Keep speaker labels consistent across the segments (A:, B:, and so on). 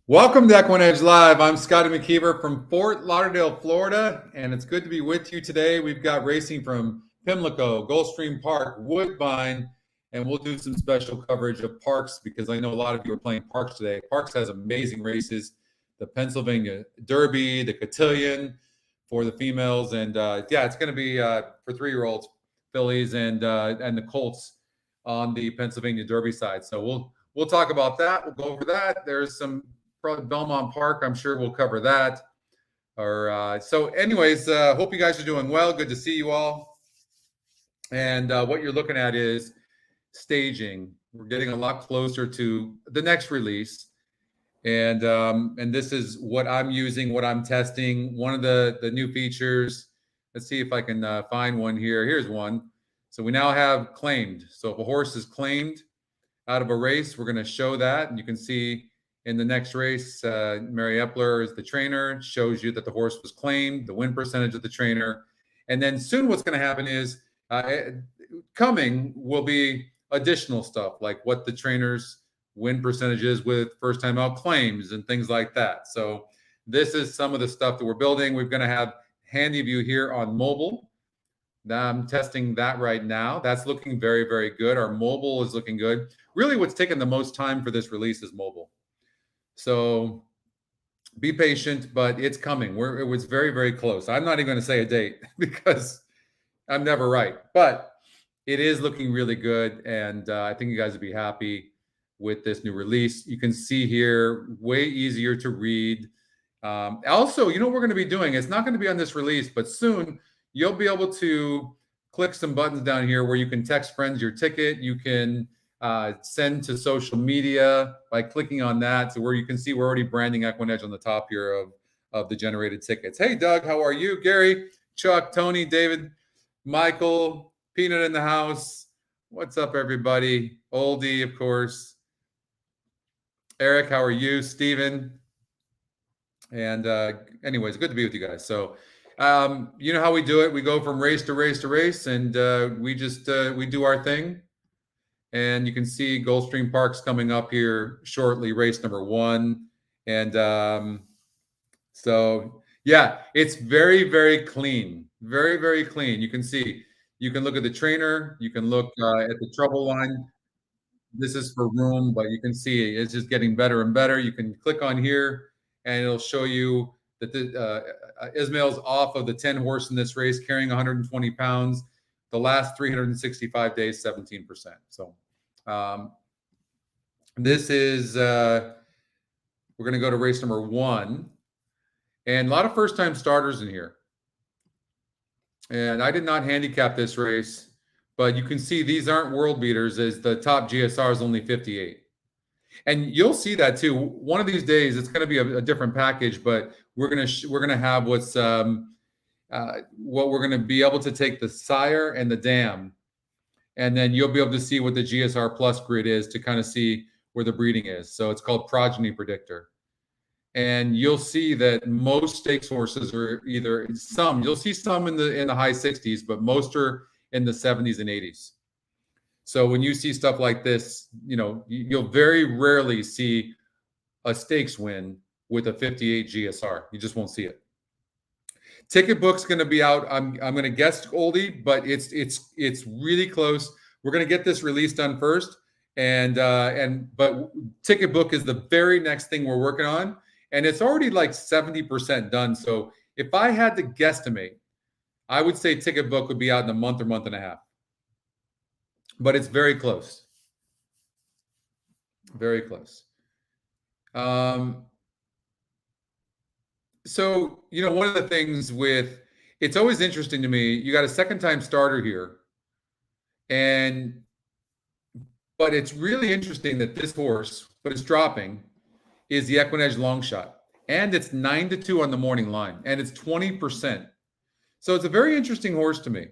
A: Welcome to EquinEdge Live. I'm Scotty McKeever from Fort Lauderdale, Florida, and it's good to be with you today. We've got racing from Pimlico, Gulfstream Park, Woodbine, and we'll do some special coverage of Parks because I know a lot of you are playing Parks today. Parks has amazing races, the Pennsylvania Derby, the Cotillion for the females, and yeah, it's going to be for 3-year-olds, fillies, and the Colts on the Pennsylvania Derby side. So we'll talk about that. We'll go over that. There's some probably Belmont Park. I'm sure we'll cover that. So anyways, hope you guys are doing well. Good to see you all. And what you're looking at is staging. We're getting a lot closer to the next release. And this is what I'm using, what I'm testing. One of the new features. Let's see if I can find one here. Here's one. So we now have claimed. So if a horse is claimed out of a race, we're going to show that. And you can see in the next race, Mary Epler is the trainer, shows you that the horse was claimed, the win percentage of the trainer. And then soon what's going to happen is coming will be additional stuff like what the trainer's win percentage is with first time out claims and things like that. So this is some of the stuff that we're building. We're going to have Handy View here on mobile. I'm testing that right now. That's looking very, very good. Our mobile is looking good. Really what's taken the most time for this release is mobile. So be patient, but it's coming. It was very, very close. I'm not even going to say a date because I'm never right, but it is looking really good. And I think you guys will be happy with this new release. You can see here, way easier to read. Also, you know what we're going to be doing? It's not going to be on this release, but soon you'll be able to click some buttons down here where you can text friends your ticket. You can send to social media by clicking on that. So where you can see we're already branding EquinEdge on the top here of the generated tickets. Hey, Doug, how are you? Gary, Chuck, Tony, David, Michael, Peanut in the house. What's up, everybody? Oldie, of course. Eric, how are you? Steven. And anyways, good to be with you guys. So you know how we do it. We go from race to race to race, and we do our thing. And you can see Gulfstream Park's coming up here shortly, race number 1. And so, yeah, it's very, very clean. Very, very clean. You can see, you can look at the trainer. You can look at the trouble line. This is for room, but you can see it's just getting better and better. You can click on here, and it'll show you that Ismail's off of the 10 horse in this race, carrying 120 pounds. The last 365 days, 17%. So this is, we're going to go to race number 1. And a lot of first-time starters in here. And I did not handicap this race, but you can see these aren't world beaters as the top GSR is only 58. And you'll see that too. One of these days, it's going to be a different package, but we're going to have what's what we're going to be able to take the sire and the dam, and then you'll be able to see what the GSR plus grid is to kind of see where the breeding is. So it's called progeny predictor. And you'll see that most stakes horses are either you'll see some in the high 60s, but most are in the 70s and 80s. So when you see stuff like this, you know, you'll very rarely see a stakes win with a 58 GSR. You just won't see it. Ticket book's going to be out. I'm going to guess oldie, but it's really close. We're going to get this release done first, but ticket book is the very next thing we're working on, and it's already like 70% done. So if I had to guesstimate, I would say ticket book would be out in a month or month and a half, but it's very close. Very close. So, you know, one of the things it's always interesting to me, you got a second-time starter here, but it's really interesting that this horse, but it's dropping, is the EquinEdge long shot. and it's 9-2 on the morning line, and it's 20%. So it's a very interesting horse to me.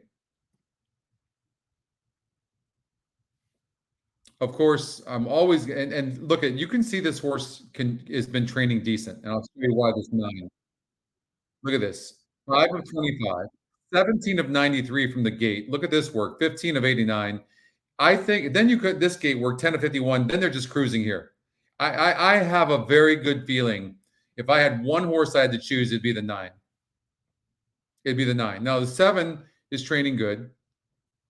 A: Of course, I'm always and look at, you can see this horse has been training decent, and I'll show you why this 9. Look at this. 5 of 25, 17 of 93 from the gate. Look at this work, 15 of 89. I think then you could this gate work 10 of 51. Then they're just cruising here. I have a very good feeling. If I had one horse I had to choose, it'd be the 9. It'd be the 9. Now the 7 is training good,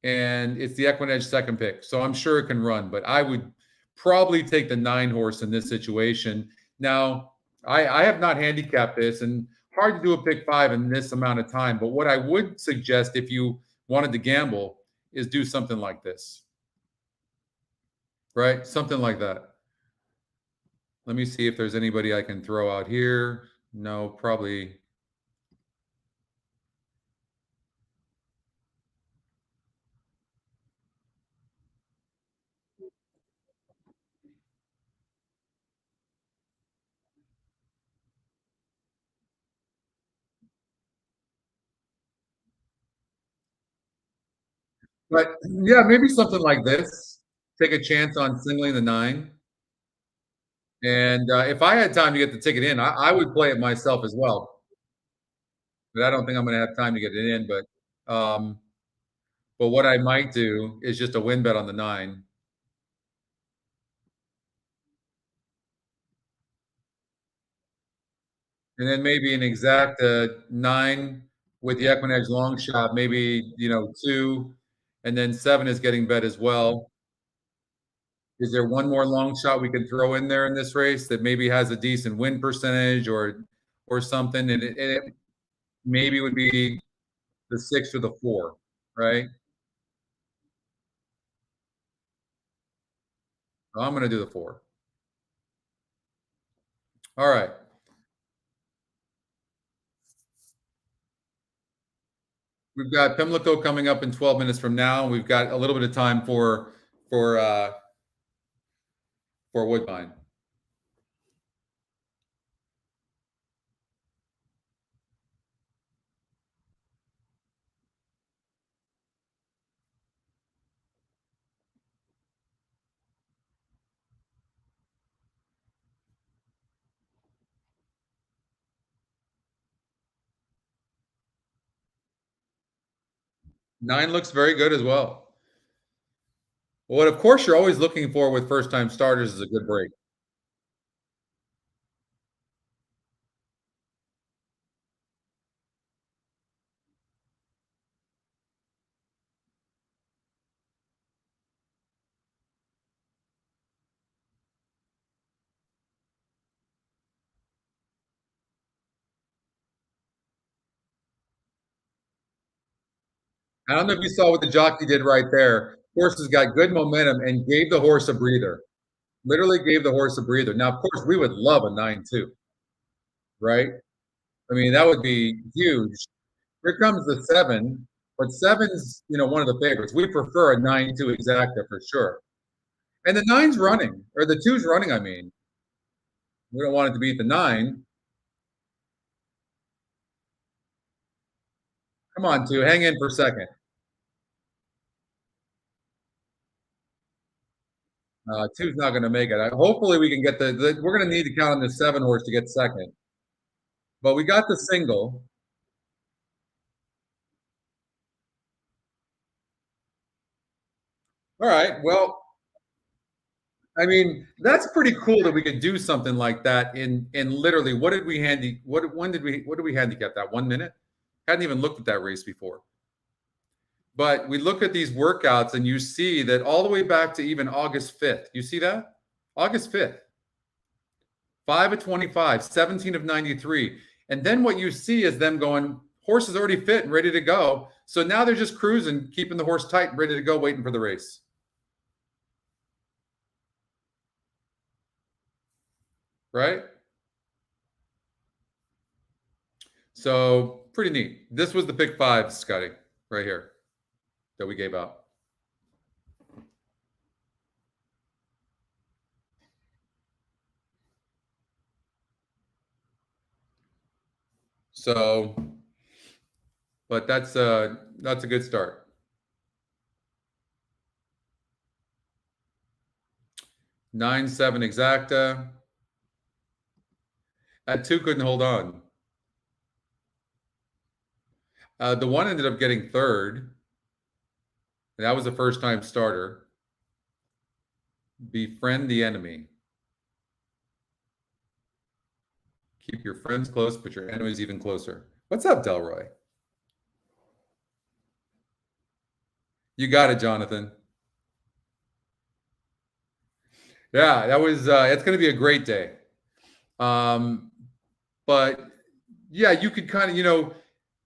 A: and it's the EquinEdge second pick, so I'm sure it can run. But I would probably take the 9 horse in this situation. Now I have not handicapped this, and hard to do a pick 5 in this amount of time. But what I would suggest if you wanted to gamble is do something like this, right? Something like that. Let me see if there's anybody I can throw out here. No, probably. But yeah, maybe something like this. Take a chance on singling the 9. And if I had time to get the ticket in, I would play it myself as well. But I don't think I'm going to have time to get it in. But what I might do is just a win bet on the 9, and then maybe an exact 9 with the EquinEdge long shot. Maybe 2, and then 7 is getting bet as well. Is there one more long shot we can throw in there in this race that maybe has a decent win percentage or something? And it maybe would be the 6 or the 4, right? So I'm going to do the 4. All right. We've got Pimlico coming up in 12 minutes from now. We've got a little bit of time for uh, for Woodbine. Nine looks very good as well. What, of course, you're always looking for with first-time starters is a good break. I don't know if you saw what the jockey did right there. Horse has got good momentum and gave the horse a breather. Literally gave the horse a breather. Now, of course, we would love a 9-2, right? I mean, that would be huge. Here comes the 7, but 7's one of the favorites. We prefer a 9-2 exacta for sure. And the 9's running, or the 2's running, I mean. We don't want it to beat the 9. Come on, 2, hang in for a second. 2's not going to make it. Hopefully, we can get we're going to need to count on the 7 horse to get second. But we got the single. All right. Well, I mean, that's pretty cool that we could do something like that in literally, what did we handicap that 1 minute? Hadn't even looked at that race before. But we look at these workouts and you see that all the way back to even August 5th. You see that? August 5th. 5 of 25, 17 of 93. And then what you see is them going, horse is already fit and ready to go. So now they're just cruising, keeping the horse tight, ready to go, waiting for the race. Right? So pretty neat. This was the pick 5, Scotty, right here that we gave out. So, but that's a good start. Nine, 7 exacta. At 2 couldn't hold on. The one ended up getting third. That was a first-time starter. Befriend the enemy. Keep your friends close, but your enemies even closer. What's up, Delroy? You got it, Jonathan. Yeah, that was. It's going to be a great day. But yeah, you could kind of,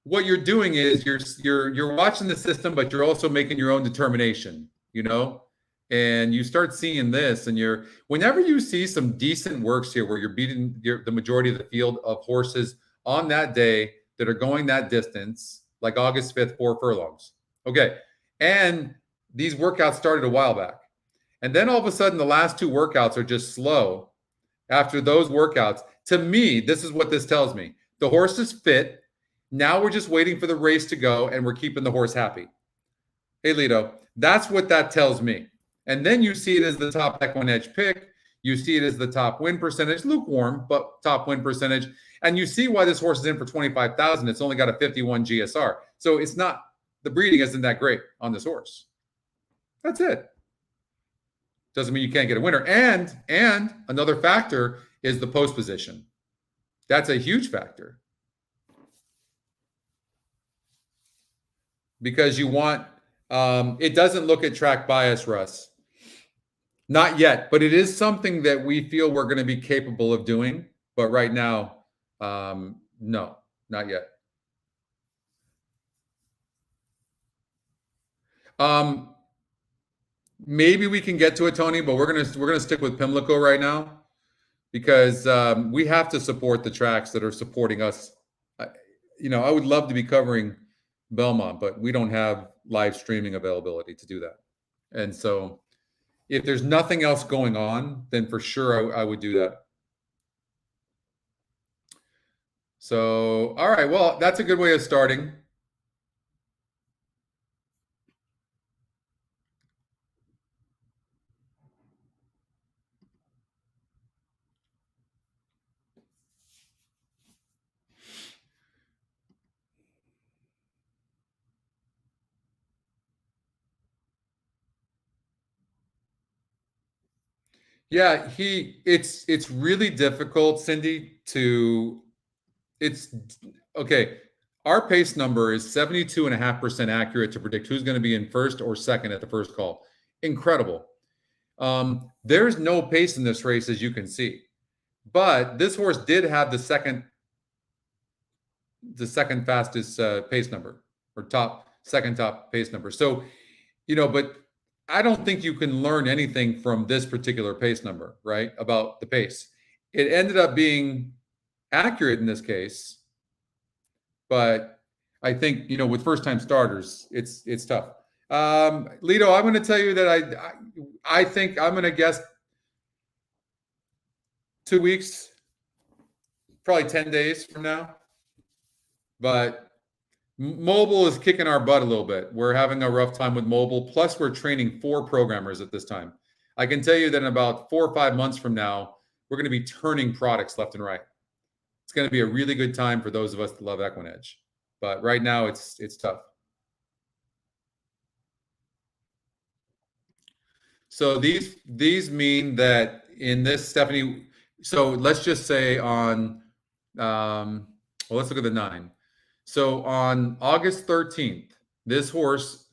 A: what you're doing is you're watching the system, but you're also making your own determination. And you start seeing this, and whenever you see some decent works here where you're beating the majority of the field of horses on that day that are going that distance, like August 5th, 4 furlongs. Okay. And these workouts started a while back. And then all of a sudden, the last 2 workouts are just slow. After those workouts, to me, this is what this tells me. The horse is fit. Now we're just waiting for the race to go, and we're keeping the horse happy. Hey, Lito, that's what that tells me. And then you see it as the top EquinEdge pick. You see it as the top win percentage, lukewarm, but top win percentage. And you see why this horse is in for 25,000. It's only got a 51 GSR. So it's not, the breeding isn't that great on this horse. That's it. Doesn't mean you can't get a winner. And another factor is the post position. That's a huge factor. Because you want, it doesn't look at track bias, Russ. Not yet, but it is something that we feel we're going to be capable of doing. But right now, no, not yet. Maybe we can get to it, Tony, but we're gonna stick with Pimlico right now because we have to support the tracks that are supporting us. I would love to be covering Belmont, but we don't have live streaming availability to do that. And so if there's nothing else going on, then for sure I would do that. So, all right, well, that's a good way of starting. Yeah, it's really difficult, Cindy, it's okay. Our pace number is 72.5% accurate to predict who's going to be in first or second at the first call. Incredible. There's no pace in this race, as you can see, but this horse did have the second fastest pace number, or second top pace number. So, but I don't think you can learn anything from this particular pace number, right? About the pace. It ended up being accurate in this case, but I think, with first-time starters, it's tough. Lito, I'm going to tell you that I think I'm going to guess 2 weeks, probably 10 days from now. But mobile is kicking our butt a little bit. We're having a rough time with mobile. Plus, we're training 4 programmers at this time. I can tell you that in about 4 or 5 months from now, we're going to be turning products left and right. It's going to be a really good time for those of us that love EquinEdge. But right now, it's tough. So these mean that in this, Stephanie, so let's just say on, let's look at the 9. So on August 13th, this horse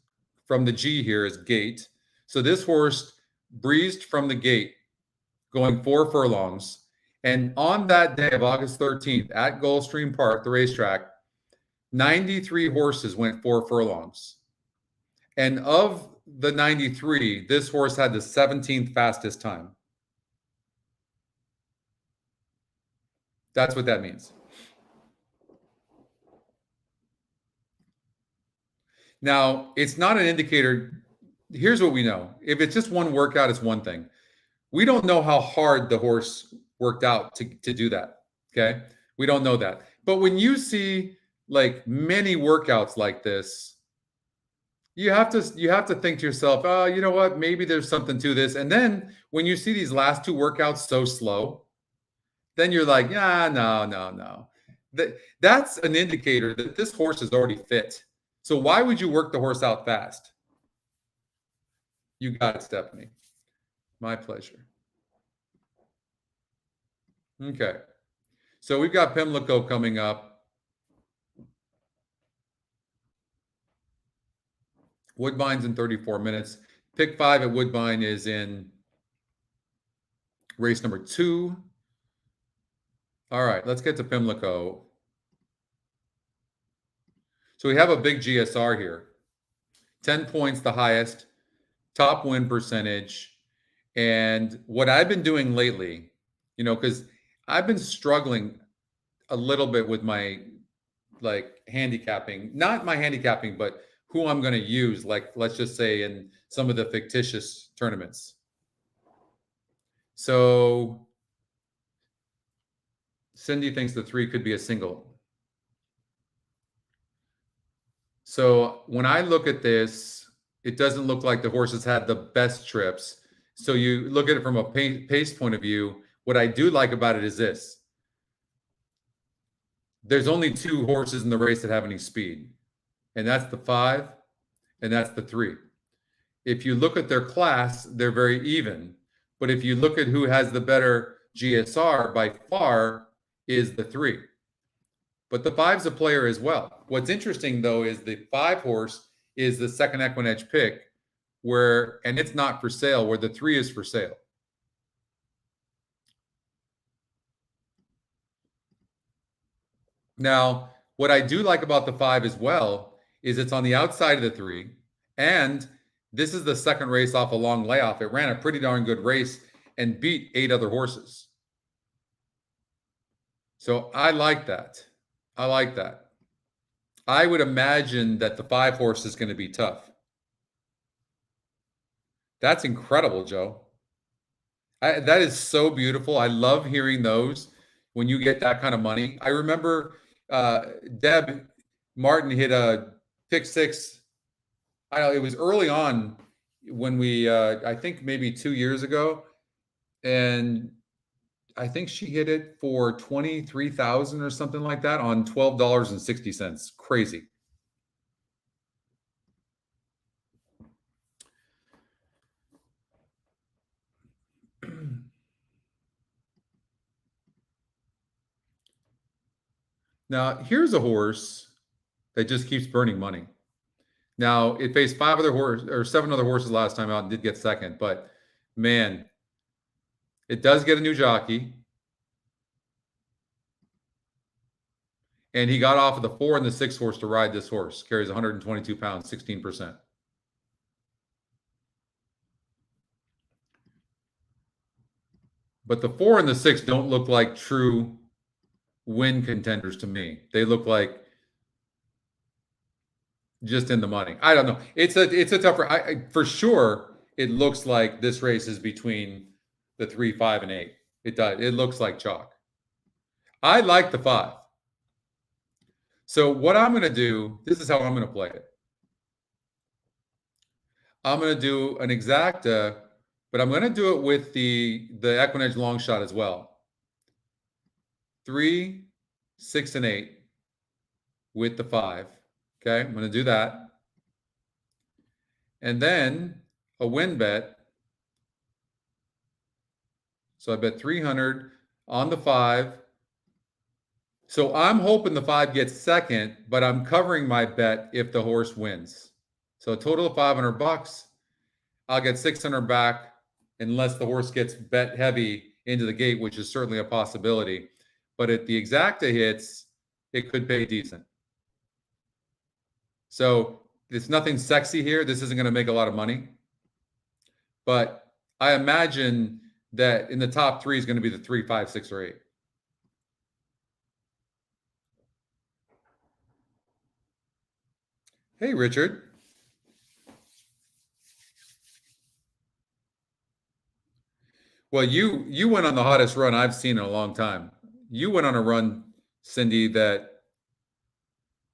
A: from the G here is gate. So this horse breezed from the gate going 4 furlongs. And on that day of August 13th at Gulfstream Park, the racetrack, 93 horses went 4 furlongs. And of the 93, this horse had the 17th fastest time. That's what that means. Now, it's not an indicator. Here's what we know. If it's just one workout, it's one thing. We don't know how hard the horse worked out to do that, okay? We don't know that. But when you see like many workouts like this, you have to think to yourself, oh, you know what? Maybe there's something to this. And then when you see these last two workouts so slow, then you're like, yeah, no. That's an indicator that this horse is already fit. So why would you work the horse out fast? You got it, Stephanie. My pleasure. Okay. So we've got Pimlico coming up. Woodbine's in 34 minutes. Pick 5 at Woodbine is in race number 2. All right, let's get to Pimlico. So we have a big GSR here. 10 points, the highest, top win percentage. And what I've been doing lately, because I've been struggling a little bit with my handicapping, not my handicapping, but who I'm going to use, let's just say in some of the fictitious tournaments. So Cindy thinks the 3 could be a single. So when I look at this, it doesn't look like the horse has had the best trips. So you look at it from a pace point of view. What I do like about it is this. There's only 2 horses in the race that have any speed, and that's the 5 and that's the 3. If you look at their class, they're very even. But if you look at who has the better GSR, by far is the 3. But the 5's a player as well. What's interesting, though, is the 5 horse is the second EquinEdge pick, and it's not for sale, where the 3 is for sale. Now, what I do like about the 5 as well is it's on the outside of the 3, and this is the second race off a long layoff. It ran a pretty darn good race and beat 8 other horses. So I like that. I would imagine that the 5 horse is going to be tough. That's incredible, Joe. That is so beautiful. I love hearing those when you get that kind of money. I remember Deb Martin hit a pick 6. It was early on when we, I think maybe 2 years ago, and I think she hit it for 23,000 or something like that on $12.60. Crazy. Now, here's a horse that just keeps burning money. Now, it faced 5 other horses or 7 other horses last time out and did get second, but man, it does get a new jockey. And he got off of the 4 and the 6 horse to ride this horse. Carries 122 pounds, 16%. But the 4 and the 6 don't look like true win contenders to me. They look like just in the money. I don't know. It's a tougher. For sure, it looks like this race is between the 3, 5, and 8. It does. It looks like chalk. I like the 5. So what I'm going to do, this is how I'm going to play it. I'm going to do an exacta, but I'm going to do it with the EquinEdge long shot as well. 3, 6, and 8 with the 5. Okay, I'm going to do that. And then a win bet. So I bet 300 on the 5. So I'm hoping the 5 gets second, but I'm covering my bet if the horse wins. So a total of $500. I'll get 600 back unless the horse gets bet heavy into the gate, which is certainly a possibility. But if the exacta hits, it could pay decent. So there's nothing sexy here. This isn't going to make a lot of money. But I imagine that in the top 3 is going to be the 3, 5, 6, or 8. Hey, Richard. Well, you went on the hottest run I've seen in a long time. You went on a run Cindy, that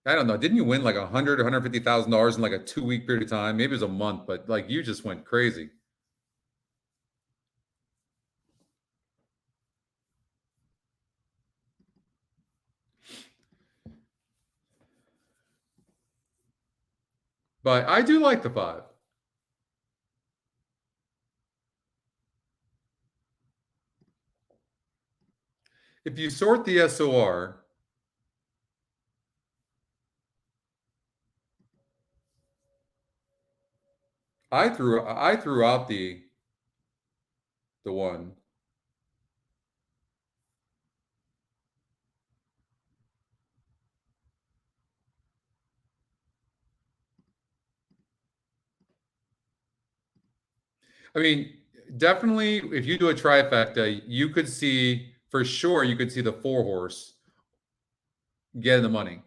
A: I don't know, didn't you win like $100,000 or $150,000 in like a 2-week period of time? Maybe it was a month, but like you just went crazy. But I do like the 5. If you sort the SOR, I threw out the 1. I mean, definitely if you do a trifecta, you could see for sure you could see the 4 horse getting the money.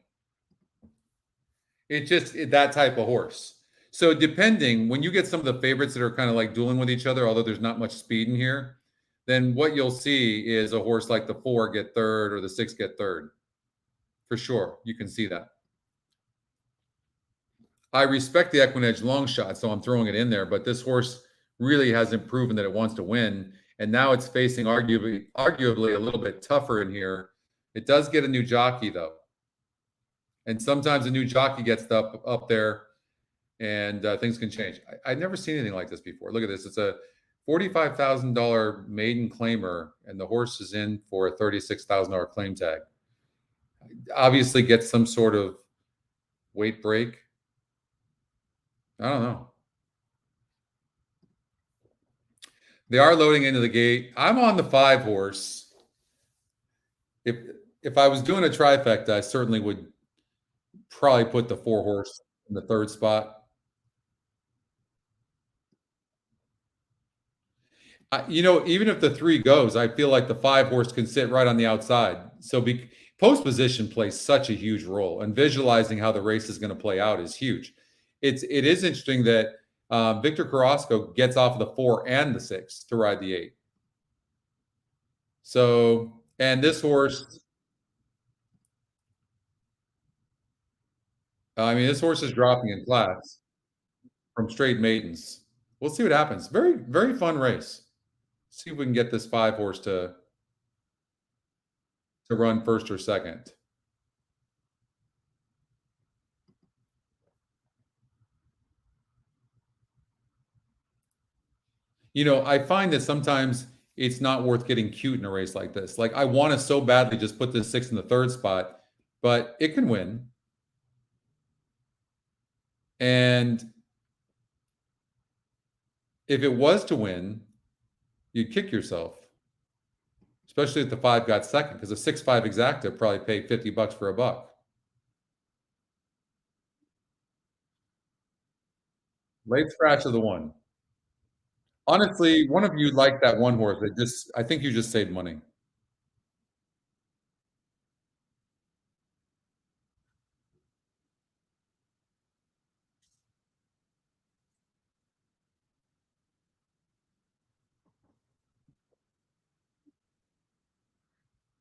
A: It's just that type of horse. So depending, when you get some of the favorites that are kind of like dueling with each other, although there's not much speed in here, then what you'll see is a horse like the 4 get third or the 6 get third. For sure, you can see that. I respect the EquinEdge long shot, so I'm throwing it in there, but this horse really hasn't proven that it wants to win. And now it's facing arguably a little bit tougher in here. It does get a new jockey, though. And sometimes a new jockey gets up there and things can change. I've never seen anything like this before. Look at this. It's a $45,000 maiden claimer, and the horse is in for a $36,000 claim tag. Obviously gets some sort of weight break. I don't know. They are loading into the gate. I'm on the 5 horse. If I was doing a trifecta, I certainly would probably put the 4 horse in the 3rd spot. Even if the 3 goes, I feel like the 5 horse can sit right on the outside. So post position plays such a huge role, and visualizing how the race is going to play out is huge. It is interesting that Victor Carrasco gets off of the 4 and the 6 to ride the 8. So, and this horse, this horse is dropping in class from straight maidens. We'll see what happens. Very, very fun race. See if we can get this 5 horse to run first or second. I find that sometimes it's not worth getting cute in a race like this. Like, I want to so badly just put this 6 in the 3rd spot, but it can win. And if it was to win, you'd kick yourself, especially if the 5 got second, because a 6-5 exacta probably paid $50 for a buck. Late scratch of the 1. Honestly, one of you liked that 1 horse. I think you just saved money.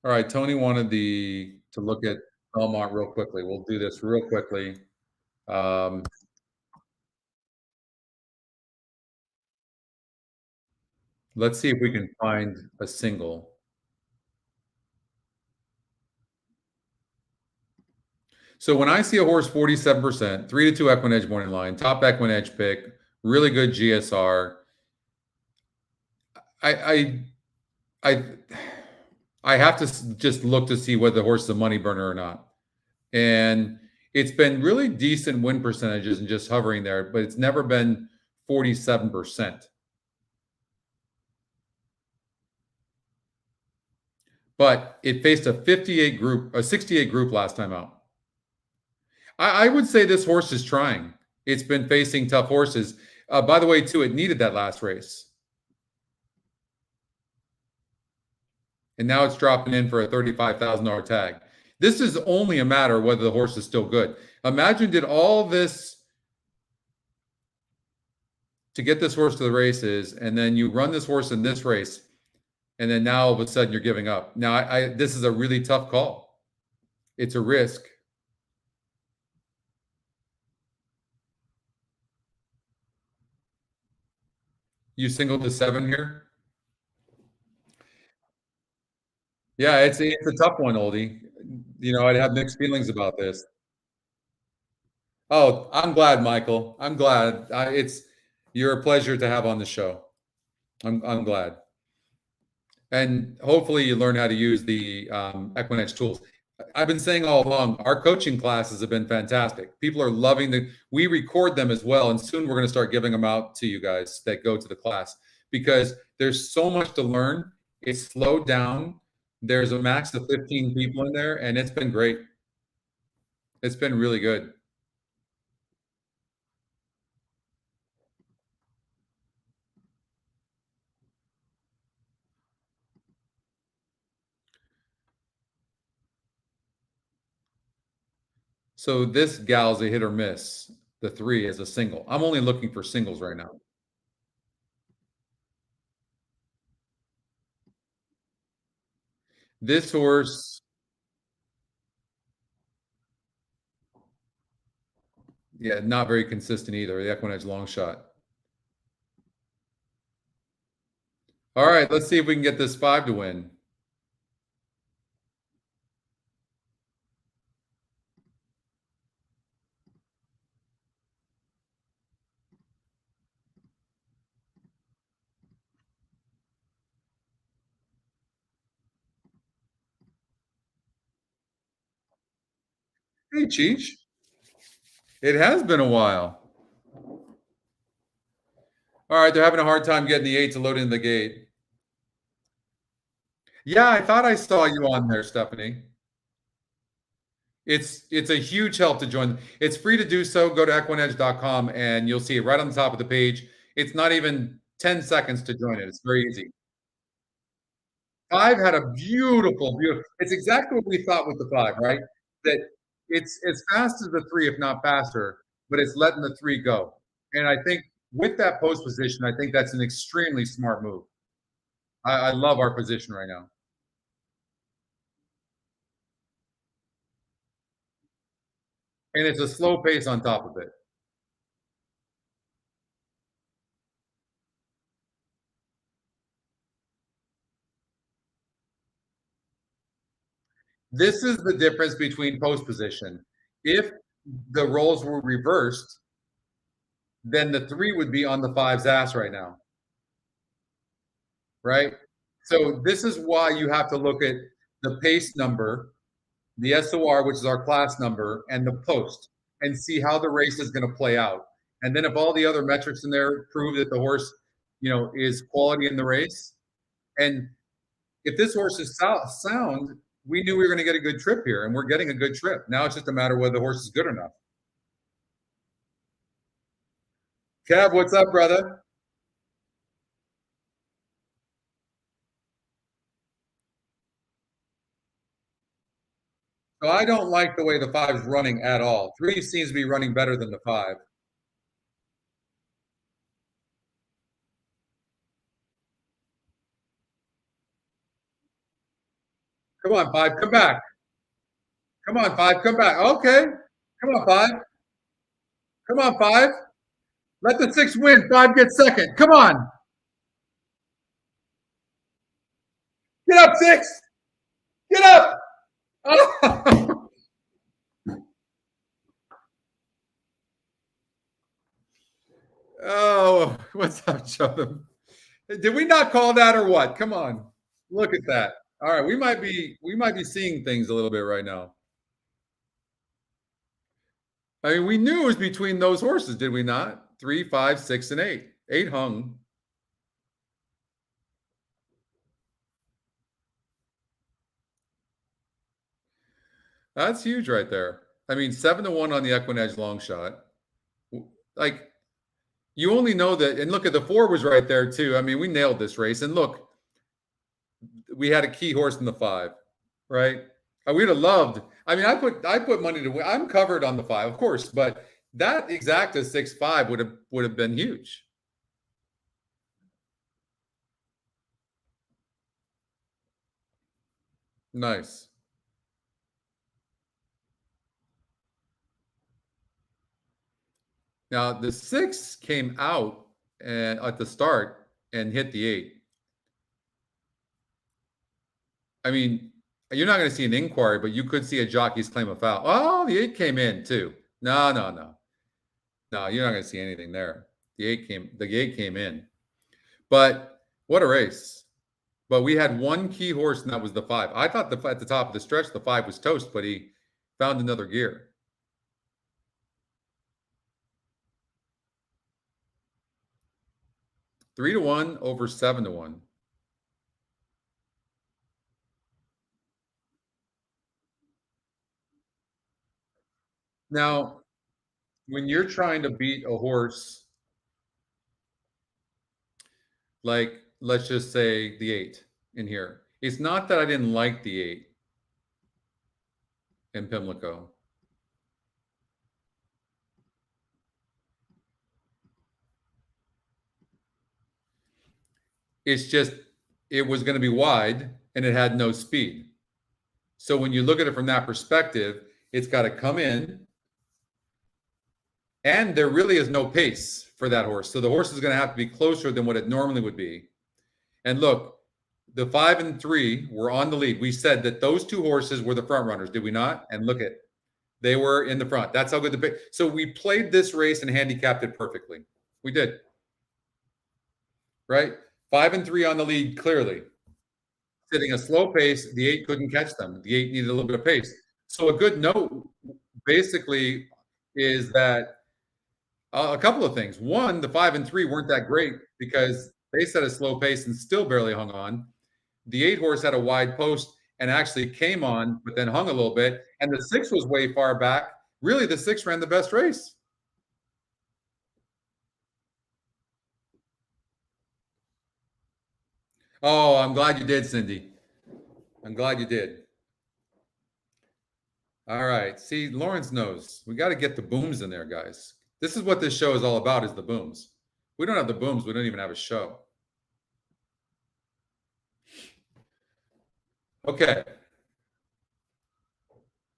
A: All right, Tony wanted to look at Belmont real quickly. We'll do this real quickly. Let's see if we can find a single. So when I see a horse 47%, 3-2 EquinEdge morning line, top EquinEdge pick, really good GSR, I have to just look to see whether the horse is a money burner or not. And it's been really decent win percentages and just hovering there, but it's never been 47%. But it faced a 68 group last time out. I would say this horse is trying. It's been facing tough horses. By the way, too, it needed that last race. And now it's dropping in for a $35,000 tag. This is only a matter of whether the horse is still good. Imagine did all this to get this horse to the races, and then you run this horse in this race, and then now all of a sudden you're giving up. Now, this is a really tough call. It's a risk. You singled the 7 here? Yeah, it's a tough one, Oldie. You know, I'd have mixed feelings about this. Oh, I'm glad, Michael. I'm glad. You're a pleasure to have on the show. I'm glad. And hopefully you learn how to use the EquinEdge tools. I've been saying all along, our coaching classes have been fantastic. People are loving we record them as well. And soon we're going to start giving them out to you guys that go to the class because there's so much to learn. It's slowed down. There's a max of 15 people in there, and it's been great. It's been really good. So this gal's a hit or miss. The 3 is a single. I'm only looking for singles right now. This horse, yeah, not very consistent either. The EquinEdge long shot. All right, let's see if we can get this 5 to win. Hey, Cheech. It has been a while. All right, they're having a hard time getting the 8 to load in the gate. Yeah, I thought I saw you on there, Stephanie. It's a huge help to join. It's free to do so. Go to equinedge.com and you'll see it right on the top of the page. It's not even 10 seconds to join it. It's very easy. 5 had a beautiful. It's exactly what we thought with the 5, right? That it's as fast as the 3, if not faster, but it's letting the 3 go. And I think with that post position, I think that's an extremely smart move. I love our position right now. And it's a slow pace on top of it. This is the difference between post position. If the roles were reversed, then the 3 would be on the 5's ass right now, right? So this is why you have to look at the pace number, the SOR, which is our class number, and the post, and see how the race is going to play out. And then if all the other metrics in there prove that the horse, is quality in the race, and if this horse is sound, we knew we were going to get a good trip here, and we're getting a good trip. Now it's just a matter of whether the horse is good enough. Kev, what's up, brother? So I don't like the way the 5's running at all. 3 seems to be running better than the 5. Come on, 5, come back. Come on, 5, come back. Okay. Come on, 5. Come on, 5. Let the 6 win. 5 gets second. Come on. Get up, 6. Get up. Oh, oh, what's up, Jonathan? Did we not call that or what? Come on. Look at that. All right, we might be seeing things a little bit right now. I mean, we knew it was between those horses, did we not? 3, 5, 6, and 8. 8 hung. That's huge right there. I mean, 7-1 on the EquinEdge long shot. Like, you only know that, and look at the 4 was right there too. I mean, we nailed this race. And look, we had a key horse in the 5, right? We'd have loved. I mean, I put money to win. I'm covered on the 5, of course, but that exacta 6-5 would have been huge. Nice. Now the 6 came out at the start and hit the 8. I mean, you're not going to see an inquiry, but you could see a jockey's claim of foul. Oh, the 8 came in too. No, no, no. No, you're not going to see anything there. The 8 came in. But what a race. But we had one key horse, and that was the 5. I thought at the top of the stretch, the 5 was toast, but he found another gear. Three to 1 over 7 to 1. Now, when you're trying to beat a horse, like let's just say the 8 in here, it's not that I didn't like the 8 in Pimlico. It's just it was going to be wide and it had no speed. So when you look at it from that perspective, it's got to come in, and there really is no pace for that horse. So the horse is going to have to be closer than what it normally would be. And look, the 5 and 3 were on the lead. We said that those 2 horses were the front runners, did we not? And look at, they were in the front. That's how good the pick. So we played this race and handicapped it perfectly. We did. Right? 5 and 3 on the lead, clearly. Sitting a slow pace, the 8 couldn't catch them. The 8 needed a little bit of pace. So a good note basically is that a couple of things. One, the 5 and 3 weren't that great because they set a slow pace and still barely hung on. The 8 horse had a wide post and actually came on, but then hung a little bit. And the 6 was way far back. Really, the 6 ran the best race. Oh, I'm glad you did, Cindy. I'm glad you did. All right. See, Lawrence knows. We got to get the booms in there, guys. This is what this show is all about, is the booms. We don't have the booms. We don't even have a show. Okay.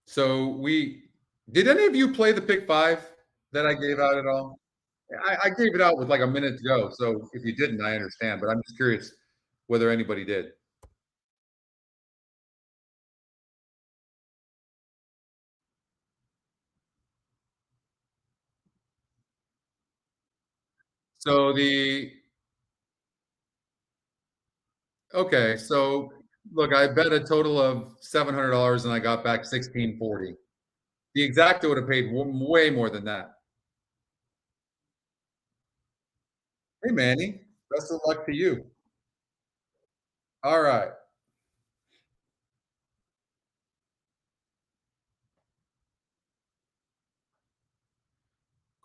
A: So did any of you play the pick 5 that I gave out at all? I gave it out with like a minute to go. So if you didn't, I understand, but I'm just curious whether anybody did. So okay, so look, I bet a total of $700 and I got back 1640. The exacta would have paid way more than that. Hey, Manny, best of luck to you. All right.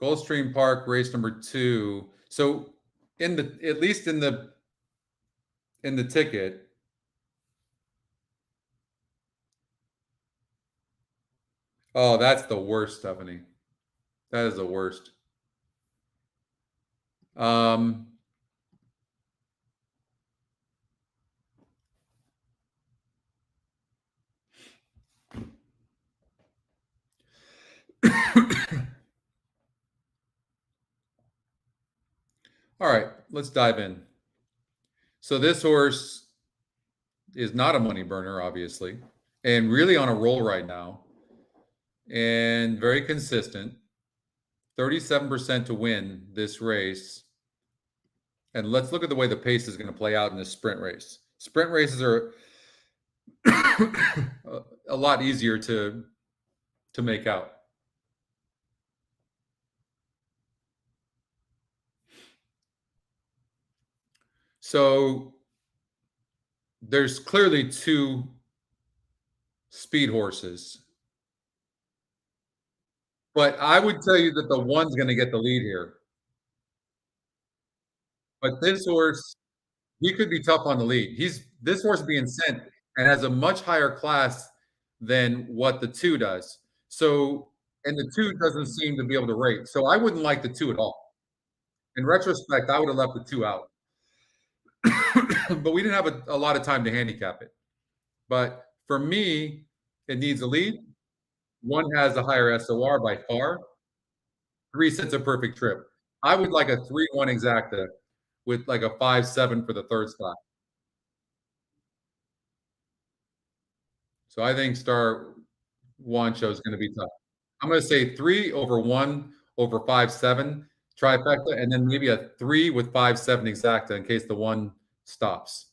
A: Gulfstream Park, race number 2. So at least in the ticket, oh, that's the worst, Stephanie. That is the worst. Um, all right, let's dive in. So this horse is not a money burner, obviously, and really on a roll right now, and very consistent. 37% to win this race. And let's look at the way the pace is going to play out in this sprint race. Sprint races are a lot easier to make out. So there's clearly 2 speed horses, but I would tell you that the 1's going to get the lead here. But this horse, he could be tough on the lead. This horse being sent and has a much higher class than what the 2 does. So, and the 2 doesn't seem to be able to rate. So I wouldn't like the 2 at all. In retrospect, I would have left the 2 out. But we didn't have a lot of time to handicap it. But for me, it needs a lead. 1 has a higher SOR by far. Three sets of perfect trip. I would like a 3-1 exacta with like a 5-7 for the third spot. So I think star one show is going to be tough. I'm going to say 3 over 1 over 5-7 trifecta, and then maybe a 3 with 5-7 exacta in case the one stops.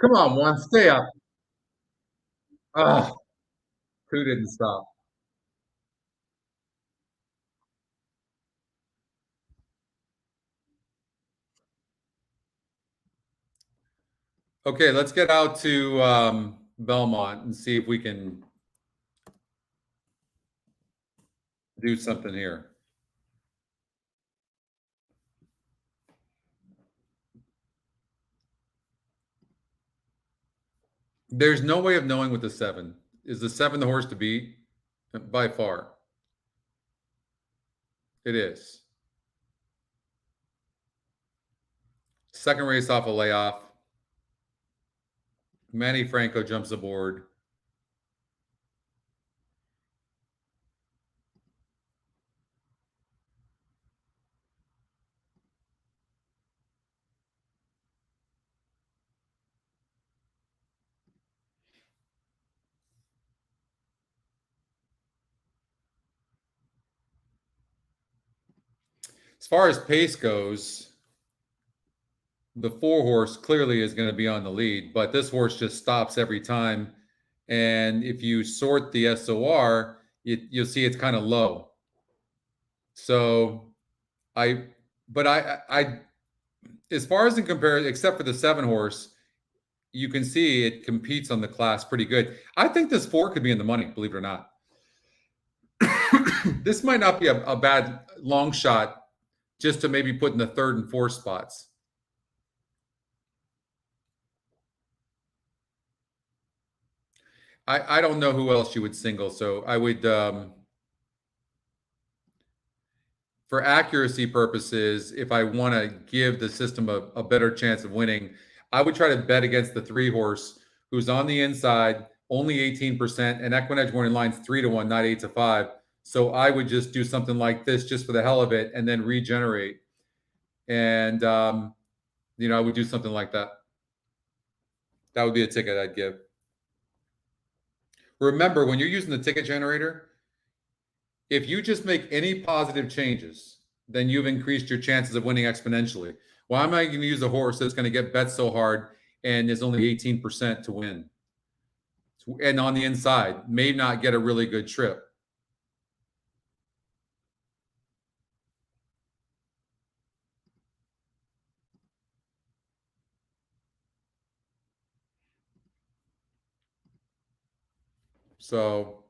A: Come on, one, stay up. Oh, two didn't stop. Okay, let's get out to Belmont and see if we can do something here. There's no way of knowing with the 7. Is the 7 the horse to beat? By far. It is. Second race off a layoff. Manny Franco jumps aboard. As far as pace goes, the 4 horse clearly is going to be on the lead, but this horse just stops every time. And if you sort the SOR, you'll see it's kind of low. So I, but I, as far as in comparison, except for the 7 horse, you can see it competes on the class pretty good. I think this 4 could be in the money, believe it or not. This might not be a bad long shot just to maybe put in the 3rd and 4th spots. I don't know who else you would single, so I would for accuracy purposes, if I want to give the system a better chance of winning, I would try to bet against the 3 horse who's on the inside, only 18%, and EquinEdge morning line's 3-1, not 8-5. So I would just do something like this just for the hell of it and then regenerate. And, I would do something like that. That would be a ticket I'd give. Remember, when you're using the ticket generator, if you just make any positive changes, then you've increased your chances of winning exponentially. Why am I going to use a horse that's going to get bet so hard and is only 18% to win? And on the inside, may not get a really good trip. So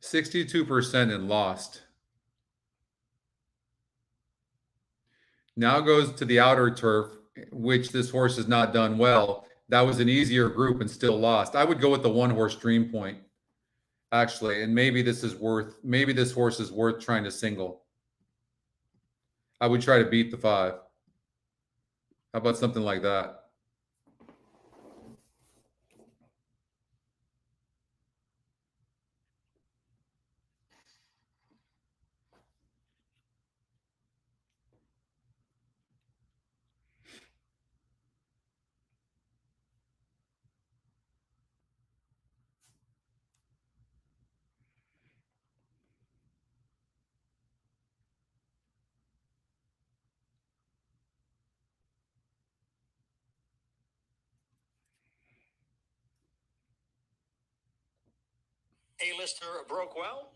A: 62% and lost. Now goes to the outer turf, which this horse has not done well. That was an easier group and still lost. I would go with the one horse Dream Point, actually, and maybe this horse is worth trying to single. I would try to beat the 5. How about something like that?
B: A-lister broke well.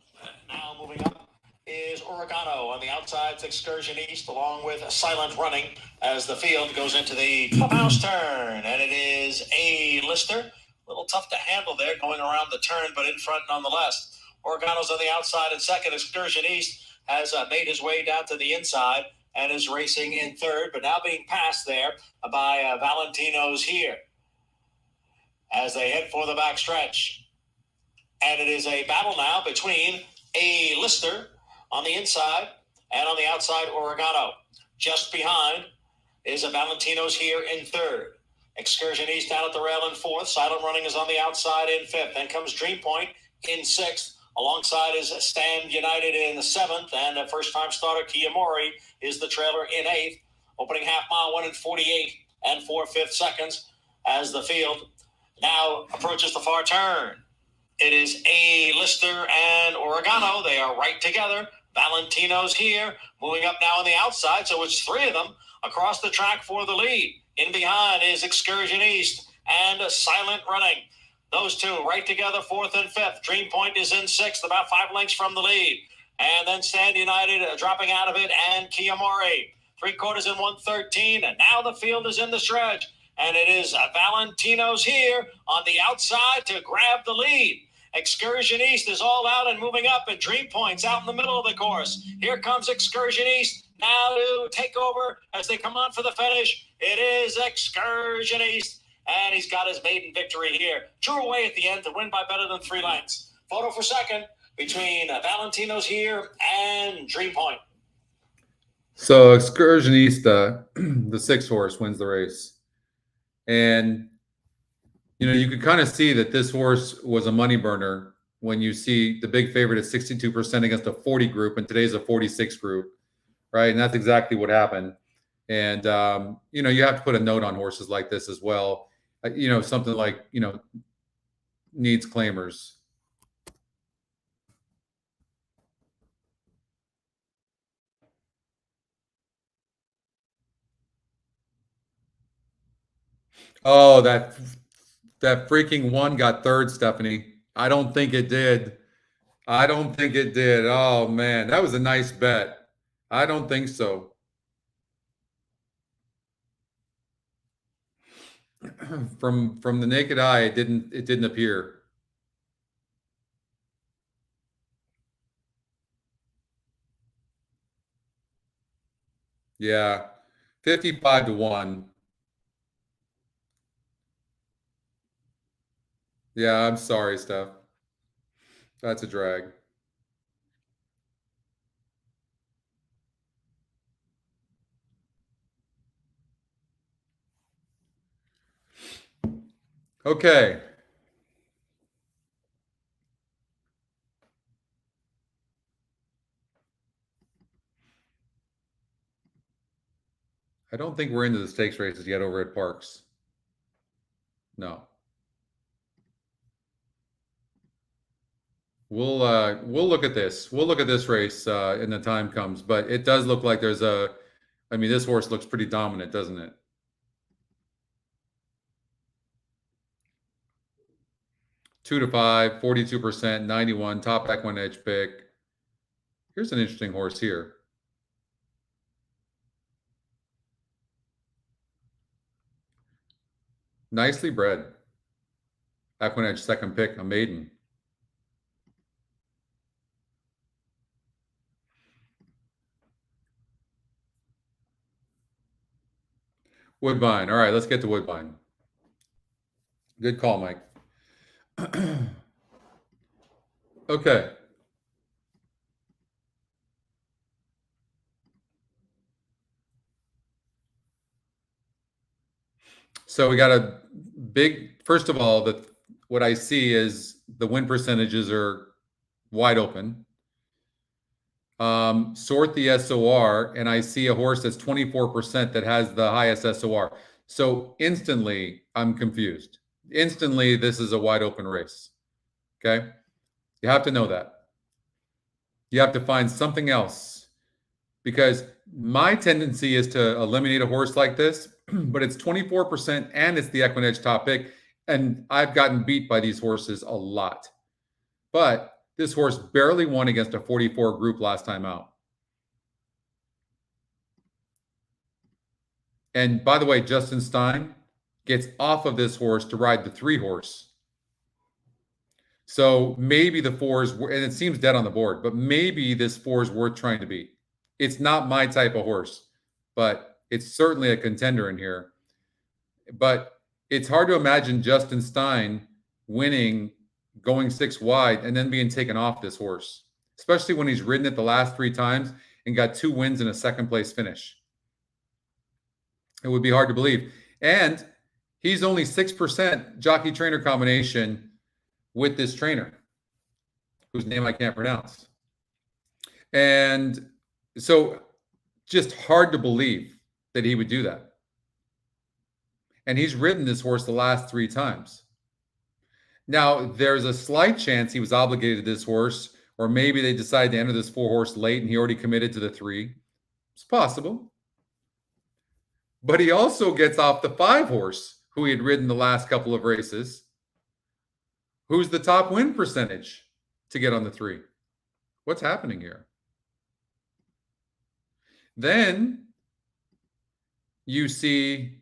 B: Now moving up is Oregano on the outside. Excursion East along with Silent Running as the field goes into the clubhouse turn. And it is A-lister. A little tough to handle there going around the turn, but in front nonetheless. Oregano's on the outside in second. Excursion East has made his way down to the inside and is racing in third, but now being passed there by Valentino's here as they head for the back stretch. And it is a battle now between A-lister on the inside and on the outside, Oregano. Just behind is a Valentino's here in third. Excursion East down at the rail in fourth. Silent Running is on the outside in fifth. Then comes Dream Point in sixth. Alongside is Stand United in the seventh. And a first-time starter, Kiyomori, is the trailer in eighth. Opening half mile, 1 in 48 and 4/5 seconds as the field now approaches the far turn. It is A-lister and Oregano. They are right together. Valentino's here, moving up now on the outside, so it's 3 of them across the track for the lead. In behind is Excursion East and Silent Running. Those two right together, fourth and fifth. Dream Point is in sixth, about 5 lengths from the lead. And then Stand United dropping out of it, and Kiyomori. 3/4 in 1:13, and now the field is in the stretch. And it is Valentino's here on the outside to grab the lead. Excursion East is all out and moving up, and Dream Point's out in the middle of the course. Here comes Excursion East now to take over as they come on for the finish. It is Excursion East, and he's got his maiden victory here. Drew away at the end to win by better than 3 lengths. Photo for second between Valentino's here and Dream Point.
A: So Excursion East, the 6 horse, wins the race. And, you could kind of see that this horse was a money burner when you see the big favorite at 62% against a 40 group, and today's a 46 group, right? And that's exactly what happened. And, you have to put a note on horses like this as well. Something like, needs claimers. Oh, that freaking one got third, Stephanie. I don't think it did. I don't think it did. Oh man, that was a nice bet. I don't think so. From the naked eye, it didn't appear. Yeah. 55-1. Yeah, I'm sorry, Steph. That's a drag. Okay. I don't think we're into the stakes races yet over at Parks. No. We'll look at this. We'll look at this race when the time comes. But it does look like there's this horse looks pretty dominant, doesn't it? 2-5, 42%, 91, top EquinEdge pick. Here's an interesting horse here. Nicely bred. EquinEdge second pick, a maiden. Woodbine. All right, let's get to Woodbine. Good call, Mike. Okay. So we got a big, first of all, what I see is the win percentages are wide open. Sort the SOR, and I see a horse that's 24% that has the highest SOR. So instantly, I'm confused. Instantly, this is a wide open race. Okay. You have to know that. You have to find something else, because my tendency is to eliminate a horse like this, but it's 24% and it's the EquinEdge top pick. And I've gotten beat by these horses a lot. But this horse barely won against a 44 group last time out. And by the way, Justin Stein gets off of this horse to ride the 3 horse. So maybe the 4s, and it seems dead on the board, but maybe this 4 is worth trying to beat. It's not my type of horse, but it's certainly a contender in here. But it's hard to imagine Justin Stein winning, going 6 wide, and then being taken off this horse, especially when he's ridden it the last 3 times and got 2 wins and a second place finish. It would be hard to believe. And he's only 6% jockey trainer combination with this trainer, whose name I can't pronounce. And so just hard to believe that he would do that. And he's ridden this horse the last 3 times. Now, there's a slight chance he was obligated to this horse, or maybe they decided to enter this 4 horse late and he already committed to the 3. It's possible. But he also gets off the 5 horse, who he had ridden the last couple of races, who's the top win percentage to get on the 3. What's happening here? Then you see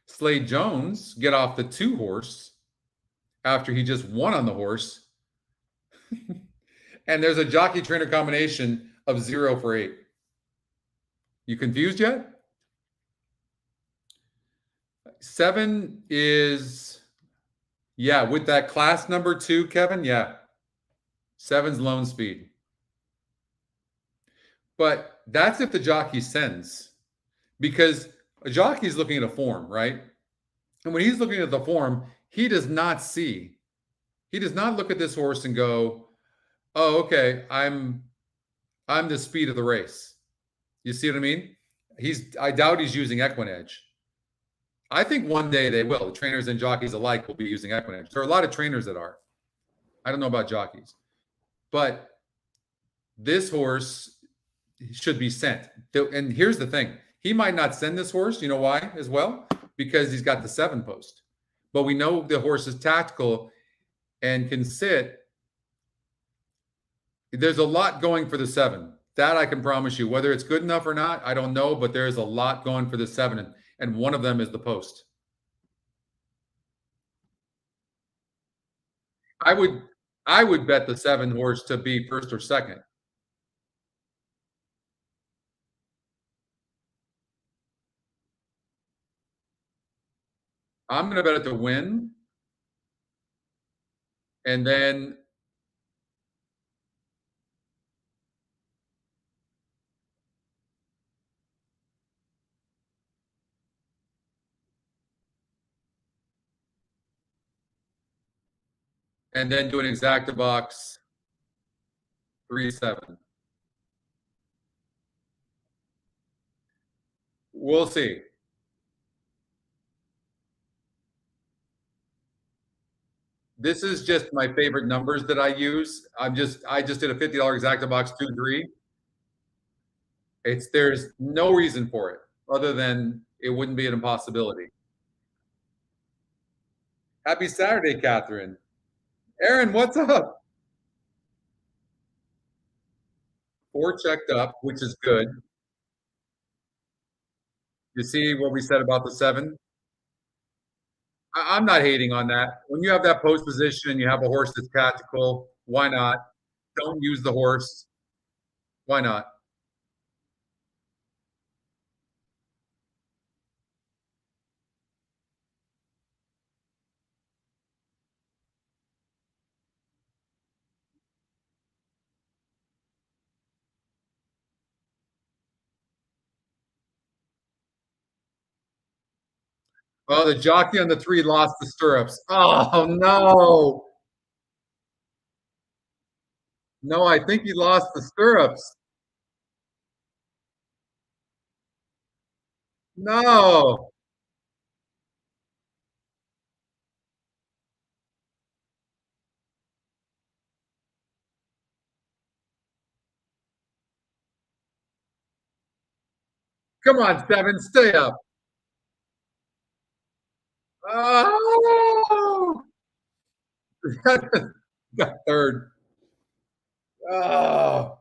A: Slade Jones get off the 2 horse after he just won on the horse. And there's a jockey trainer combination of 0 for 8. You confused yet? 7 is, yeah, with that class number 2, Kevin, yeah. 7's lone speed. But that's if the jockey sends, because a jockey is looking at a form, right? And when he's looking at the form, he does not look at this horse and go, oh, okay, I'm the speed of the race. You see what I mean? I doubt he's using EquinEdge. I think one day they will. Trainers and jockeys alike will be using EquinEdge. There are a lot of trainers that are. I don't know about jockeys. But this horse should be sent. And here's the thing. He might not send this horse. You know why as well? Because he's got the 7 post. But we know the horse is tactical and can sit. There's a lot going for the 7. That I can promise you. Whether it's good enough or not, I don't know. But there's a lot going for the 7. And one of them is the post. I would bet the 7 horse to be first or second. I'm going to bet it to win. And then do an exacta box 3-7. We'll see. This is just my favorite numbers that I use. I just did a $50 exacta box 2-3. There's no reason for it other than it wouldn't be an impossibility. Happy Saturday, Catherine. Aaron, what's up? 4 checked up, which is good. You see what we said about the 7? I'm not hating on that. When you have that post position and you have a horse that's tactical, why not? Don't use the horse. Why not? Oh, the jockey on the 3 lost the stirrups. Oh, no. No, I think he lost the stirrups. No. Come on, 7, stay up. Oh! Got 3rd. Oh,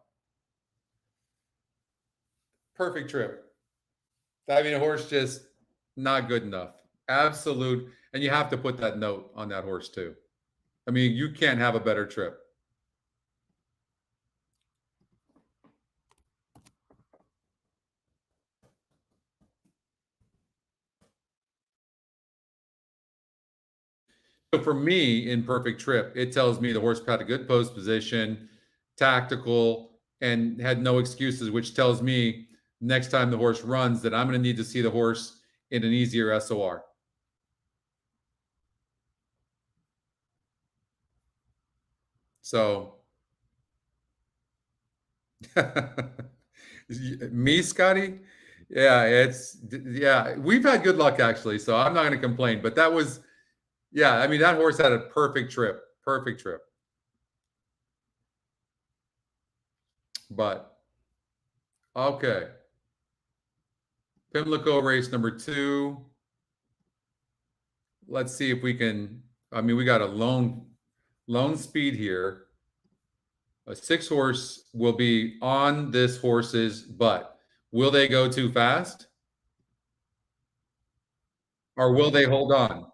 A: perfect trip. I mean, a horse just not good enough. Absolute, and you have to put that note on that horse too. I mean, you can't have a better trip. So for me, in perfect trip, it tells me the horse had a good post position, tactical, and had no excuses, which tells me next time the horse runs that I'm going to need to see the horse in an easier SOR. So me, Scotty, yeah, we've had good luck actually, so I'm not going to complain. But that was, yeah, I mean that horse had a perfect trip, perfect trip. But okay, Pimlico race number 2. Let's see if we can. I mean, we got a lone speed here. A 6 horse will be on this horse's butt. Will they go too fast, or will they hold on?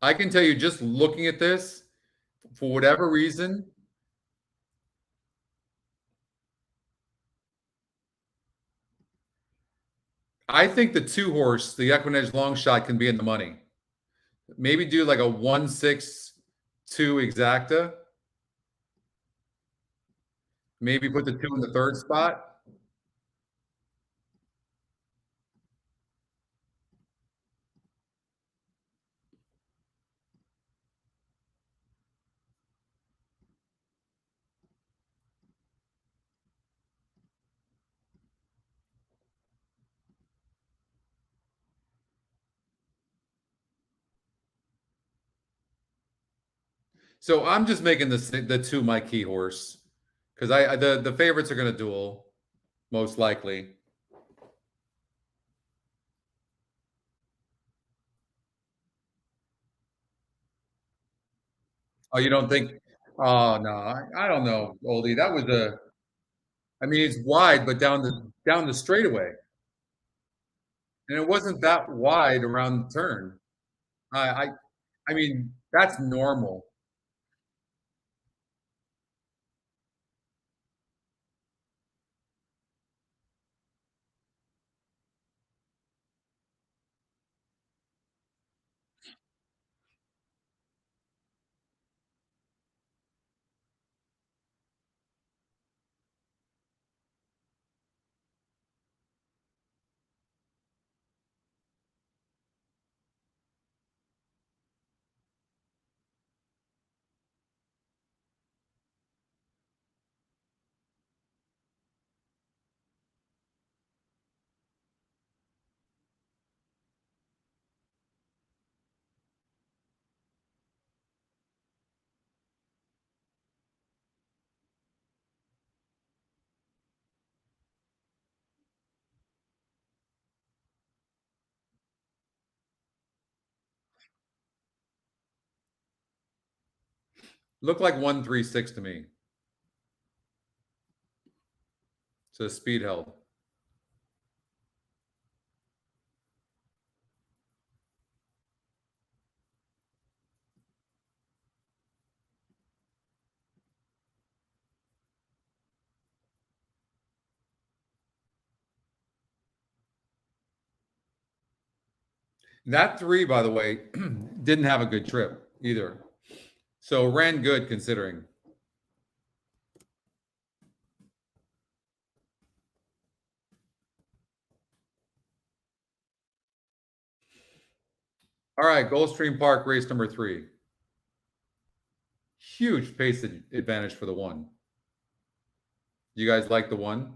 A: I can tell you, just looking at this, for whatever reason, I think the 2 horse, the EquinEdge long shot, can be in the money. Maybe do like a 1-6-2 exacta. Maybe put the 2 in the 3rd spot. So I'm just making the 2 my key horse because the favorites are going to duel most likely. Oh, you don't think? Oh no, I don't know, Oldie. That was a. I mean, it's wide, but down the straightaway, and it wasn't that wide around the turn. I I, I mean, that's normal. Looked like 1-3-6 to me. So speed held. That 3, by the way, didn't have a good trip either. So ran good considering. All right, Gulfstream Park, race number 3. Huge pace advantage for the 1. You guys like the 1?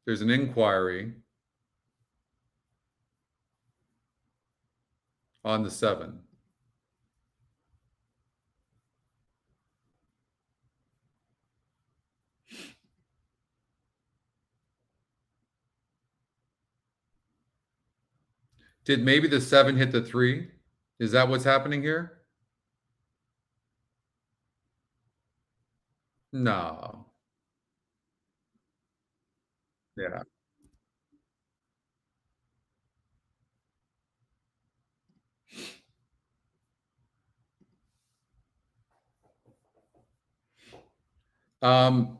A: There's an inquiry on the 7. Did maybe the 7 hit the 3? Is that what's happening here? No. Yeah. Um,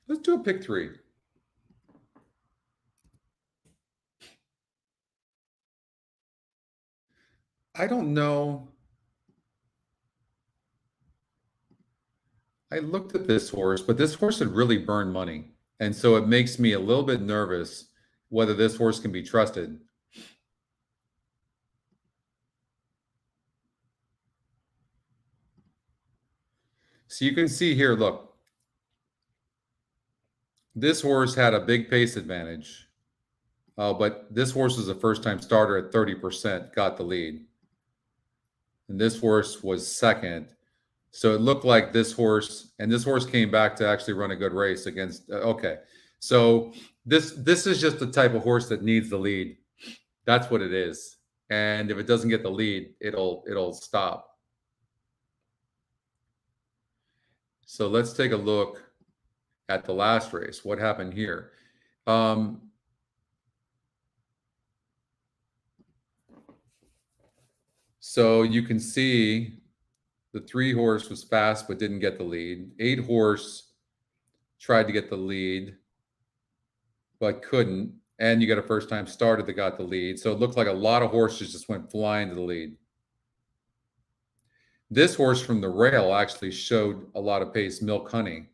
A: let's do a pick 3. I don't know. I looked at this horse, but this horse had really burned money. And so it makes me a little bit nervous whether this horse can be trusted. So you can see here, look, this horse had a big pace advantage, but this horse was a first-time starter at 30%, got the lead. And this horse was second. So it looked like this horse, and this horse came back to actually run a good race against, okay. So this is just the type of horse that needs the lead. That's what it is. And if it doesn't get the lead, it'll stop. So let's take a look at the last race. What happened here? So you can see the 3 horse was fast but didn't get the lead. 8 horse tried to get the lead but couldn't. And you got a first-time starter that got the lead. So it looked like a lot of horses just went flying to the lead. This horse from the rail actually showed a lot of pace, Milk Honey.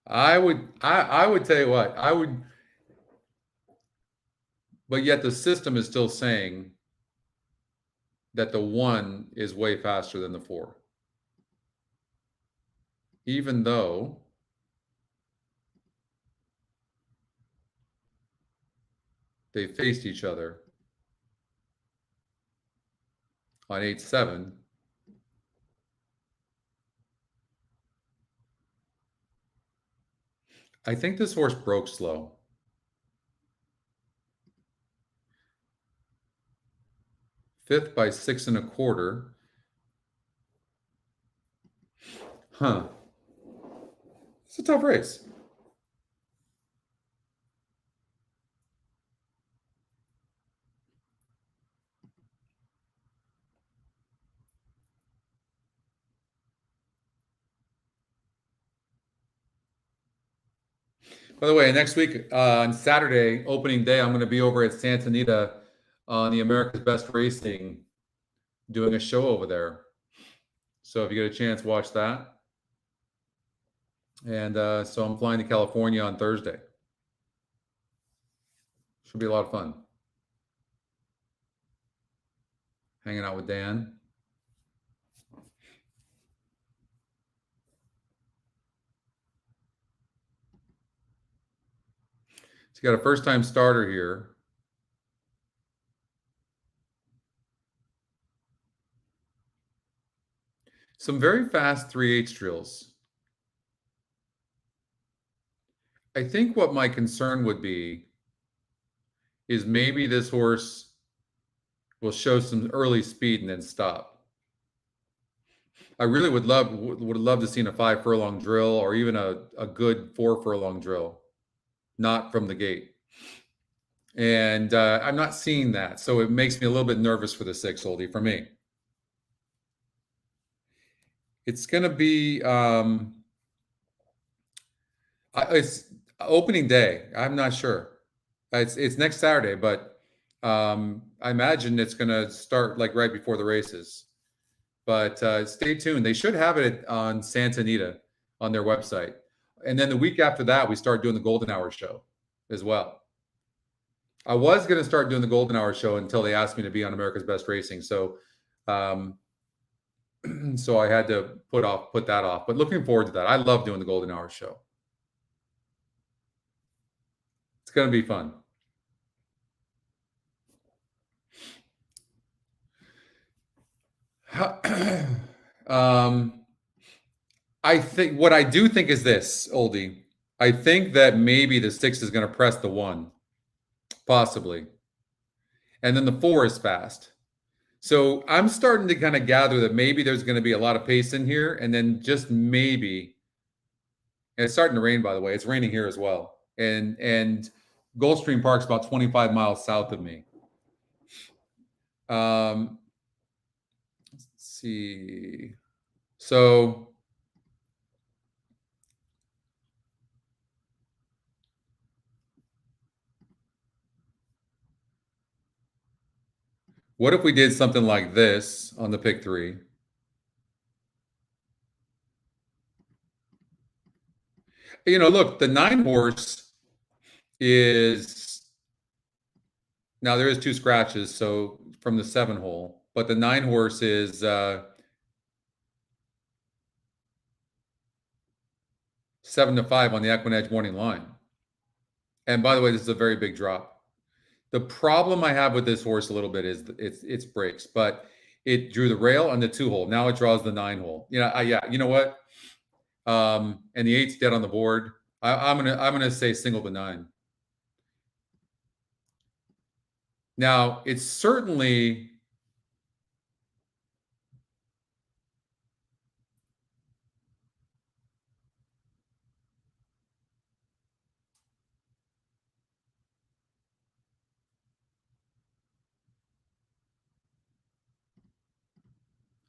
A: I would tell you what, but yet the system is still saying that the 1 is way faster than the 4. Even though they faced each other on 8-7. I think this horse broke slow. Fifth by 6 1/4. Huh. It's a tough race. By the way, next week on Saturday, opening day, I'm going to be over at Santa Anita on the America's Best Racing, doing a show over there. So if you get a chance, watch that. And so I'm flying to California on Thursday. Should be a lot of fun. Hanging out with Dan. So you got a first-time starter here. Some very fast 3/8 drills. I think what my concern would be is maybe this horse will show some early speed and then stop. I really would love to see a 5 furlong drill or even a good 4 furlong drill, not from the gate. And I'm not seeing that, so it makes me a little bit nervous for the 6 oldie for me. It's going to be it's opening day. I'm not sure. It's next Saturday, but I imagine it's going to start like right before the races. But stay tuned. They should have it on Santa Anita on their website. And then the week after that, we start doing the Golden Hour show as well. I was going to start doing the Golden Hour show until they asked me to be on America's Best Racing. So, so I had to put that off. But looking forward to that. I love doing the Golden Hour show. It's going to be fun. I think what I do think is this, Oldie. I think that maybe the 6 is going to press the 1, possibly. And then the 4 is fast. So I'm starting to kind of gather that maybe there's going to be a lot of pace in here. And then just maybe, and it's starting to rain, by the way. It's raining here as well. And Gulfstream Park's about 25 miles south of me. Let's see. So what if we did something like this on the pick 3? You know, look, the 9 horse is, now there is 2 scratches, so from the 7 hole, but the 9 horse is 7-5 on the EquinEdge morning line. And by the way, this is a very big drop. The problem I have with this horse a little bit is its breaks, but it drew the rail on the 2 hole. Now it draws the 9 hole. You know, yeah, you know what? And the 8's dead on the board. I'm gonna say single the 9. Now it's certainly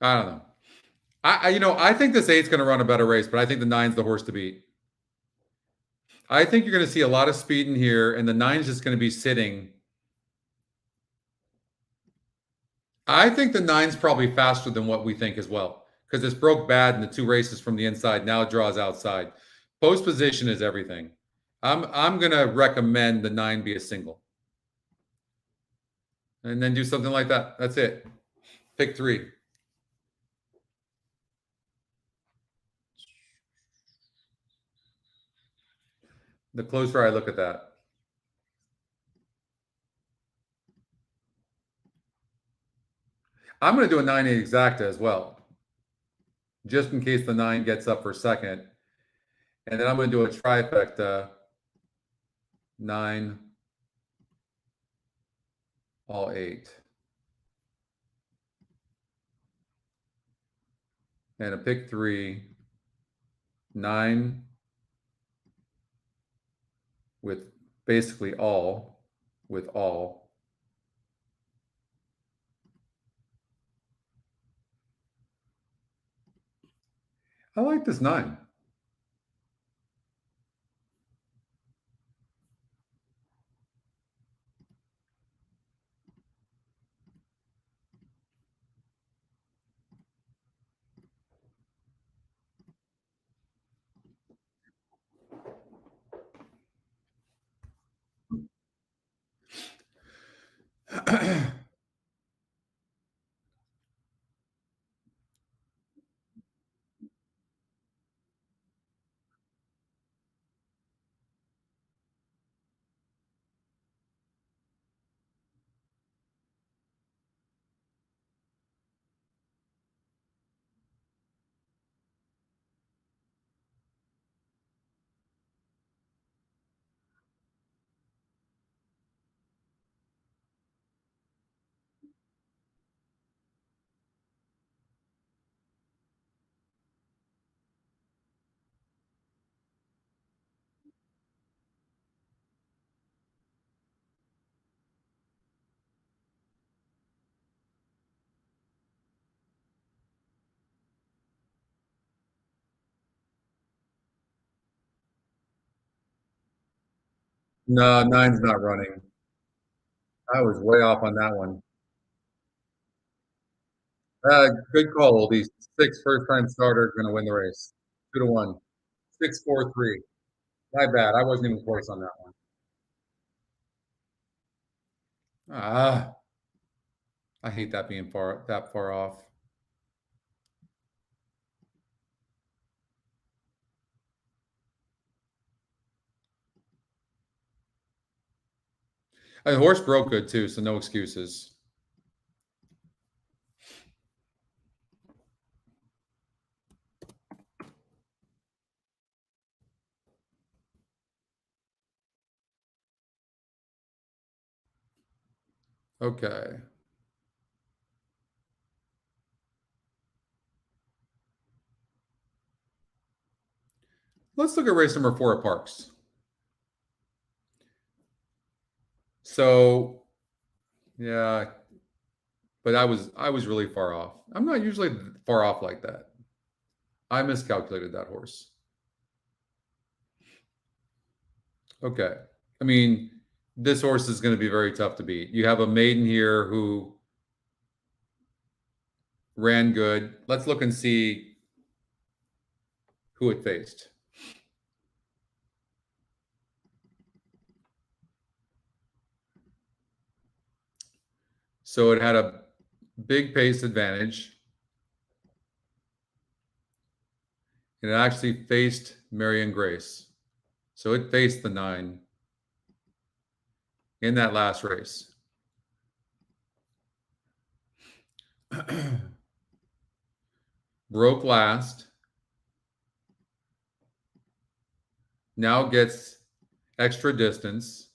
A: I don't know. I think this 8's going to run a better race, but I think the 9's the horse to beat. I think you're going to see a lot of speed in here, and the 9's just going to be sitting. I think the 9's probably faster than what we think as well, because this broke bad in the 2 races from the inside. Now it draws outside. Post position is everything. I'm going to recommend the 9 be a single, and then do something like that. That's it. Pick 3. The closer I look at that. I'm going to do a 9-8 exacta as well, just in case the 9 gets up for second. And then I'm going to do a trifecta, 9, all 8. And a pick 3, 9 with basically all, with all. I like this 9. No, 9's not running. I was way off on that one. Good call, oldies. 6 first-time starters going to win the race. 2-1. 6-4-3. My bad. I wasn't even close on that one. Ah, I hate that being that far off. The horse broke good too, so no excuses. Okay. Let's look at race number 4 at Parks. So, yeah, but I was really far off. I'm not usually far off like that. I miscalculated that horse. Okay. I mean, this horse is going to be very tough to beat. You have a maiden here who ran good. Let's look and see who it faced. So it had a big pace advantage. And it actually faced Marion Grace. So it faced the 9 in that last race. Broke last. Now gets extra distance.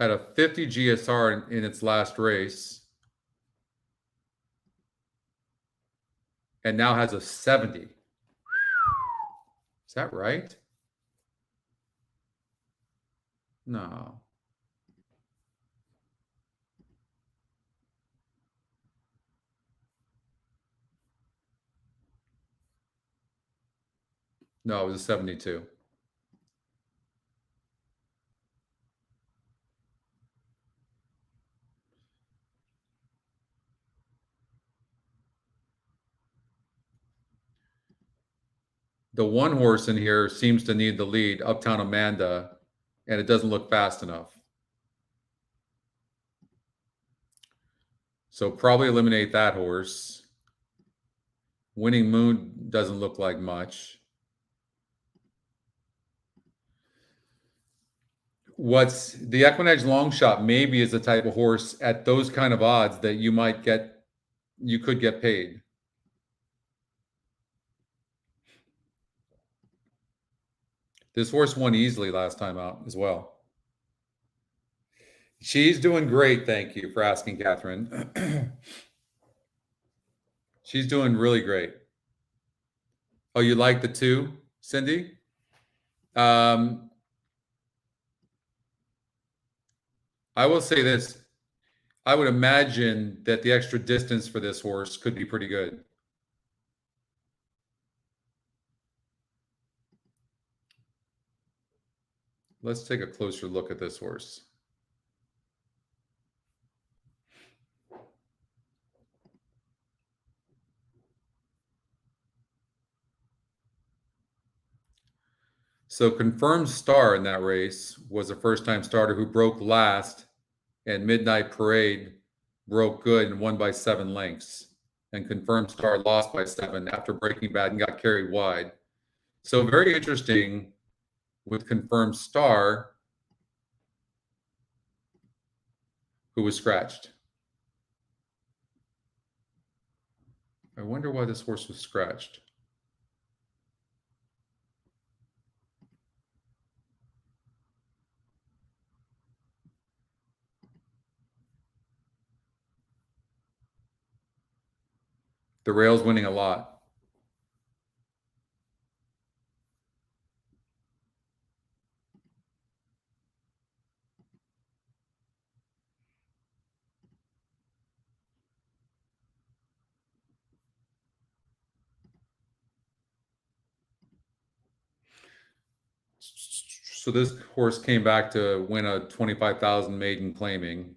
A: Had a 50 GSR in its last race. And now has a 70. Is that right? No. No, it was a 72. The one horse in here seems to need the lead, Uptown Amanda, and it doesn't look fast enough. So probably eliminate that horse. Winning Moon doesn't look like much. What's the EquinEdge long shot maybe is the type of horse at those kind of odds that you could get paid. This horse won easily last time out as well. She's doing great. Thank you for asking, Catherine. She's doing really great. Oh, you like the 2, Cindy? I will say this. I would imagine that the extra distance for this horse could be pretty good. Let's take a closer look at this horse. So Confirmed Star in that race was a first-time starter who broke last, and Midnight Parade broke good and won by 7 lengths. And Confirmed Star lost by 7 after breaking bad and got carried wide. So very interesting with Confirmed Star, who was scratched. I wonder why this horse was scratched. The rail's winning a lot. So this horse came back to win a 25,000 maiden claiming.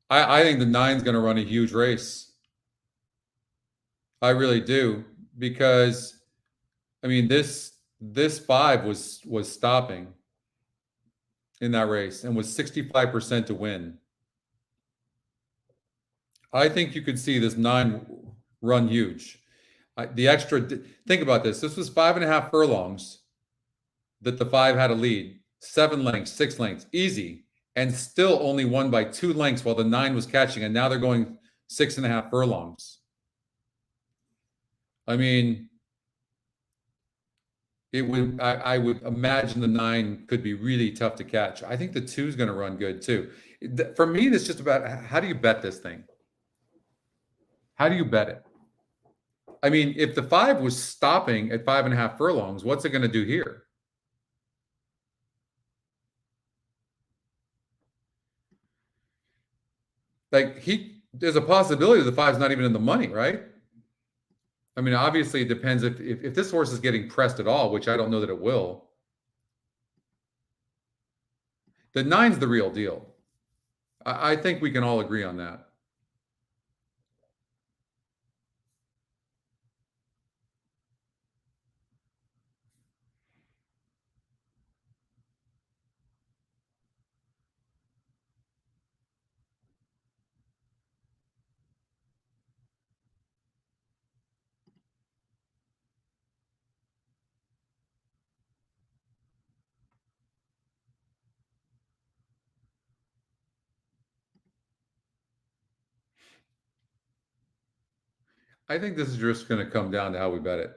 A: I think the 9's going to run a huge race. I really do, because I mean this 5 was stopping in that race and was 65% to win. I think you could see this 9 run huge. The extra, think about this. This was 5.5 furlongs that the 5 had a lead, 7 lengths, 6 lengths, easy, and still only won by 2 lengths while the 9 was catching, and now they're going 6.5 furlongs. I mean, it would. I would imagine the 9 could be really tough to catch. I think the 2 is going to run good too. For me, it's just about how do you bet this thing? How do you bet it? I mean, if the 5 was stopping at 5.5 furlongs, what's it going to do here? Like there's a possibility the 5's not even in the money, right? I mean, obviously it depends if this horse is getting pressed at all, which I don't know that it will. The 9's the real deal. I think we can all agree on that. I think this is just going to come down to how we bet it.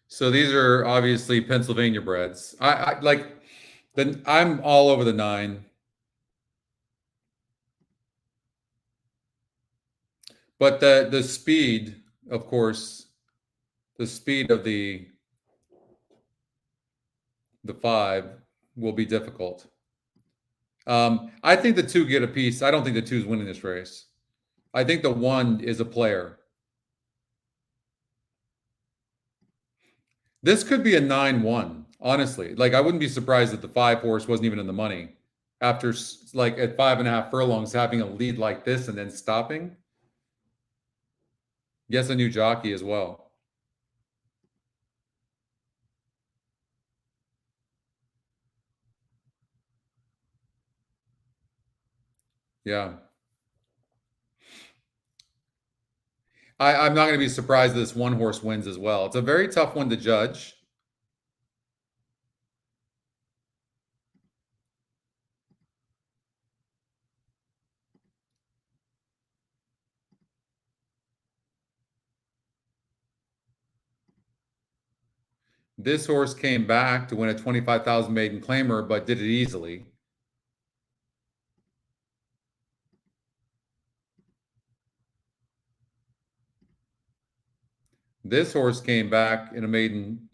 A: So these are obviously Pennsylvania breds. I like I'm all over the 9. But the speed, of course, the speed of the 5 will be difficult. I think the 2 get a piece. I don't think the 2's winning this race. I think the 1 is a player. This could be a 9-1, honestly. Like, I wouldn't be surprised if the 5 horse wasn't even in the money after, like, at 5.5 furlongs having a lead like this and then stopping. Yes, a new jockey as well. Yeah. I'm not going to be surprised that this 1 horse wins as well. It's a very tough one to judge. This horse came back to win a 25,000 maiden claimer, but did it easily. This horse came back in a maiden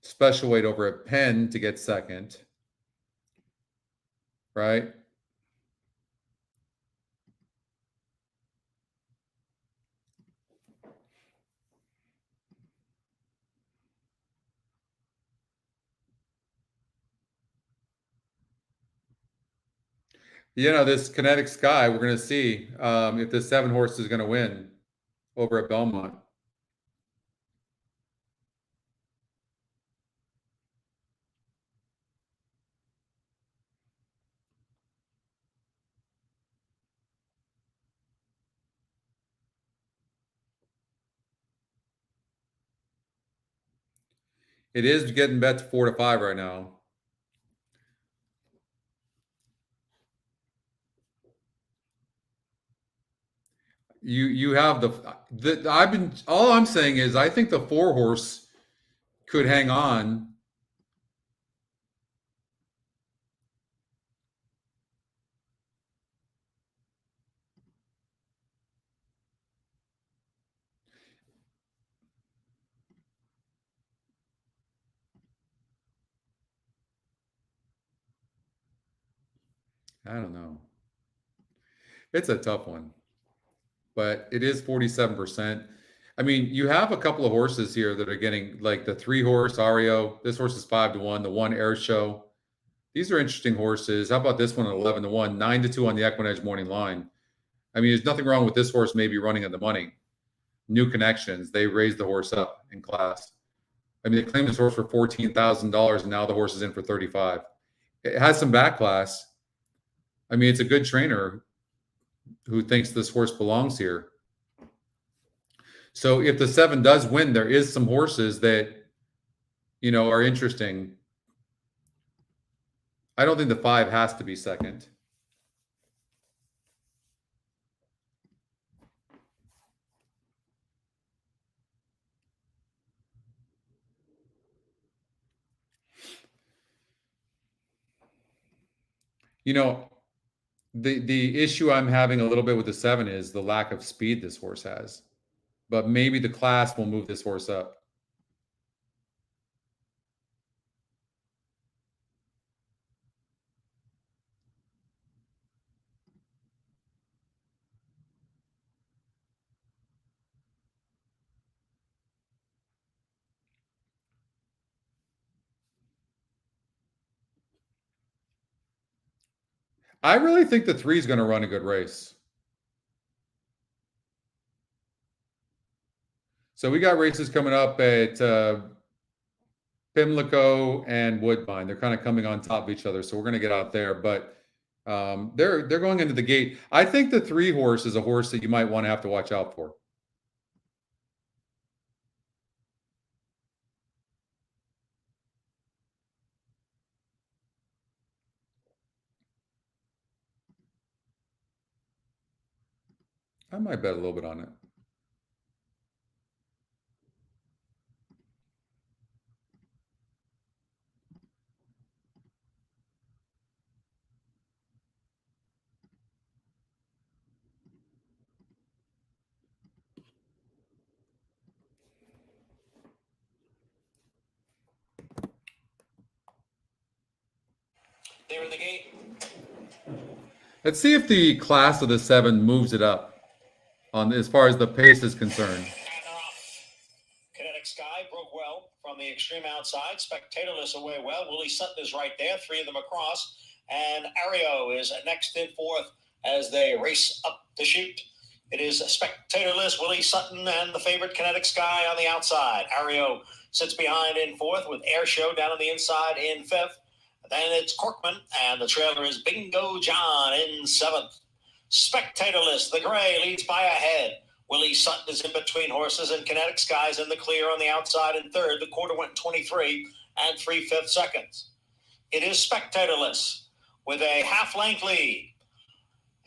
A: special weight over at Penn to get second. Right? You know, this Kinetic Sky, we're going to see if this 7 horse is going to win over at Belmont. It is getting bet to 4 to 5 right now. You have the all I'm saying is I think the 4 horse could hang on. I don't know. It's a tough one, but it is 47%. I mean, you have a couple of horses here that are getting like the 3 horse Ario. This horse is 5 to 1. The 1 Air Show. These are interesting horses. How about this one at 11 to 1, 9 to 2 on the EquinEdge morning line? I mean, there's nothing wrong with this horse maybe running at the money. New connections. They raised the horse up in class. I mean, they claimed this horse for $14,000, and now the horse is in for 35. It has some back class. I mean, it's a good trainer who thinks this horse belongs here. So if the 7 does win, there is some horses that, you know, are interesting. I don't think the 5 has to be second. You know, the issue I'm having a little bit with the 7 is the lack of speed this horse has. But maybe the class will move this horse up. I really think the 3 is going to run a good race. So we got races coming up at Pimlico and Woodbine. They're kind of coming on top of each other, so we're going to get out there. But they're going into the gate. I think the 3 horse is a horse that you might want to have to watch out for. I might bet a little bit on it.
B: They're in the gate.
A: Let's see if the class of the 7 moves it up on as far as the pace is concerned.
B: Kinetic Sky broke well from the extreme outside. Spectatorless away well. Willie Sutton is right there. 3 of them across. And Ario is next in 4th as they race up the chute. It is Spectatorless, Willie Sutton, and the favorite Kinetic Sky on the outside. Ario sits behind in 4th with Air Show down on the inside in 5th. Then it's Corkman, and the trailer is Bingo John in 7th. Spectatorless, the gray, leads by a head. Willie Sutton is in between horses, and Kinetic Sky's in the clear on the outside in 3rd. The quarter went 23 and 3/5 seconds. It is Spectatorless with a half-length lead.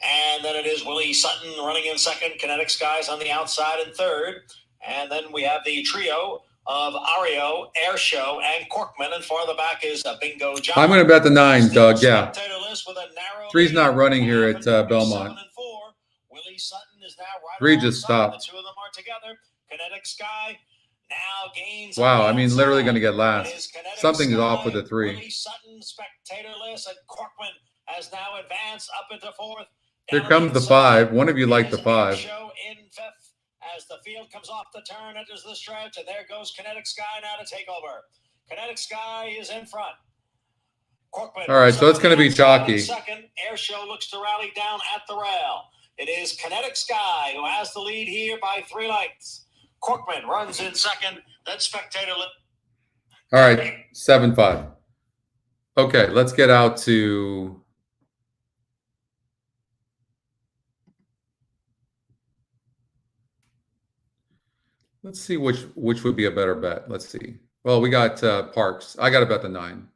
B: And then it is Willie Sutton running in 2nd. Kinetic Sky's on the outside in 3rd. And then we have the trio of Ario, Air Show, and Corkman, and farther back is Bingo John.
A: I'm going to bet the 9, Doug. Yeah. 3's not running here at Belmont.
B: Willie Sutton is now right
A: 3 just stopped.
B: The 2 of them are together. Kinetic Sky now gains.
A: Wow, I mean, literally going to get last. Something is off with the 3.
B: Willie Sutton, Spectatorless, and Corkman has now advanced up into 4th.
A: Here comes the 5. One of you liked the 5.
B: Show in 5th. As the field comes off the turn, enters the stretch, and there goes Kinetic Sky now to take over. Kinetic Sky is in front. All
A: right, so it's going to be chalky.
B: Second, Air Show looks to rally down at the rail. It is Kinetic Sky who has the lead here by 3 lengths. Corkman runs in second, then Spectator.
A: All right, 7-5. Okay, let's get out to... Let's see which would be a better bet. Let's see. Well, we got Parks. I got to bet the 9.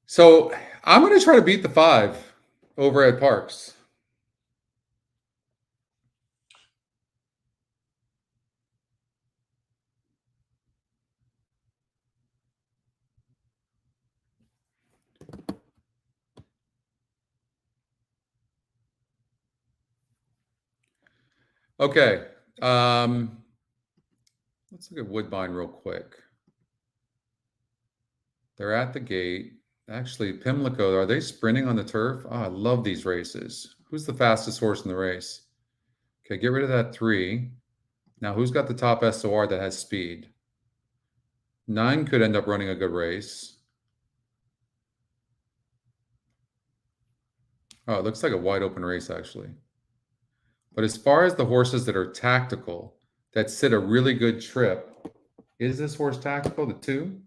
A: So I'm going to try to beat the 5 over at Parks. Okay. Let's look at Woodbine real quick. They're at the gate. Actually, Pimlico, are they sprinting on the turf? Oh, I love these races. Who's the fastest horse in the race? Okay, get rid of that 3. Now, who's got the top SOR that has speed? 9 could end up running a good race. Oh, it looks like a wide open race, actually. But as far as the horses that are tactical, that sit a really good trip, is this horse tactical, the 2?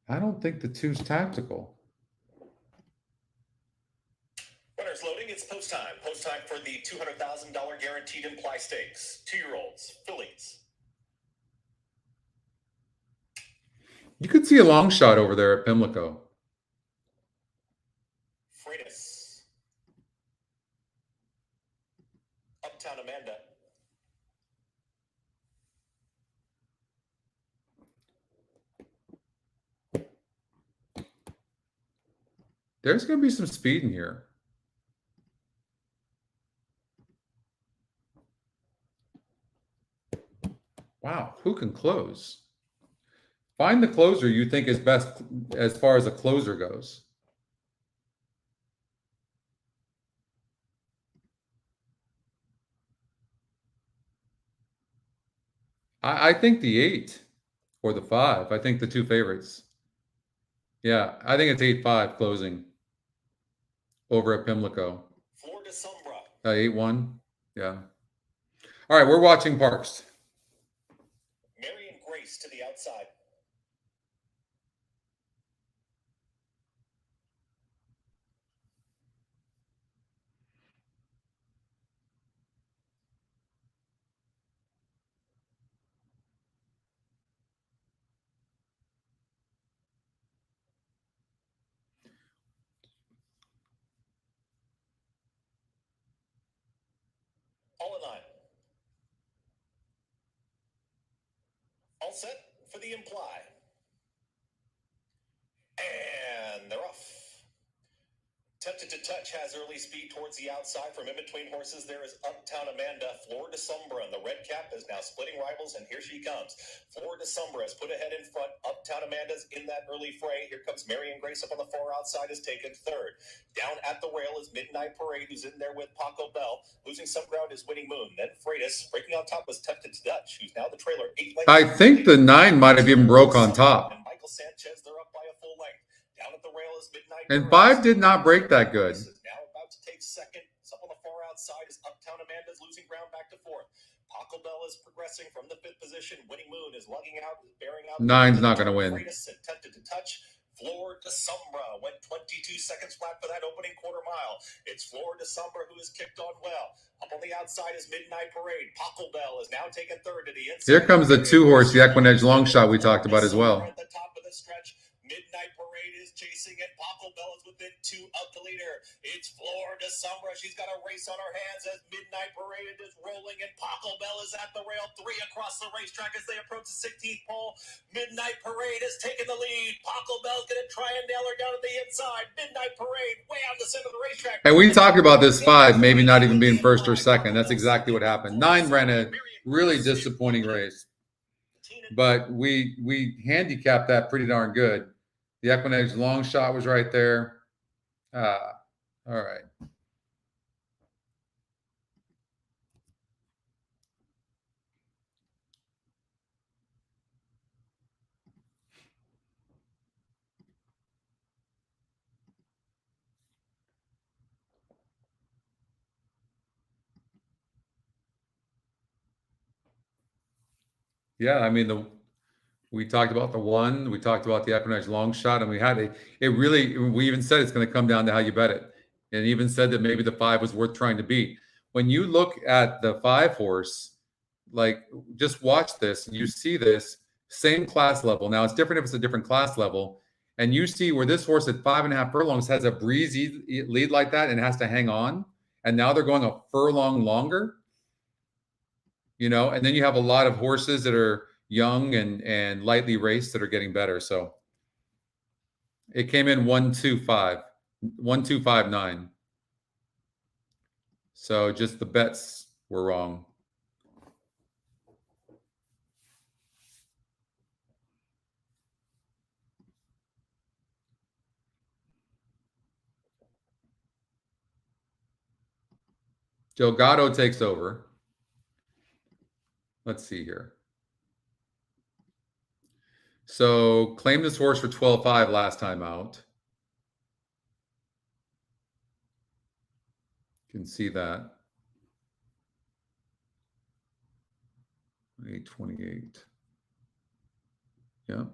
A: I don't think the 2's tactical.
B: Runners loading, it's post time. Post time for the $200,000 guaranteed imply stakes. 2-year-olds, fillies.
A: You could see a long shot over there at Pimlico.
B: Freitas. Uptown Amanda.
A: There's going to be some speed in here. Wow, who can close? Find the closer you think is best as far as a closer goes. I think the 8 or the 5. I think the 2 favorites. Yeah, I think it's 8-5 closing over at Pimlico.
B: Florida Sombra.
A: 8-1. Yeah. All right, we're watching Parks.
B: Marion Grace to the outside. All in line. All set for the imply. And they're off. Tempted to Touch has early speed towards the outside. From in between horses, there is Uptown Amanda. Florida Sombra, and the red cap is now splitting rivals, and here she comes. Florida Sombra is put ahead in front. Uptown Amanda's in that early fray. Here comes Marion Grace up on the far outside, is taken third. Down at the rail is Midnight Parade, who's in there with Paco Bell. Losing some ground is Winning Moon. Then Freitas. Breaking on top was Tempted to Touch, who's now the trailer 8 lengths.
A: I think the 9 might have even broke on top.
B: And Michael Sanchez, they're up by a full length. Down at the rail is Midnight.
A: And 5 did not break that good.
B: Now about to take second. Up on the far outside is Uptown Amanda's losing ground back to fourth. Paco Bell is progressing from the 5th position. Winning Moon is lugging out, bearing out.
A: 9's not going to win.
B: Tempted to Touch. Florida Sombra went 22 seconds flat for that opening quarter mile. It's Florida Sombra who has kicked on well. Up On the outside is Midnight Parade. Pocklebell is now taking third to the inside.
A: Here comes the 2-horse, the EquinEdge long shot we talked about as well.
B: At the top of the stretch, Midnight Parade is chasing it. Pocklebell is within 2 of the leader. It's Florida Summer. She's got a race on her hands as Midnight Parade is rolling, and Pocklebell is at the rail. 3 across the racetrack as they approach the 16th pole. Midnight Parade is taking the lead. Pocklebell's going to try and nail her down at the inside. Midnight Parade way out the center of the racetrack.
A: And we talked about this 5 maybe not even being first or second. That's exactly what happened. 9 ran a really disappointing race, but we handicapped that pretty darn good. The EquinEdge long shot was right there. All right. Yeah, I mean, we talked about the 1, we talked about the EquinEdge long shot, and we even said it's going to come down to how you bet it. And even said that maybe the 5 was worth trying to beat. When you look at the 5-horse, like, just watch this, and you see this same class level. Now, it's different if it's a different class level. And you see where this horse at 5.5 furlongs has a breezy lead like that and has to hang on. And now they're going a furlong longer. You know, and then you have a lot of horses that are young and lightly raced that are getting better. So it came in 1-2-5-9. So just the bets were wrong. Delgado takes over. Let's see here. So claimed this horse for 12.5 last time out. You can see that. 828. Yeah.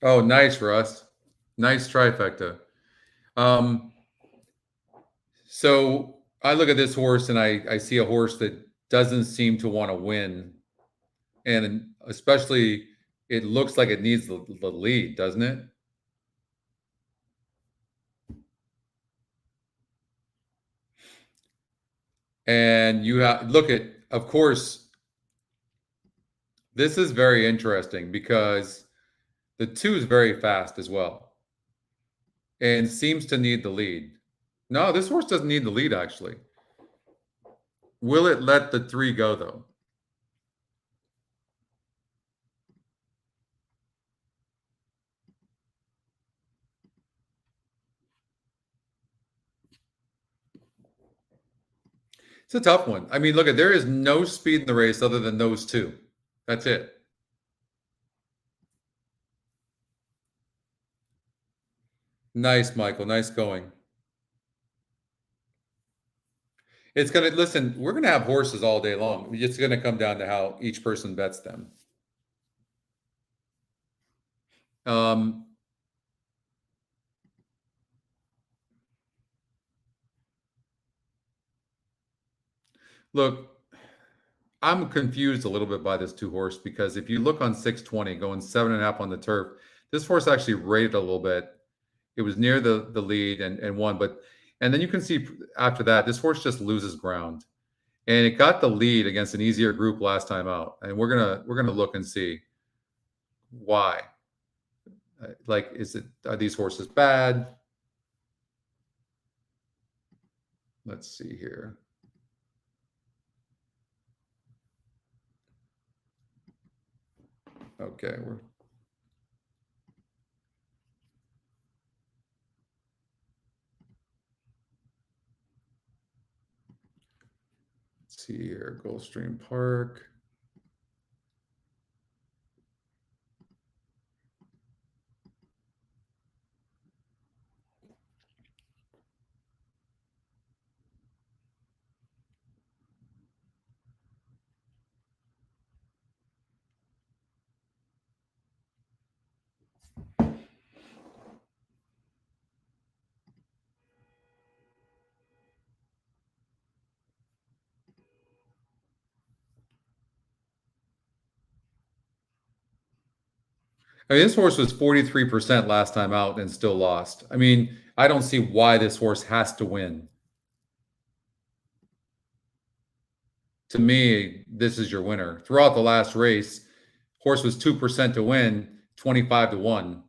A: Oh, nice, Russ. Nice trifecta. So I look at this horse and I see a horse that doesn't seem to want to win. And especially, it looks like it needs the lead, doesn't it? And you look at, of course, this is very interesting because the 2 is very fast as well and seems to need the lead. No, this horse doesn't need the lead, actually. Will it let the 3 go, though? It's a tough one. I mean, look, there is no speed in the race other than those 2. That's it. Nice, Michael. Nice going. It's going to, listen, we're going to have horses all day long. It's going to come down to how each person bets them. Look, I'm confused a little bit by this 2-horse because if you look on 620 going 7.5 on the turf, this horse actually rated a little bit. It was near the lead and won, and then you can see after that, this horse just loses ground. And it got the lead against an easier group last time out. And we're gonna look and see why. Like, are these horses bad? Let's see here. Okay, let's see here, Gulfstream Park. I mean, this horse was 43% last time out and still lost. I mean, I don't see why this horse has to win. To me, this is your winner. Throughout the last race, horse was 2% to win, 25 to 1.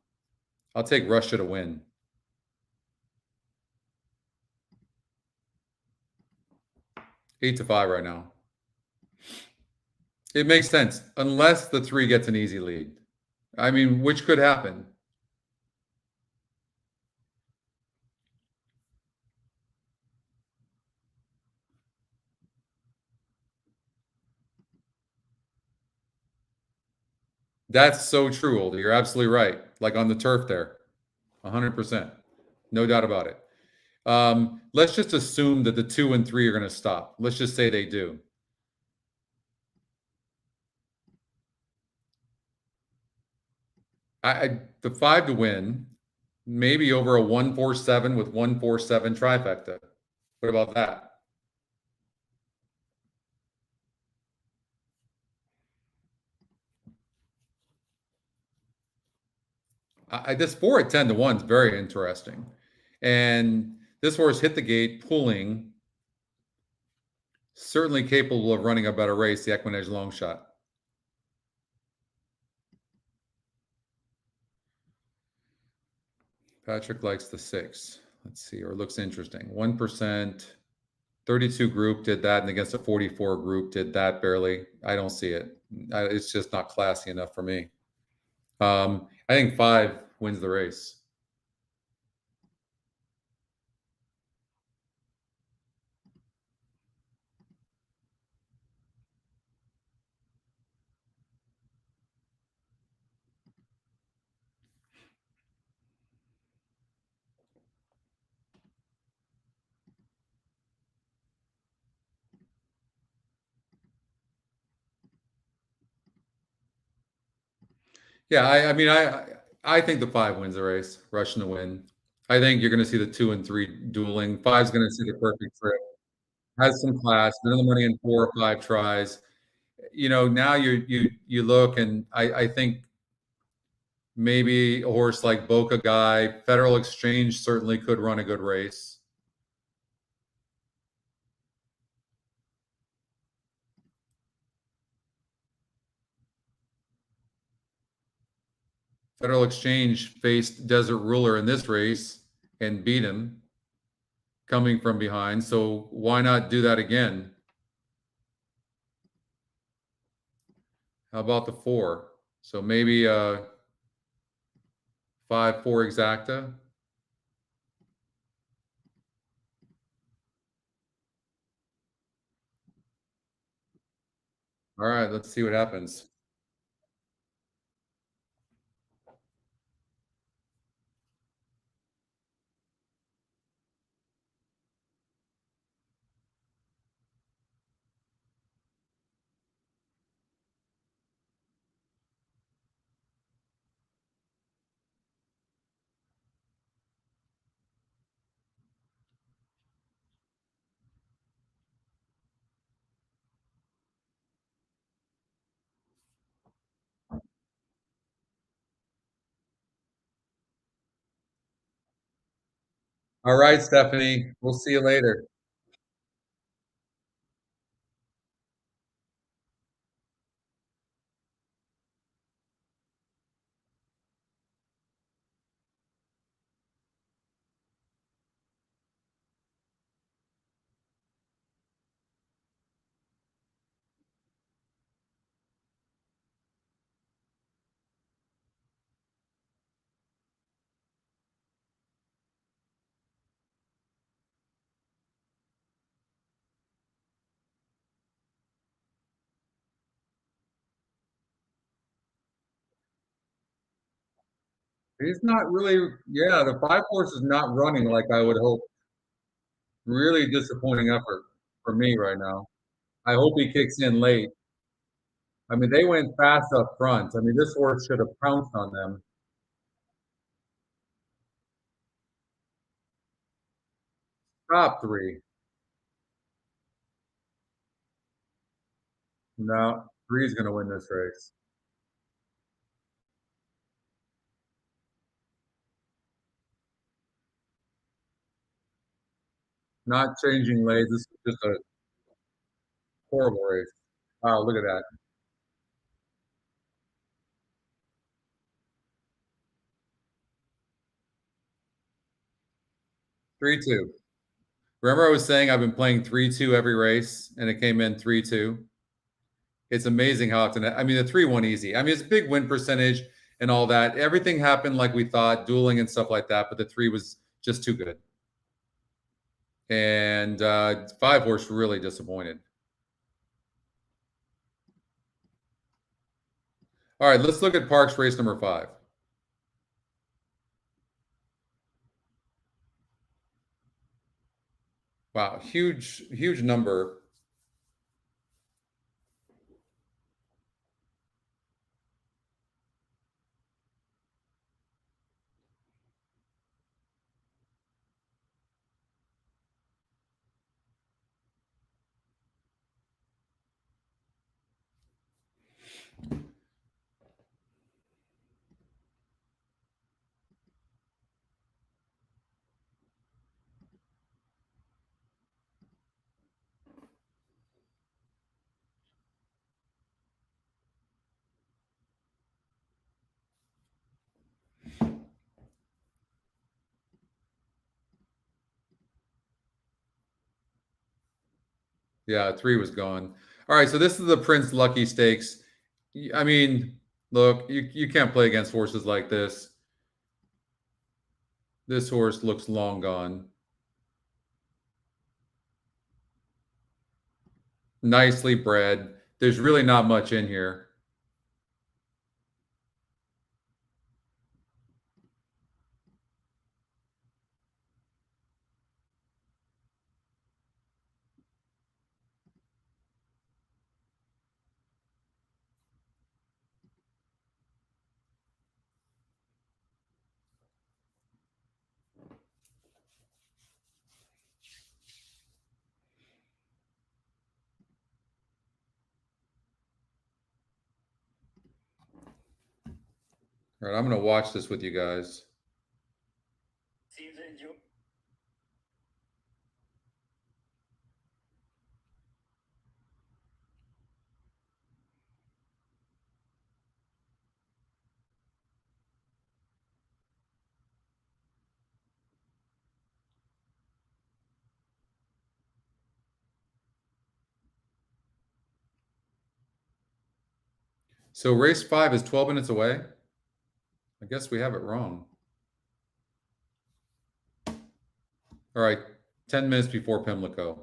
A: I'll take Russia to win. Eight to 5 right now. It makes sense unless the 3 gets an easy lead. I mean, which could happen. That's so true, Oldie. You're absolutely right. Like on the turf there, 100%. No doubt about it. Let's just assume that the 2 and 3 are going to stop. Let's just say they do. The 5 to win, maybe over a 147 with 147 trifecta. What about that? This 4 at 10 to 1 is very interesting. And this horse hit the gate pulling, certainly capable of running a better race, the EquinEdge long shot. Patrick likes the 6. Let's see, or looks interesting. 1%, 32 group did that, and against a 44 group did that barely. I don't see it. It's just not classy enough for me. I think 5 wins the race. Yeah, I mean, I think the 5 wins the race, Russian to win. I think you're going to see the 2 and 3 dueling. Five's going to see the perfect trip. Has some class, none of the money in 4 or 5 tries. You know, now you look, and I think maybe a horse like Boca Guy, Federal Exchange certainly could run a good race. Federal Exchange faced Desert Ruler in this race and beat him coming from behind. So why not do that again? How about the 4? So maybe 5-4 exacta. All right, let's see what happens. All right, Stephanie. We'll see you later. He's not really, yeah, the 5 horse is not running like I would hope. Really disappointing effort for me right now. I hope he kicks in late. I mean, they went fast up front. I mean, this horse should have pounced on them. Top 3. No, 3 is going to win this race. Not changing lanes. This is just a horrible race. Wow, look at that. 3-2. Remember I was saying I've been playing 3-2 every race, and it came in 3-2? It's amazing how often I mean, the 3-1 easy. I mean, it's a big win percentage and all that. Everything happened like we thought, dueling and stuff like that, but the 3 was just too good. And 5 horse really disappointed. All right, let's look at Parks race number 5. Wow, huge number. Yeah, 3 was gone. All right, so this is the Prince Lucky Stakes. I mean, look, you can't play against horses like this. This horse looks long gone. Nicely bred. There's really not much in here. All right, I'm going to watch this with you guys. So race 5 is 12 minutes away. I guess we have it wrong. All right, 10 minutes before Pimlico.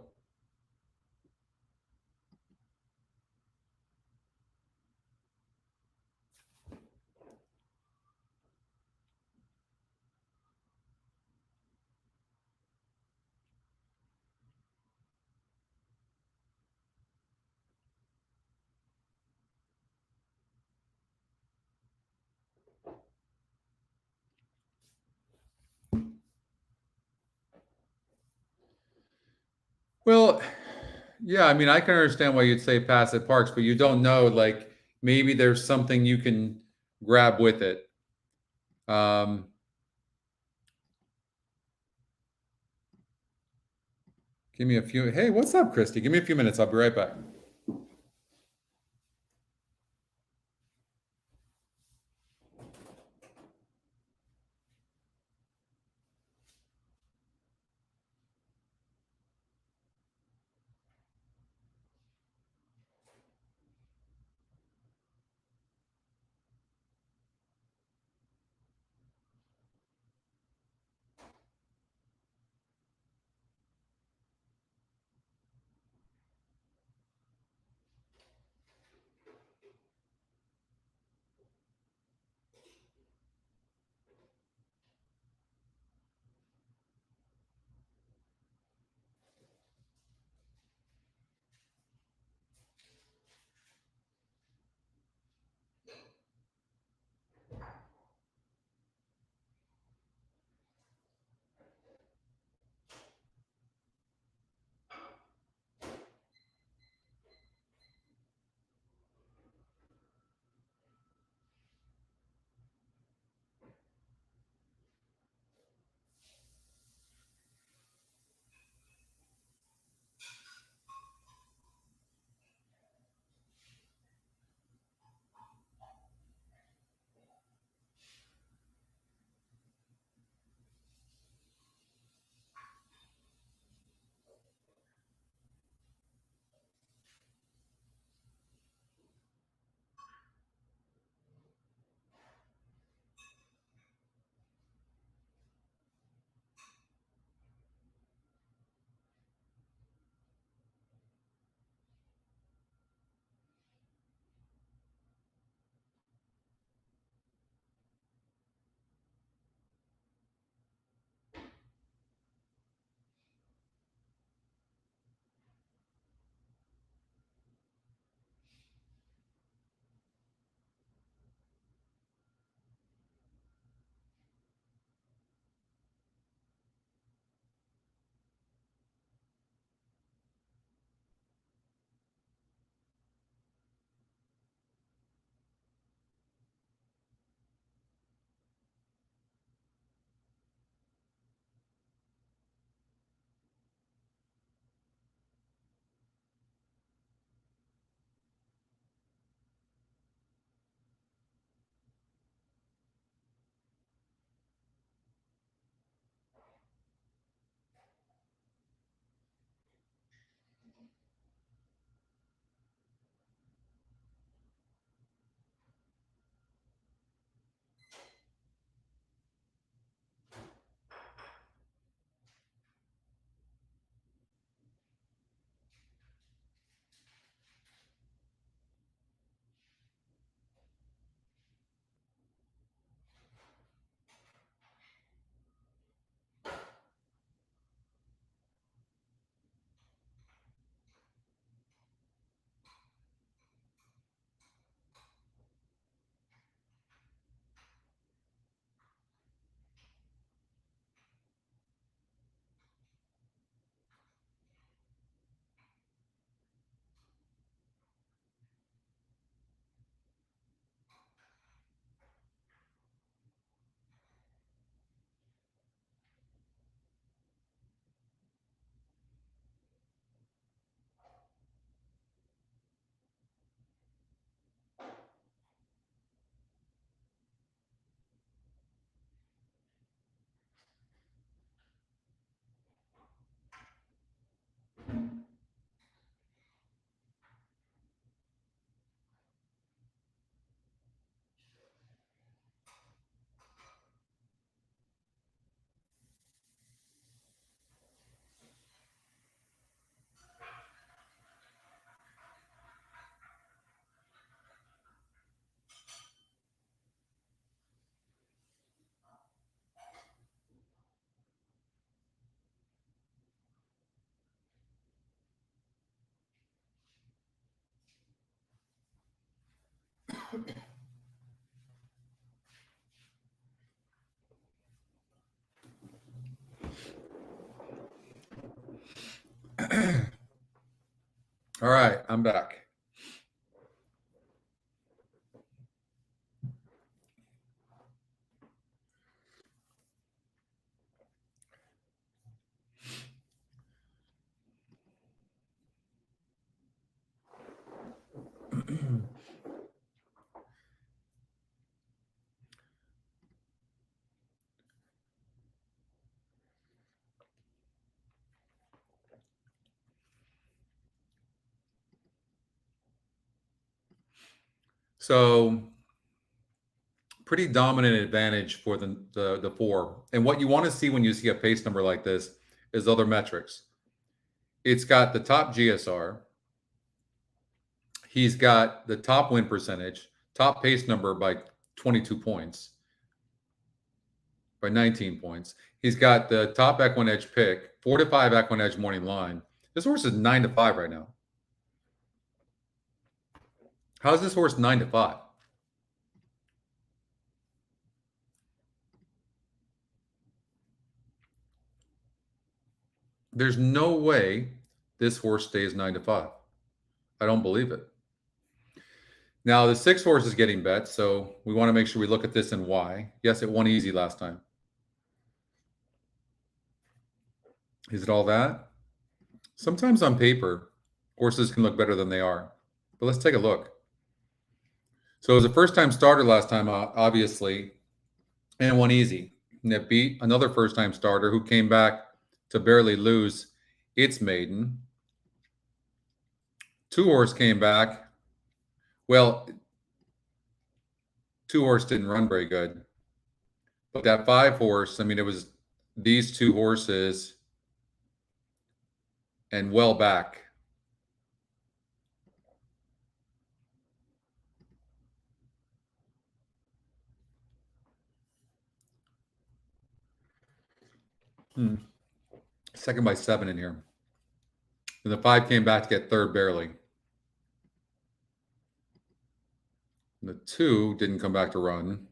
A: Well, yeah, I mean, I can understand why you'd say pass at Parks, but you don't know, like, maybe there's something you can grab with it. Give me a few. Hey, what's up, Christy? Give me a few minutes. I'll be right back. All right, I'm back. So pretty dominant advantage for the four. And what you want to see when you see a pace number like this is other metrics. It's got the top GSR. He's got the top win percentage, top pace number by 22 points, by 19 points. He's got the top EquinEdge pick, 4 to 5 EquinEdge morning line. This horse is 9 to 5 right now. How's this horse 9 to 5? There's no way this horse stays 9 to 5. I don't believe it. Now, the 6 horse is getting bet, so we want to make sure we look at this and why. Yes, it won easy last time. Is it all that? Sometimes on paper, horses can look better than they are. But let's take a look. So it was a first-time starter last time, obviously, and won easy. And it beat another first-time starter who came back to barely lose its maiden. 2 horse came back. Well, 2 horse didn't run very good. But that 5 horse, I mean, it was these 2 horses and well back. Second by 7 in here. And the 5 came back to get third barely. And the 2 didn't come back to run.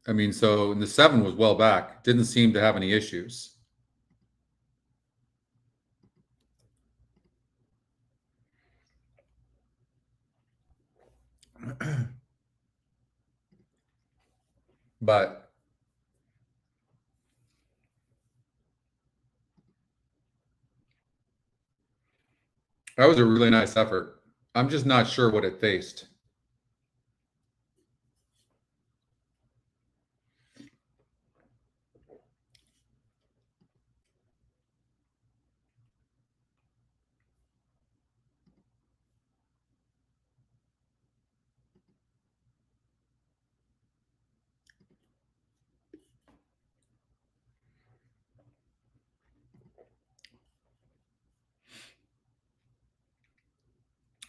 A: I mean, so and the 7 was well back. Didn't seem to have any issues. But that was a really nice effort. I'm just not sure what it faced.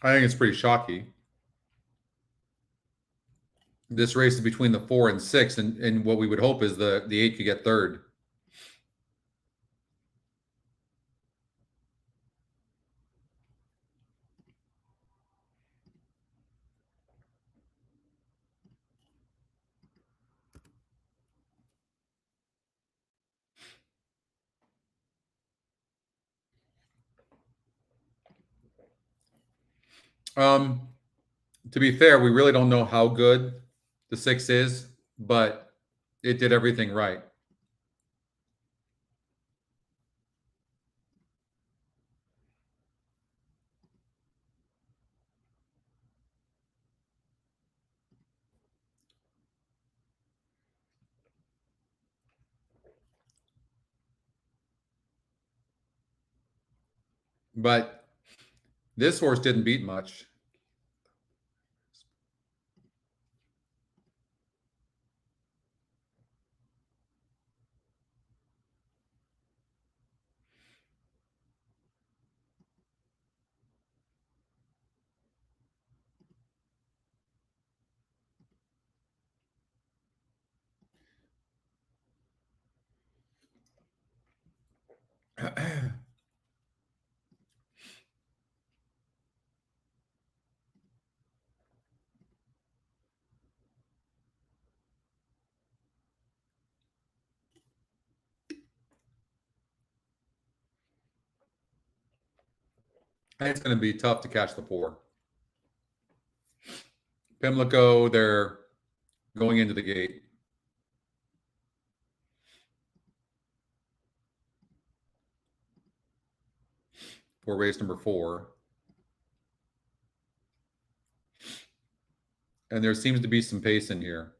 A: I think it's pretty shocking. This race is between the 4 and 6, and what we would hope is the 8 could get third. To be fair, we really don't know how good the 6 is, but it did everything right. But this horse didn't beat much. It's going to be tough to catch the 4. Pimlico, they're going into the gate. For race number 4. And there seems to be some pace in here.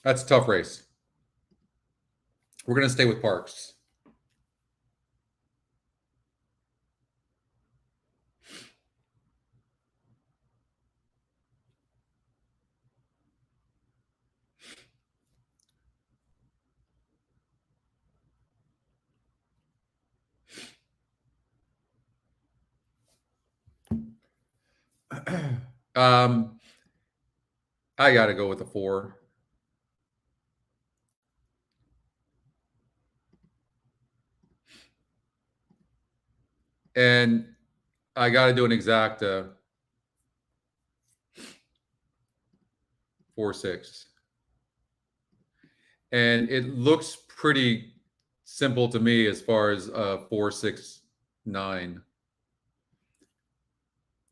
A: That's a tough race. We're going to stay with Parks. I got to go with the 4. And I got to do an exacta 4-6. And it looks pretty simple to me as far as 4-6-9.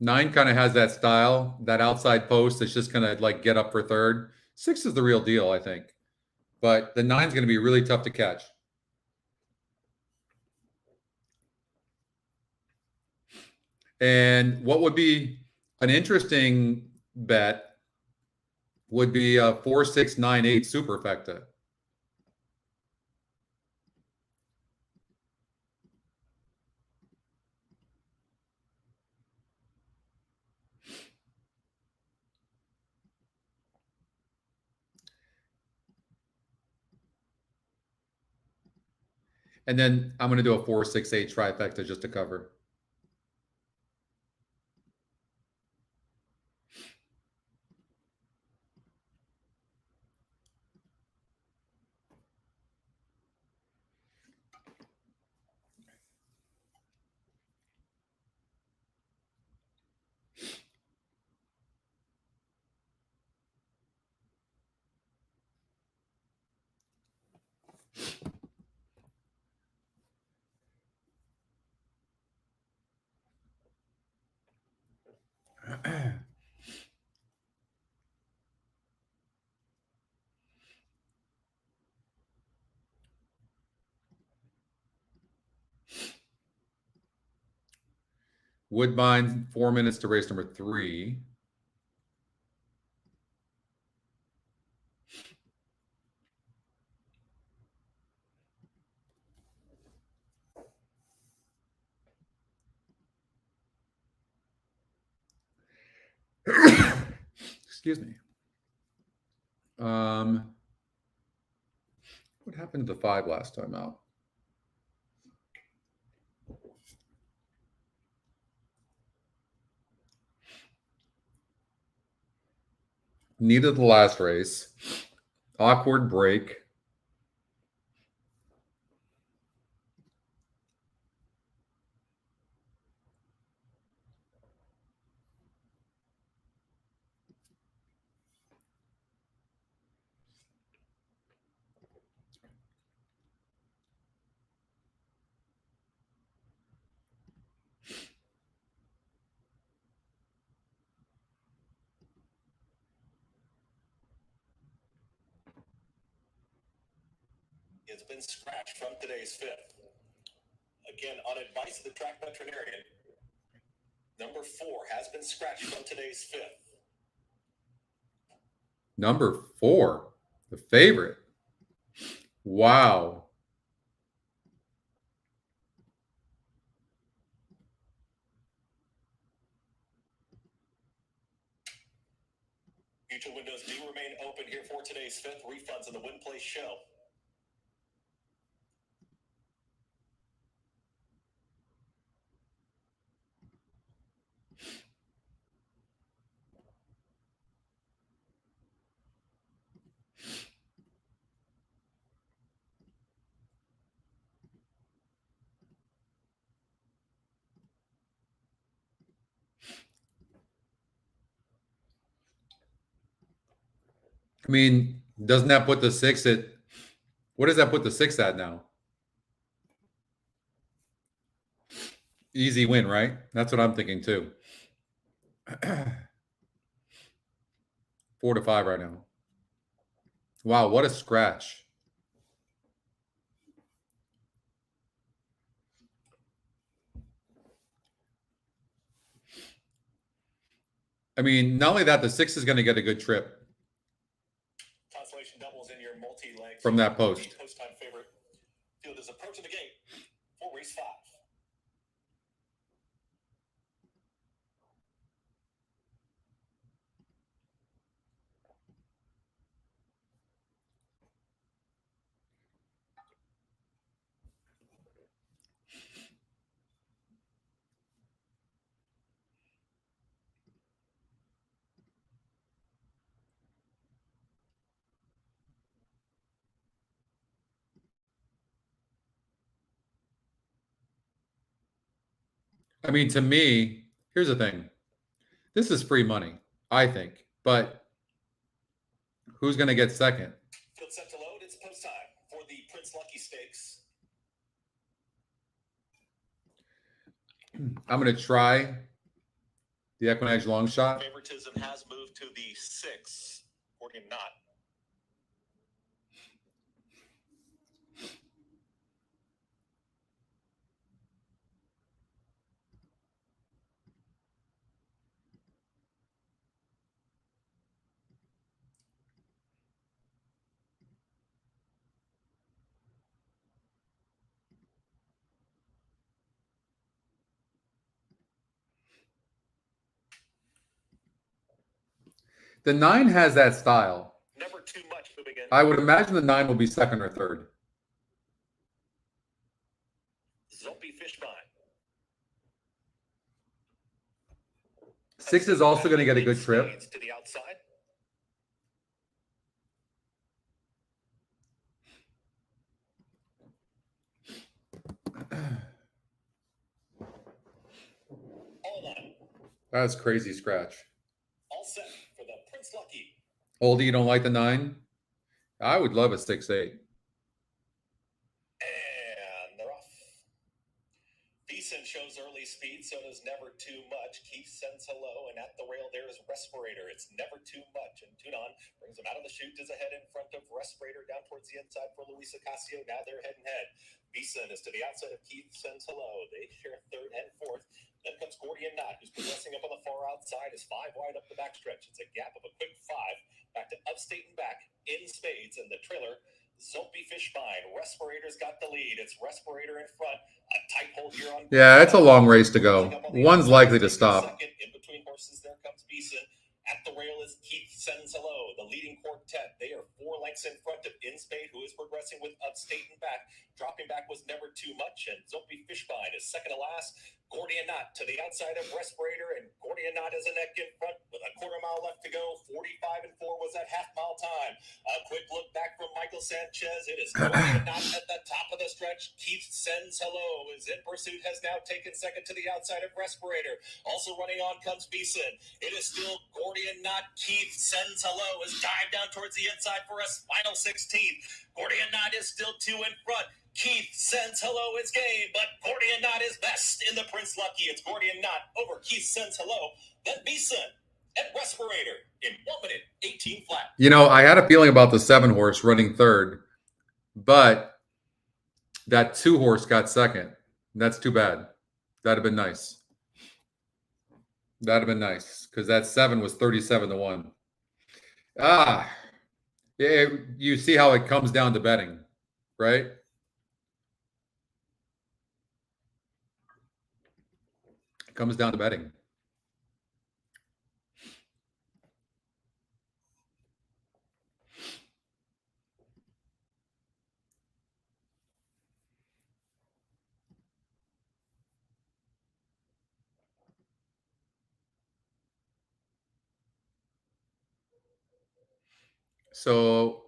A: 9 kind of has that style, that outside post that's just going to like get up for third. 6 is the real deal, I think. But the 9 is going to be really tough to catch. And what would be an interesting bet would be a 4-6-9-8 superfecta. And then I'm going to do a 4-6-8 trifecta just to cover. Woodbine, 4 minutes to race number 3. Excuse me. What happened to the 5 last time out? Needed the last race. Awkward break.
B: It's been scratched from today's 5th. Again, on advice of the track veterinarian, number 4 has been scratched from today's 5th.
A: Number 4, the favorite. Wow.
B: Future windows do remain open here for today's 5th. Refunds in the win place show.
A: I mean, doesn't that put the 6 at, what does that put the 6 at now? Easy win, right? That's what I'm thinking too. 4-5 right now. Wow, what a scratch. I mean, not only that, the 6 is going to get a good trip
B: Consolation doubles in your multi-leg
A: from that post.
B: Post time favorite. Field is approaching the gate for race 5.
A: I mean, to me, here's the thing. This is free money, I think. But who's going to get second?
B: Field set to load. It's post time for the Prince Lucky Stakes.
A: I'm going to try the EquinEdge long shot.
B: Favoritism has moved to the 6. Gordian Knot.
A: The 9 has that style.
B: Never too much moving in.
A: I would imagine the 9 will be second or third.
B: Zombie Fishbine.
A: 6 is also going to get a good trip.
B: To the outside. All on.
A: That's crazy scratch.
B: All set for the Prince Lucky.
A: Oldie, you don't like the 9? I would love a 6-8.
B: And they're off. Beeson shows early speed, so does Never Too Much. Keith sends hello, and at the rail there is Respirator. It's Never Too Much, and Tunon brings him out of the chute, is ahead in front of Respirator, down towards the inside for Luis Ocasio. Now they're head and head. Beeson is to the outside of Keith sends hello. They share third and fourth. Then comes Gordian Knot, who's progressing up on the far outside, is 5 wide up the backstretch. It's a gap of a quick 5. Back to Upstate and back in spades, and the trailer, Zombie Fishbine. Respirator's got the lead. It's Respirator in front. A tight hold here on.
A: Yeah, it's a long race to go. One's likely to stop.
B: Second, in between horses, there comes Beeson. At the rail is Keith sends hello. The leading quartet. They are 4 lengths in front of Inspade, who is progressing with Upstate and back. Dropping back was Never Too Much, and Zombie Fishbine is second to last. Gordian Knot to the outside of Respirator, and Gordian Knot is a neck in front with a quarter mile left to go. 45 and 4 was that half mile time. A quick look back from Michael Sanchez. It is Gordian Knot at the top of the stretch. Keith sends hello. Is in pursuit, has now taken second to the outside of Respirator. Also running on comes Beeson. It is still Gordian Knot. Keith sends hello. Is dived down towards the inside for a final 16th. Gordian Knot is still 2 in front. Keith sends hello is game, but Gordian Knot is best in the Prince Lucky. It's Gordian Knot over Keith sends hello. Then Beeson at Respirator in 1 minute 18 flat.
A: You know, I had a feeling about the 7 horse running third, but that 2 horse got second. That's too bad. That'd have been nice. That'd have been nice because that 7 was 37-1. Yeah, you see how it comes down to betting, right? It comes down to betting. So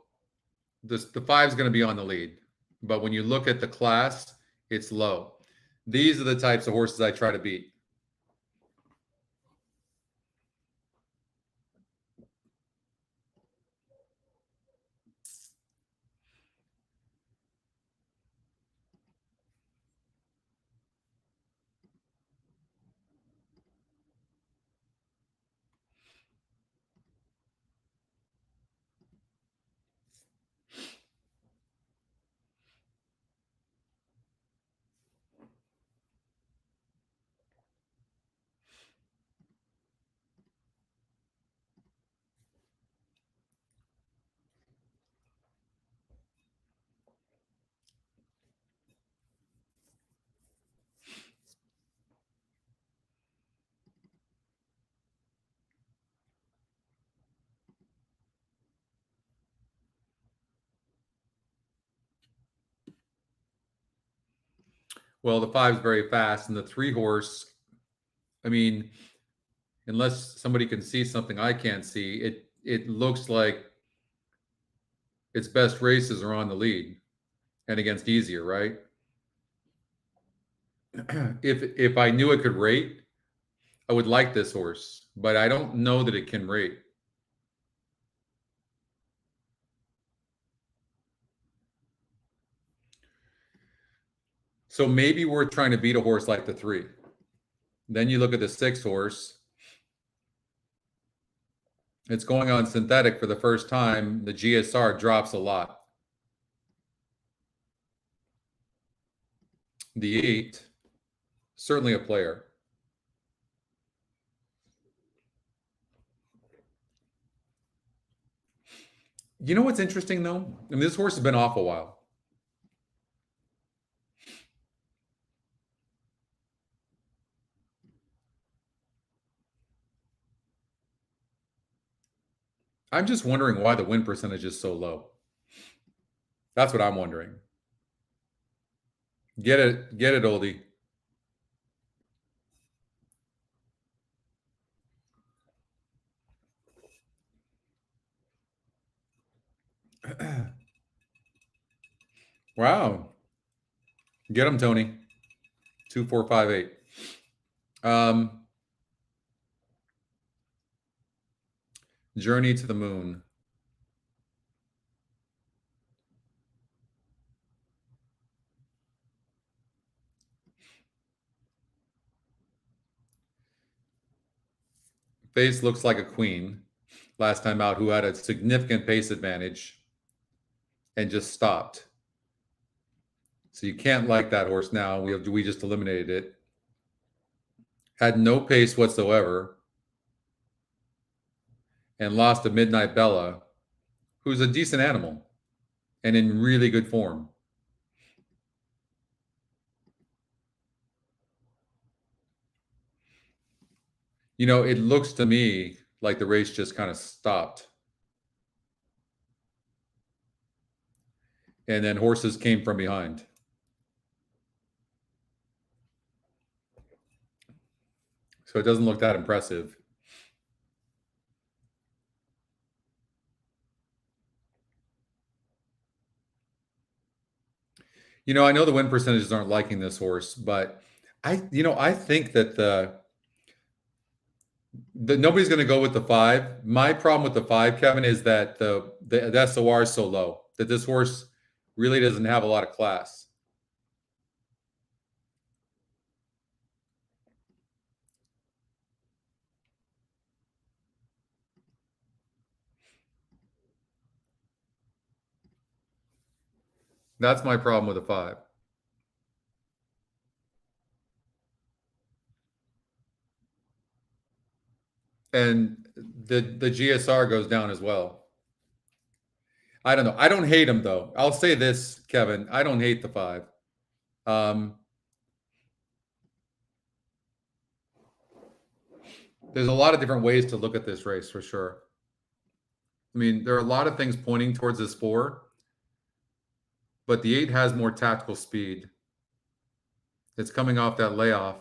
A: the 5 is going to be on the lead. But when you look at the class, it's low. These are the types of horses I try to beat. Well, the 5 is very fast, and the 3 horse, I mean, unless somebody can see something I can't see, it looks like its best races are on the lead and against easier, right? If I knew it could rate, I would like this horse, but I don't know that it can rate. So maybe we're trying to beat a horse like the 3. Then you look at the 6 horse. It's going on synthetic for the first time. The GSR drops a lot. The 8, certainly a player. You know what's interesting, though? I mean, this horse has been off a while. I'm just wondering why the win percentage is so low. That's what I'm wondering. Get it, oldie. Wow. Get him, Tony. 2458. Journey to the Moon. Face looks like a queen. Last time out, who had a significant pace advantage and just stopped. So you can't like that horse now. We just eliminated it. Had no pace whatsoever and lost to Midnight Bella, who's a decent animal and in really good form. You know, it looks to me like the race just kind of stopped. And then horses came from behind. So it doesn't look that impressive. You know, I know the win percentages aren't liking this horse, but I think that nobody's going to go with the 5. My problem with the 5, Kevin, is that the SOR is so low that this horse really doesn't have a lot of class. That's my problem with the 5. And the GSR goes down as well. I don't know. I don't hate him, though. I'll say this, Kevin. I don't hate the 5. There's a lot of different ways to look at this race for sure. I mean, there are a lot of things pointing towards this 4, but the 8 has more tactical speed. It's coming off that layoff.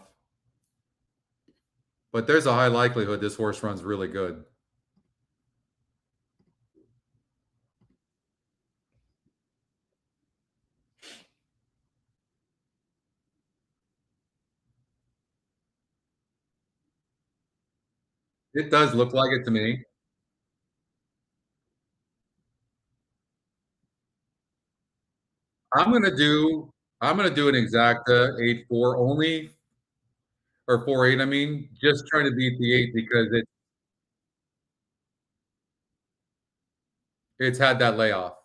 A: But there's a high likelihood this horse runs really good. It does look like it to me. I'm gonna do an exacta 8-4 only, or 4-8. I mean, just trying to beat the 8 because it's had that layoff.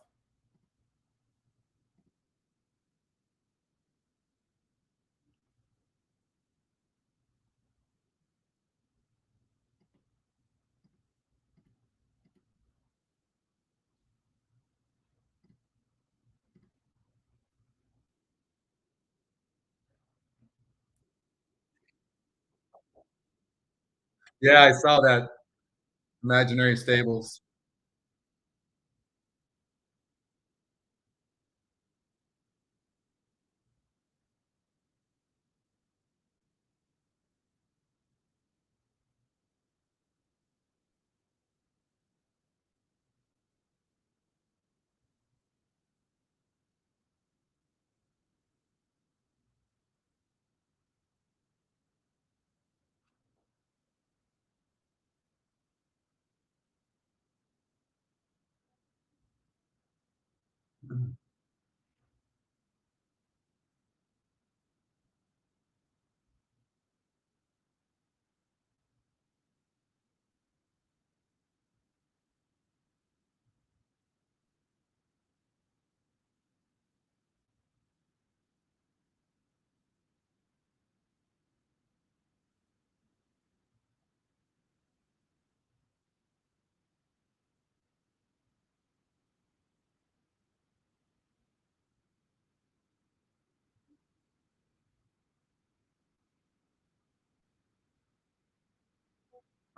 A: Yeah, I saw that. Imaginary Stables.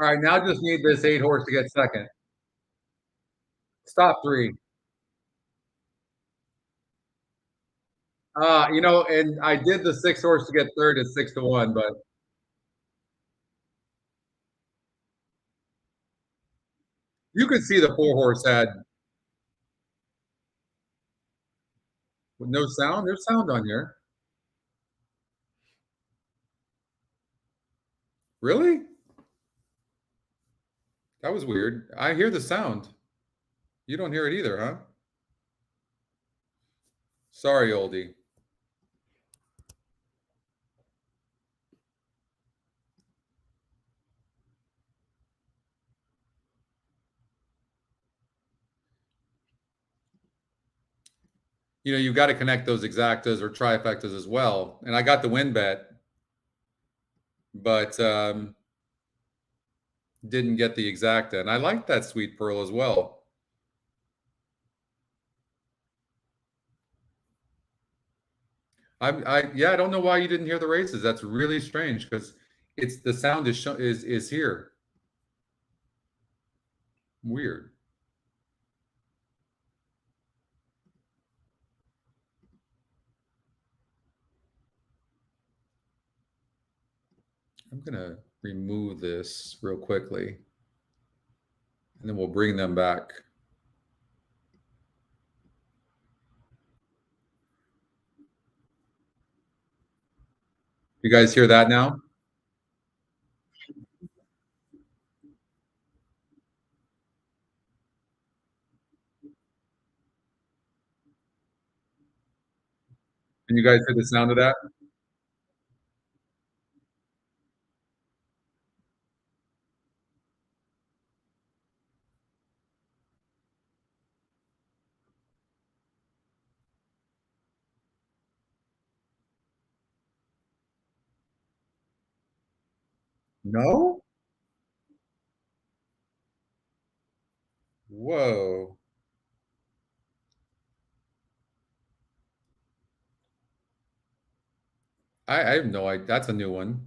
A: All right, now just need this 8 horse to get second. Stop 3. And I did the 6 horse to get third at 6-1, but you could see the 4 horse had no sound. There's sound on here. Really? That was weird. I hear the sound. You don't hear it either, huh? Sorry, oldie. You've got to connect those exactas or trifectas as well. And I got the win bet, but didn't get the exacta. And I like that sweet pearl as well. I don't know why you didn't hear the races. That's really strange because it's the sound is here. Weird. I'm gonna remove this real quickly, and then we'll bring them back. You guys hear that now? Can you guys hear the sound of that? No? Whoa. I have no idea. That's a new one.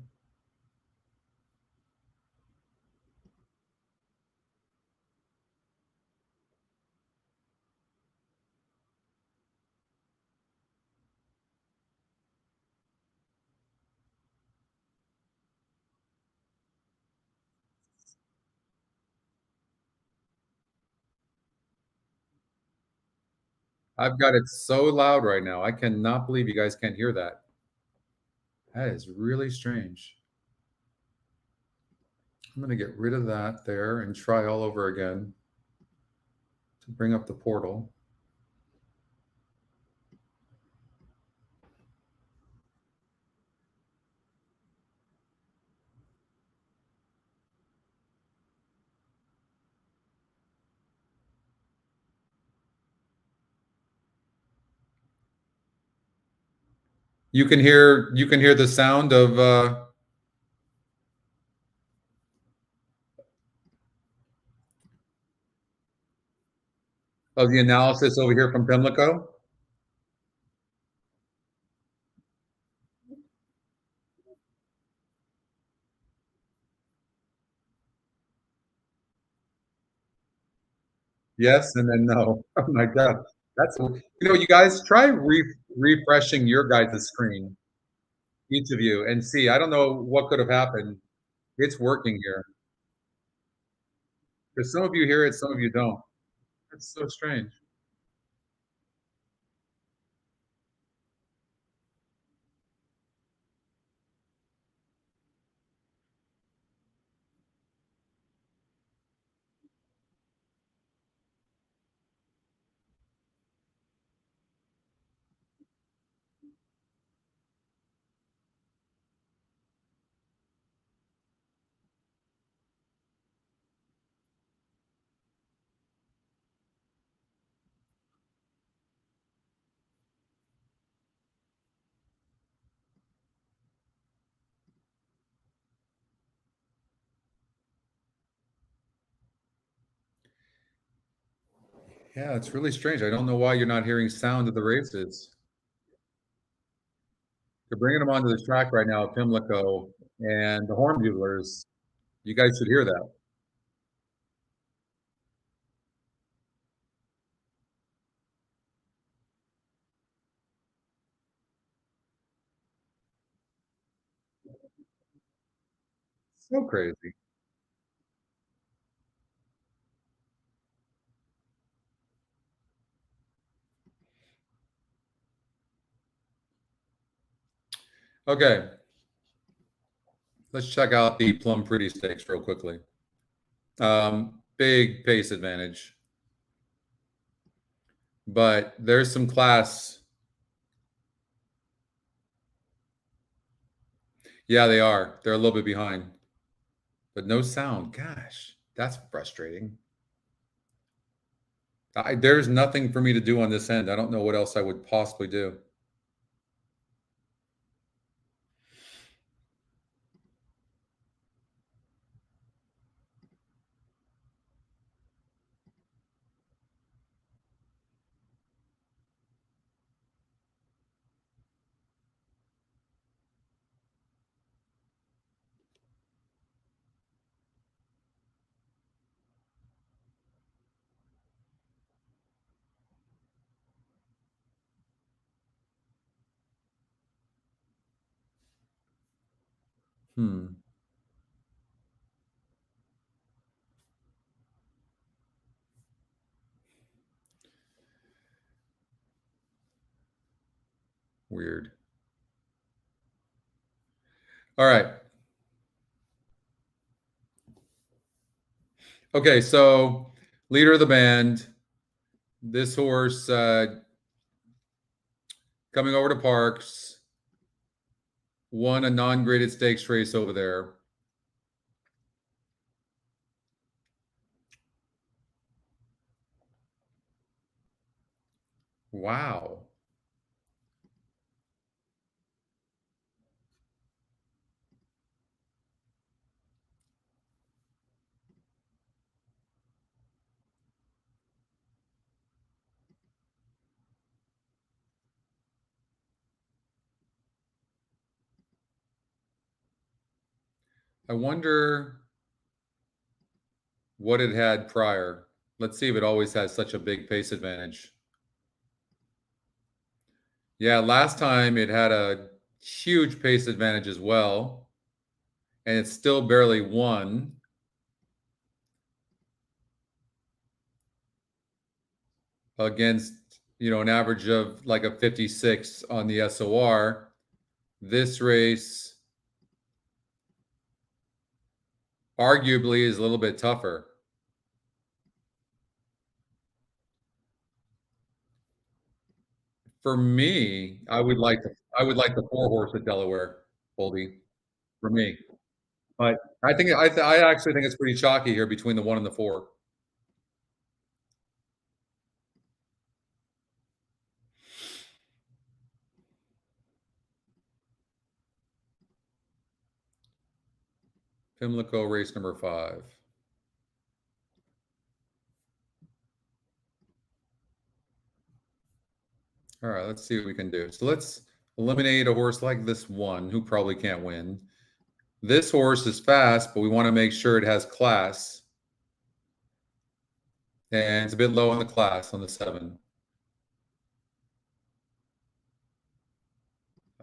A: I've got it so loud right now. I cannot believe you guys can't hear that. That is really strange. I'm going to get rid of that there and try all over again to bring up the portal. You can hear the sound of the analysis over here from Pimlico. Yes, and then no. Oh my God. You guys try refreshing your guys' screen, each of you, and see. I don't know what could have happened. It's working here. Because some of you hear it, some of you don't. It's so strange. Yeah, it's really strange. I don't know why you're not hearing sound of the races. They're bringing them onto the track right now at Pimlico, and the horn buglers. You guys should hear that. So crazy. Okay, let's check out the Plum Pretty Stakes real quickly. Big pace advantage, but there's some class. Yeah, they are. They're a little bit behind, but no sound. Gosh, that's frustrating. There's nothing for me to do on this end. I don't know what else I would possibly do. Hmm. Weird. All right. Okay, so leader of the band, this horse coming over to Parks, won a non-graded stakes race over there. Wow. I wonder what it had prior. Let's see if it always has such a big pace advantage. Yeah, last time it had a huge pace advantage as well, and it still barely won. Against, an average of like a 56 on the SOR. This race arguably is a little bit tougher. For me, I would like the 4 horse at Delaware, Boldy, for me. But I actually think it's pretty chalky here between the 1 and the 4. Pimlico race number 5. All right, let's see what we can do. So let's eliminate a horse like this one who probably can't win. This horse is fast, but we want to make sure it has class. And it's a bit low on the class on the 7.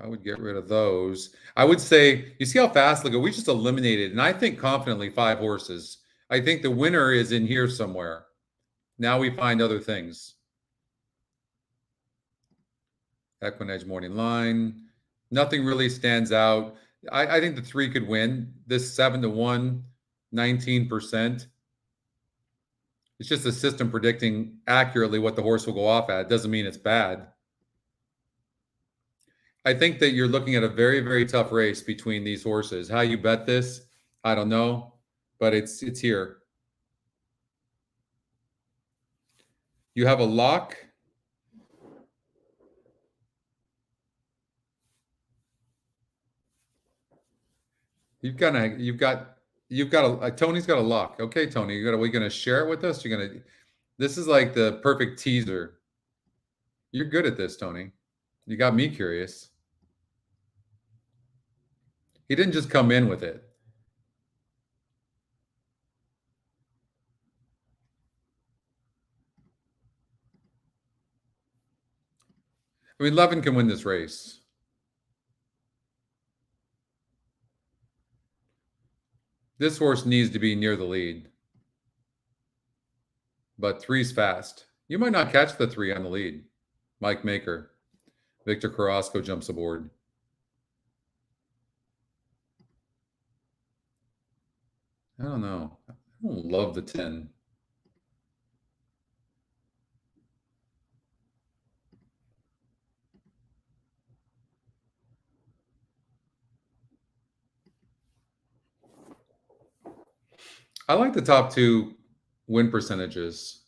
A: I would get rid of those. I would say, you see how fast, look, we just eliminated, and I think confidently 5 horses. I think the winner is in here somewhere. Now we find other things. EquinEdge morning line. Nothing really stands out. I think the 3 could win. This 7-1, 19%. It's just a system predicting accurately what the horse will go off at. It doesn't mean it's bad. I think that you're looking at a very, very tough race between these horses. How you bet this, I don't know, but it's here. You have a lock. You've got Tony's got a lock. Okay, Tony, we're gonna share it with us. You're gonna. This is like the perfect teaser. You're good at this, Tony. You got me curious. He didn't just come in with it. I mean, Levin can win this race. This horse needs to be near the lead. But 3's fast. You might not catch the 3 on the lead. Mike Maker. Victor Carrasco jumps aboard. I don't know. I don't love the 10. I like the top 2 win percentages.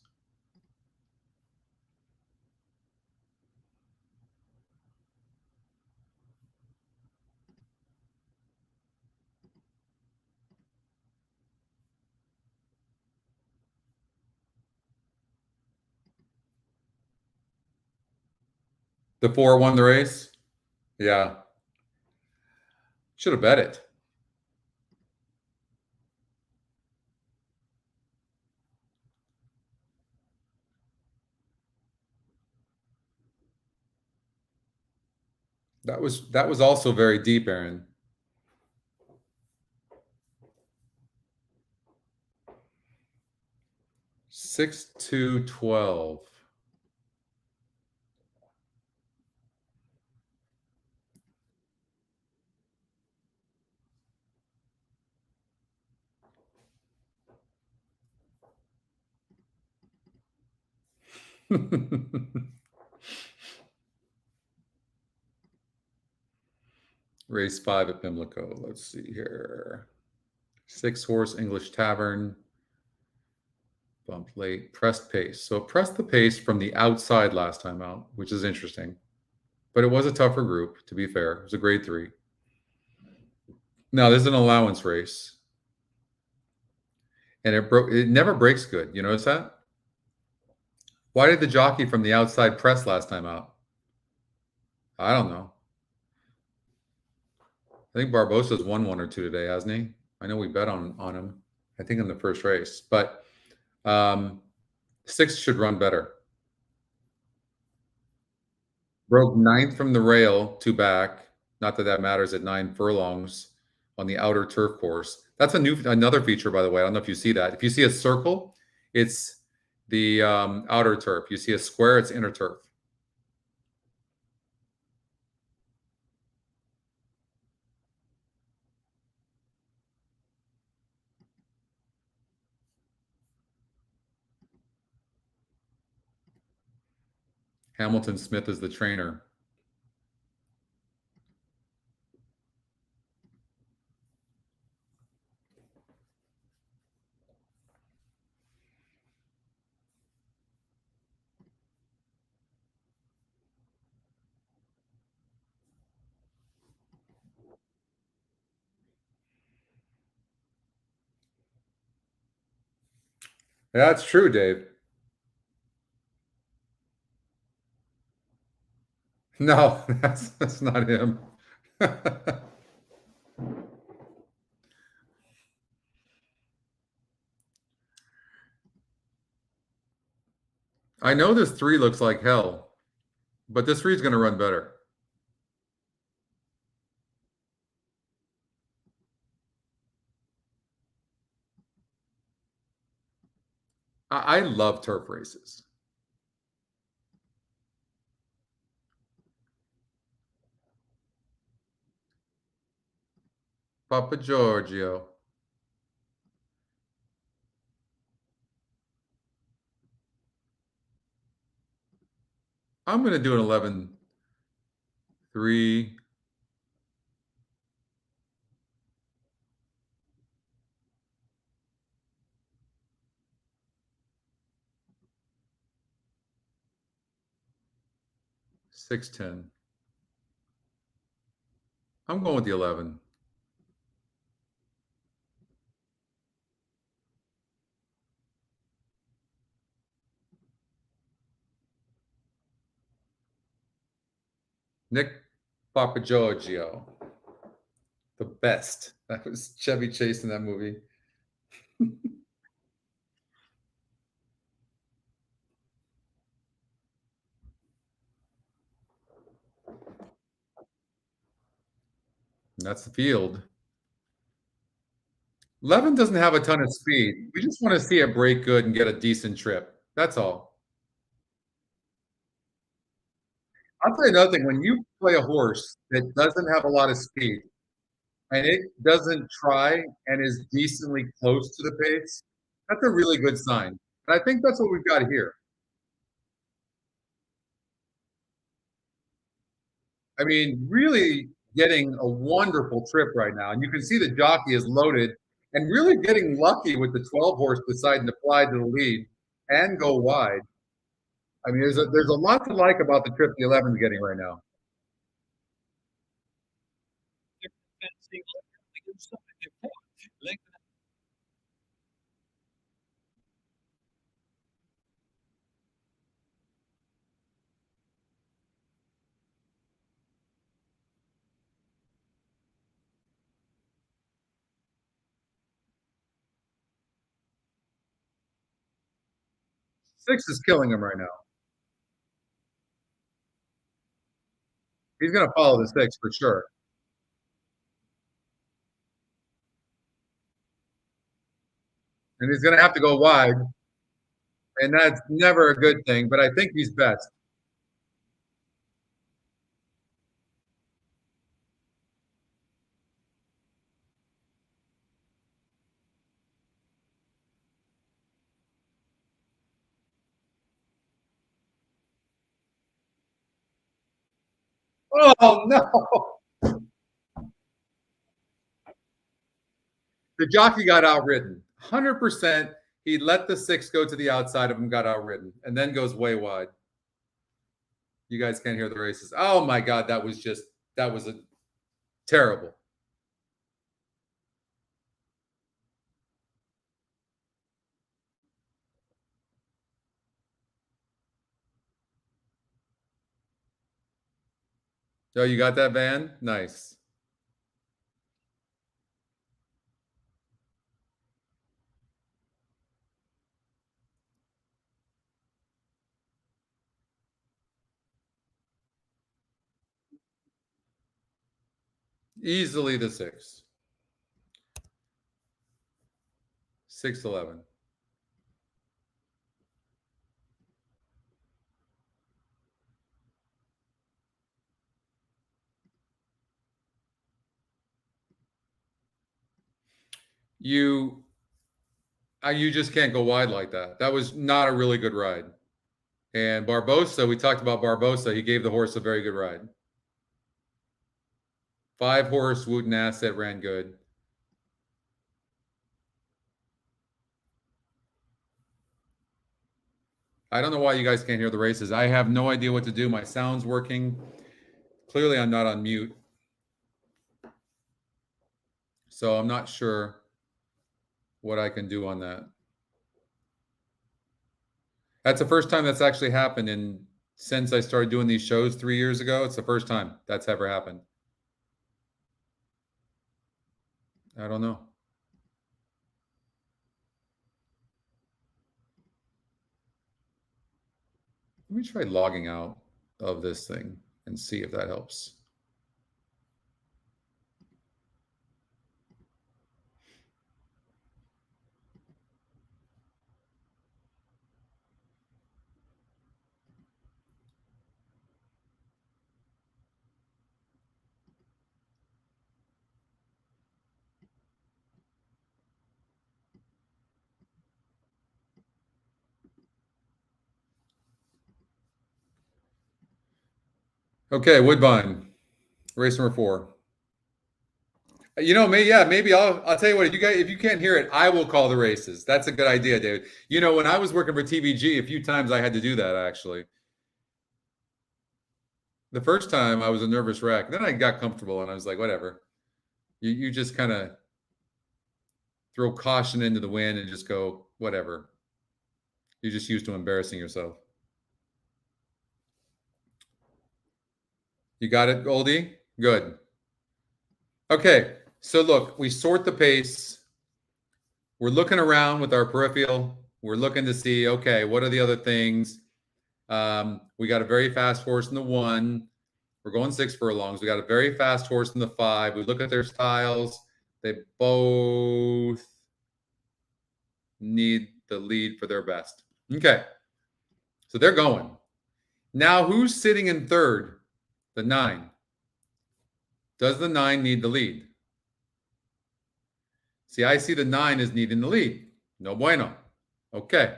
A: The 4 won the race? Yeah. Should have bet it. That was also very deep, Aaron. Six to 12. Race 5 at Pimlico. Let's see here. 6 horse English Tavern. Bump late. Pressed pace. So it pressed the pace from the outside last time out, which is interesting. But it was a tougher group, to be fair. It was a grade 3. Now, this is an allowance race. And it never breaks good. You notice that? Why did the jockey from the outside press last time out? I don't know. I think Barbosa's won 1 or 2 today, hasn't he? I know we bet on him, I think in the first race. But 6 should run better. Broke 9th from the rail, 2 back. Not that that matters at 9 furlongs on the outer turf course. That's another feature, by the way. I don't know if you see that. If you see a circle, it's the outer turf. You see a square, it's inner turf. Hamilton Smith is the trainer. That's true, Dave. No, that's not him. I know this 3 looks like hell, but this 3 is going to run better. I love turf races. Papa Giorgio. I'm going to do an 11-3. $6.10. I'm going with the 11. Nick Papagiorgio, the best. That was Chevy Chase in that movie. That's the field. Levin doesn't have a ton of speed. We just want to see it break good and get a decent trip. That's all. I'll tell you another thing. When you play a horse that doesn't have a lot of speed and it doesn't try and is decently close to the pace, that's a really good sign. And I think that's what we've got here. I mean, really getting a wonderful trip right now. And you can see the jockey is loaded and really getting lucky with the 12 horse deciding to fly to the lead and go wide. I mean, there's a lot to like about the trip the 11's getting right now. Six is killing him right now. He's going to follow the six for sure. And he's going to have to go wide. And that's never a good thing, but I think he's best. Oh, no. The jockey got outridden. 100%. He let the six go to the outside of him, got outridden, and then goes way wide. You guys can't hear the races. Oh, my God. That was a terrible. Oh, you got that, Van? Nice. Easily the six. 6-11. You just can't go wide like that. That was not a really good ride. And Barbosa, we talked about Barbosa. He gave the horse a very good ride. 5 horse Wooten Asset ran good. I don't know why you guys can't hear the races. I have no idea what to do. My sound's working. Clearly, I'm not on mute. So I'm not sure what I can do on that. That's the first time that's actually happened since I started doing these shows 3 years ago. It's the first time that's ever happened. I don't know. Let me try logging out of this thing and see if that helps. Okay, Woodbine, race number 4. Maybe I'll tell you what. If you can't hear it, I will call the races. That's a good idea, David. When I was working for TVG, a few times I had to do that actually. The first time I was a nervous wreck. Then I got comfortable and I was like, whatever. You just kind of throw caution into the wind and just go, whatever. You're just used to embarrassing yourself. You got it, Goldie? Good. Okay, so look, we sort the pace. We're looking around with our peripheral. We're looking to see, okay, what are the other things? We got a very fast horse in the 1. We're going 6 furlongs. We got a very fast horse in the 5. We look at their styles. They both need the lead for their best. Okay, so they're going. Now, who's sitting in third? The 9. Does the 9 need the lead? See, I see the 9 is needing the lead. No bueno. Okay.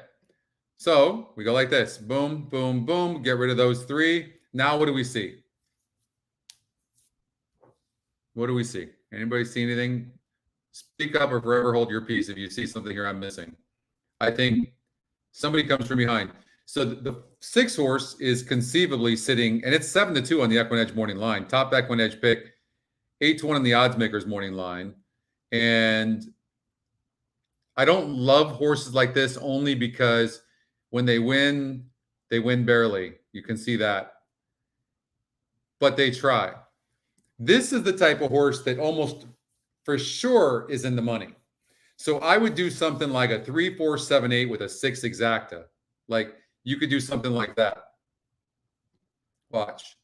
A: So we go like this. Boom, boom, boom. Get rid of those 3. Now what do we see? What do we see? Anybody see anything? Speak up or forever hold your peace if you see something here I'm missing. I think somebody comes from behind. So the 6 horse is conceivably sitting, and it's 7-2 on the EquinEdge morning line. Top EquinEdge pick, 8-1 on the odds makers morning line. And I don't love horses like this only because when they win barely. You can see that. But they try. This is the type of horse that almost for sure is in the money. So I would do something like a 3, 4, 7, 8 with a 6 exacta. Like you could do something like that. Watch.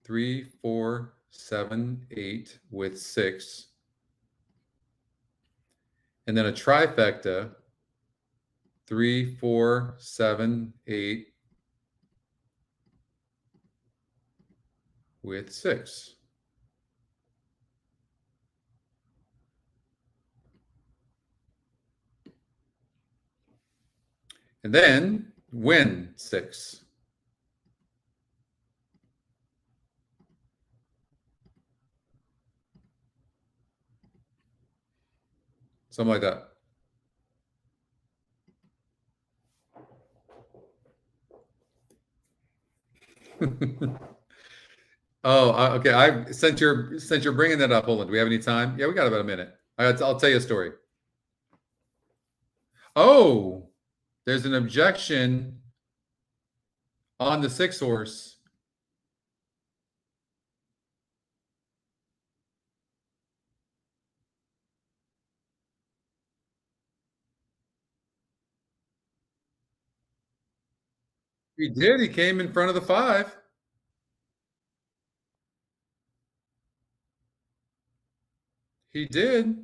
A: Three, 4, 7, 8 with 6. And then a trifecta. 3, 4, 7, 8 with 6. And then win 6. Something like that. Oh, okay. Since you're bringing that up, hold on. Do we have any time? Yeah, we got about a minute. I'll tell you a story. Oh, there's an objection on the 6 horse. He did. He came in front of the 5. He did.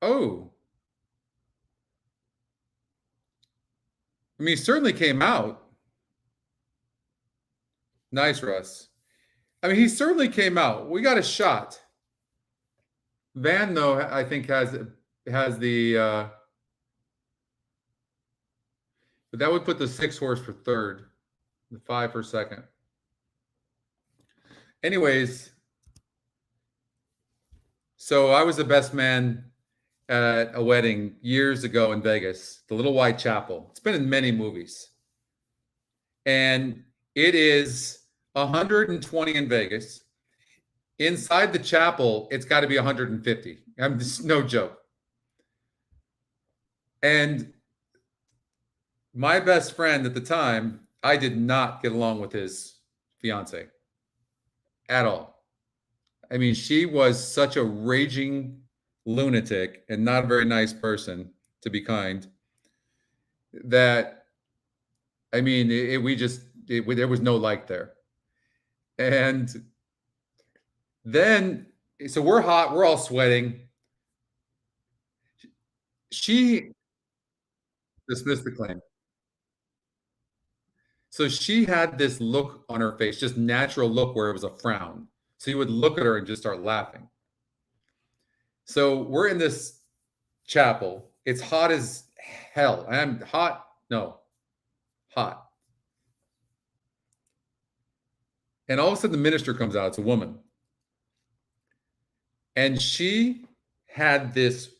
A: Oh. I mean, he certainly came out. Nice, Russ. I mean, he certainly came out. We got a shot. Van, though, I think has the but that would put the 6 horse for third, the 5 for second. Anyways, so I was the best man at a wedding years ago in Vegas, the Little White Chapel. It's been in many movies. And it is 120 in Vegas. Inside the chapel, it's got to be 150. I'm just no joke. And my best friend at the time, I did not get along with his fiance at all. I mean, she was such a raging lunatic and not a very nice person, to be kind, that, I mean, there was no like there. And then, so we're hot, we're all sweating. She dismissed the claim. So she had this look on her face, just natural look where it was a frown. So you would look at her and just start laughing. So we're in this chapel. It's hot as hell. I'm hot. No, hot. And all of a sudden the minister comes out. It's a woman. And she had this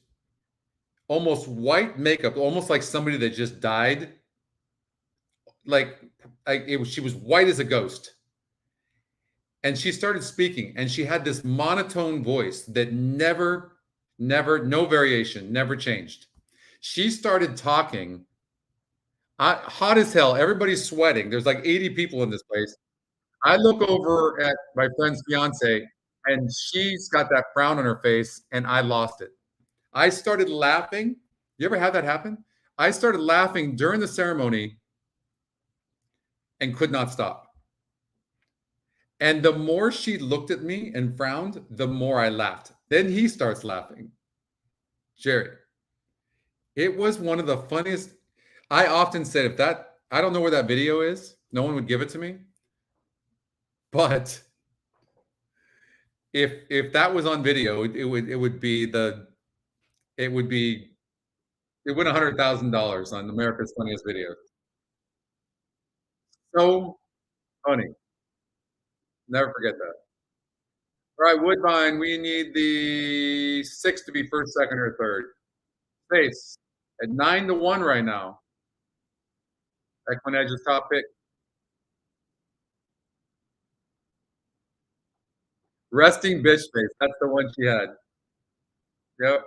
A: almost white makeup, almost like somebody that just died. She was white as a ghost. And she started speaking, and she had this monotone voice that never, no variation, never changed. She started talking. Hot as hell. Everybody's sweating. There's like 80 people in this place. I look over at my friend's fiance, and she's got that frown on her face, and I lost it. I started laughing. You ever have that happen? I started laughing during the ceremony and could not stop. And the more she looked at me and frowned, the more I laughed. Then he starts laughing. Jerry, it was one of the funniest. I often said, if that, I don't know where that video is, no one would give it to me. But if that was on video, it would be it win $100,000 on America's Funniest Videos. So funny. Never forget that. All right, Woodbine, we need the six to be first, second, or third. Space at 9-1 right now. EquinEdge's top pick. Resting bitch face. That's the one she had. Yep.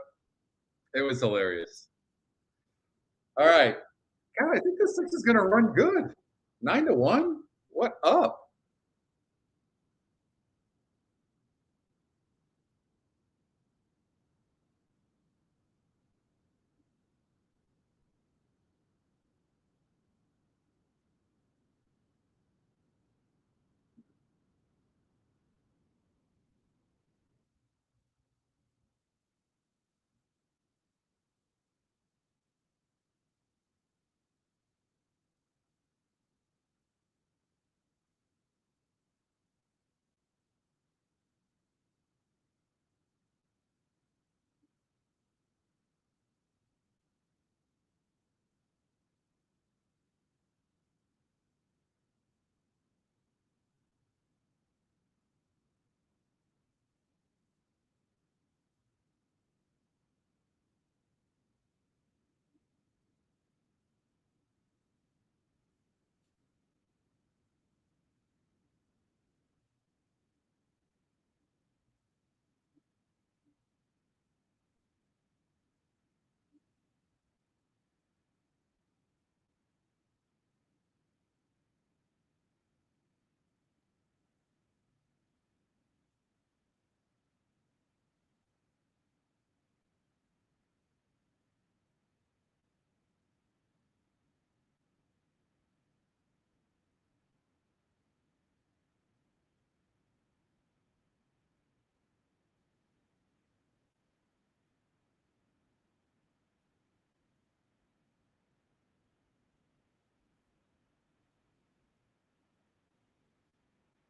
A: It was hilarious. All right. God, I think this six is going to run good. 9-1? What up?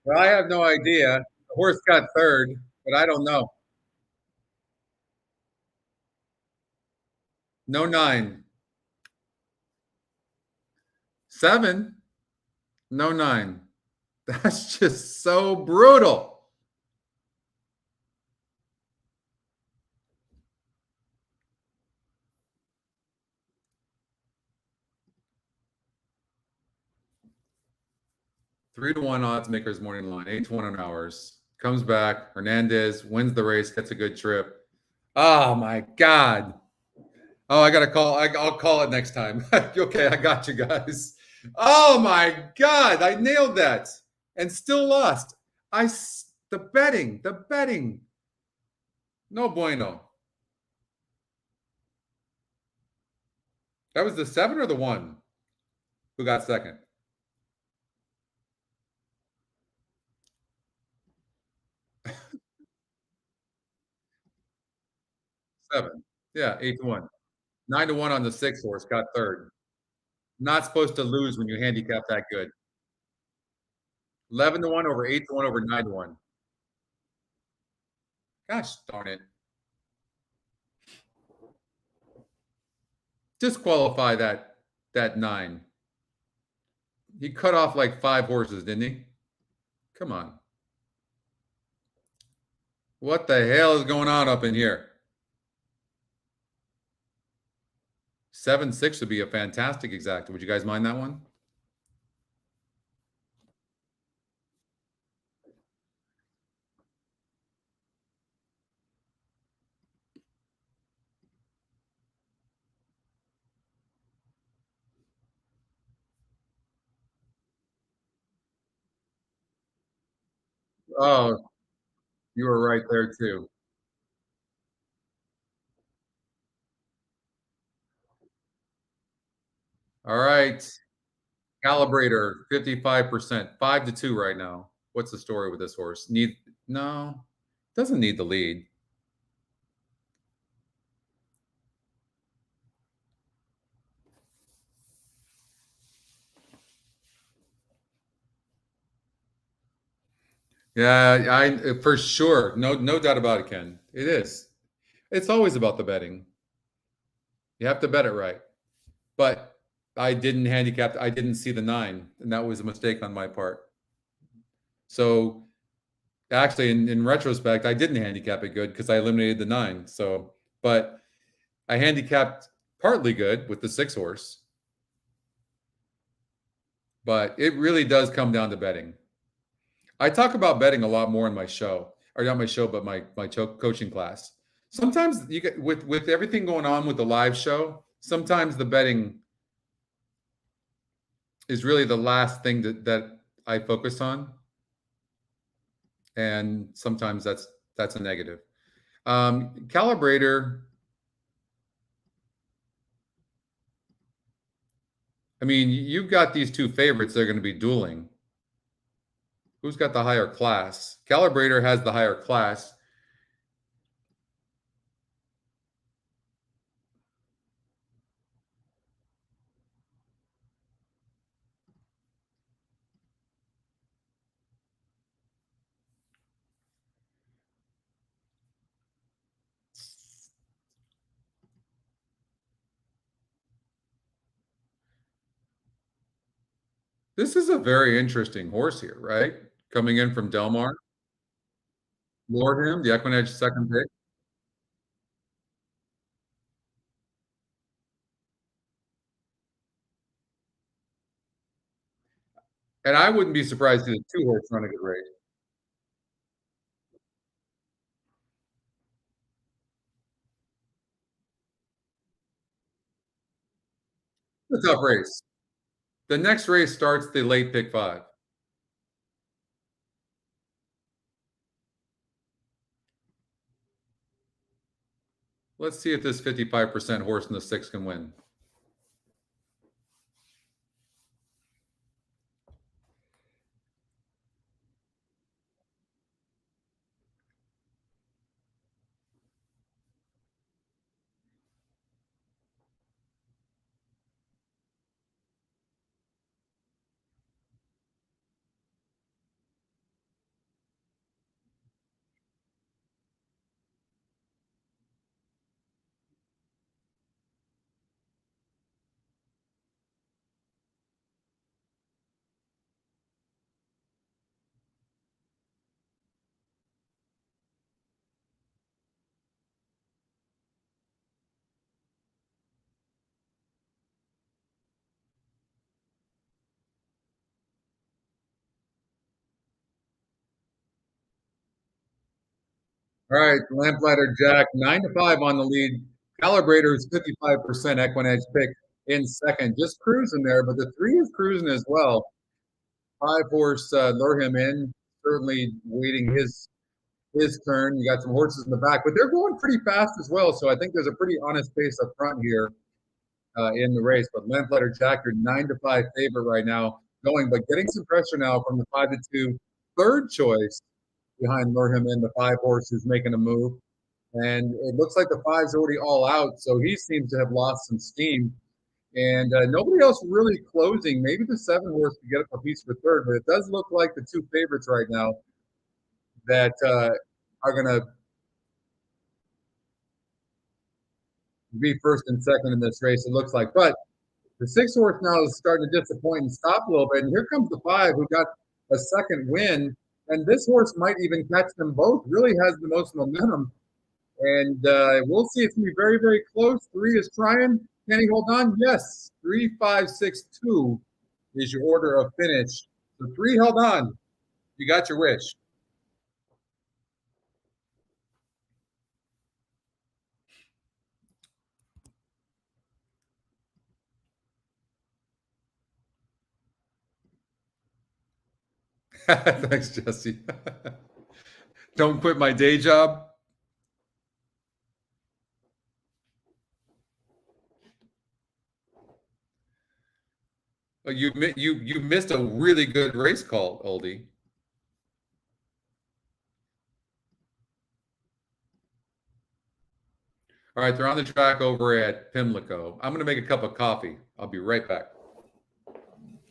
A: Well, I have no idea. The horse got third, but I don't know. No nine. Seven? No nine. That's just so brutal. Three to one odds makers morning line, 8-1 on ours. Comes back. Hernandez wins the race, gets a good trip. Oh my God. Oh, I got to call. I'll call it next time. Okay, I got you guys. Oh my God. I nailed that and still lost. The betting. No bueno. That was the seven or the one who got second? Seven. Yeah, 8-1. 9-1 on the six horse, got third. Not supposed to lose when you handicap that good. 11-1 over 8-1 over 9-1. Gosh darn it. Disqualify that nine. He cut off like five horses, didn't he? Come on. What the hell is going on up in here? 7-6 would be a fantastic exacta. Would you guys mind that one? Oh, you were right there too. All right. Calibrator, 55%, 5-2 right now. What's the story with this horse? No, doesn't need the lead. Yeah, I for sure. No doubt about it, Ken. It is. It's always about the betting. You have to bet it right. But I didn't handicap. I didn't see the 9, and that was a mistake on my part. So actually, in retrospect, I didn't handicap it good because I eliminated the 9. So, but I handicapped partly good with the 6 horse. But it really does come down to betting. I talk about betting a lot more in my show, or not my show, but my coaching class. Sometimes you get with everything going on with the live show. Sometimes the betting is really the last thing that I focus on, and sometimes that's a negative. Calibrator. I mean, you've got these two favorites. They're going to be dueling. Who's got the higher class? Calibrator has the higher class. This is a very interesting horse here, right? Coming in from Delmar. Lordham, the EquinEdge second pick. And I wouldn't be surprised to see the 2 horse run a good race. It's a tough race. The next race starts the late pick 5. Let's see if this 55% horse in the 6 can win. All right, Lamplighter Jack, 9-5 on the lead. Calibrator is 55% EquinEdge pick in second, just cruising there, but the 3 is cruising as well. 5 horse lure him in, certainly waiting his turn. You got some horses in the back, but they're going pretty fast as well. So I think there's a pretty honest pace up front here in the race. But Lamplighter Jack, your 9-5 favorite right now, going, but getting some pressure now from the 5-2 third choice behind Lure Him In, the 5 horse who's making a move. And it looks like the 5's already all out, so he seems to have lost some steam. And nobody else really closing. Maybe the 7 horse to get up a piece for third, but it does look like the 2 favorites right now that are going to be first and second in this race, it looks like. But the 6 horse now is starting to disappoint and stop a little bit. And here comes the 5 who got a second win. And this horse might even catch them both, really has the most momentum. And we'll see. It's going to be very, very close. 3 is trying. Can he hold on? Yes. 3, 5, 6, 2 is your order of finish. So 3 held on. You got your wish. Thanks, Jesse. Don't quit my day job. Oh, you missed a really good race call, Oldie. All right, they're on the track over at Pimlico. I'm going to make a cup of coffee. I'll be right back.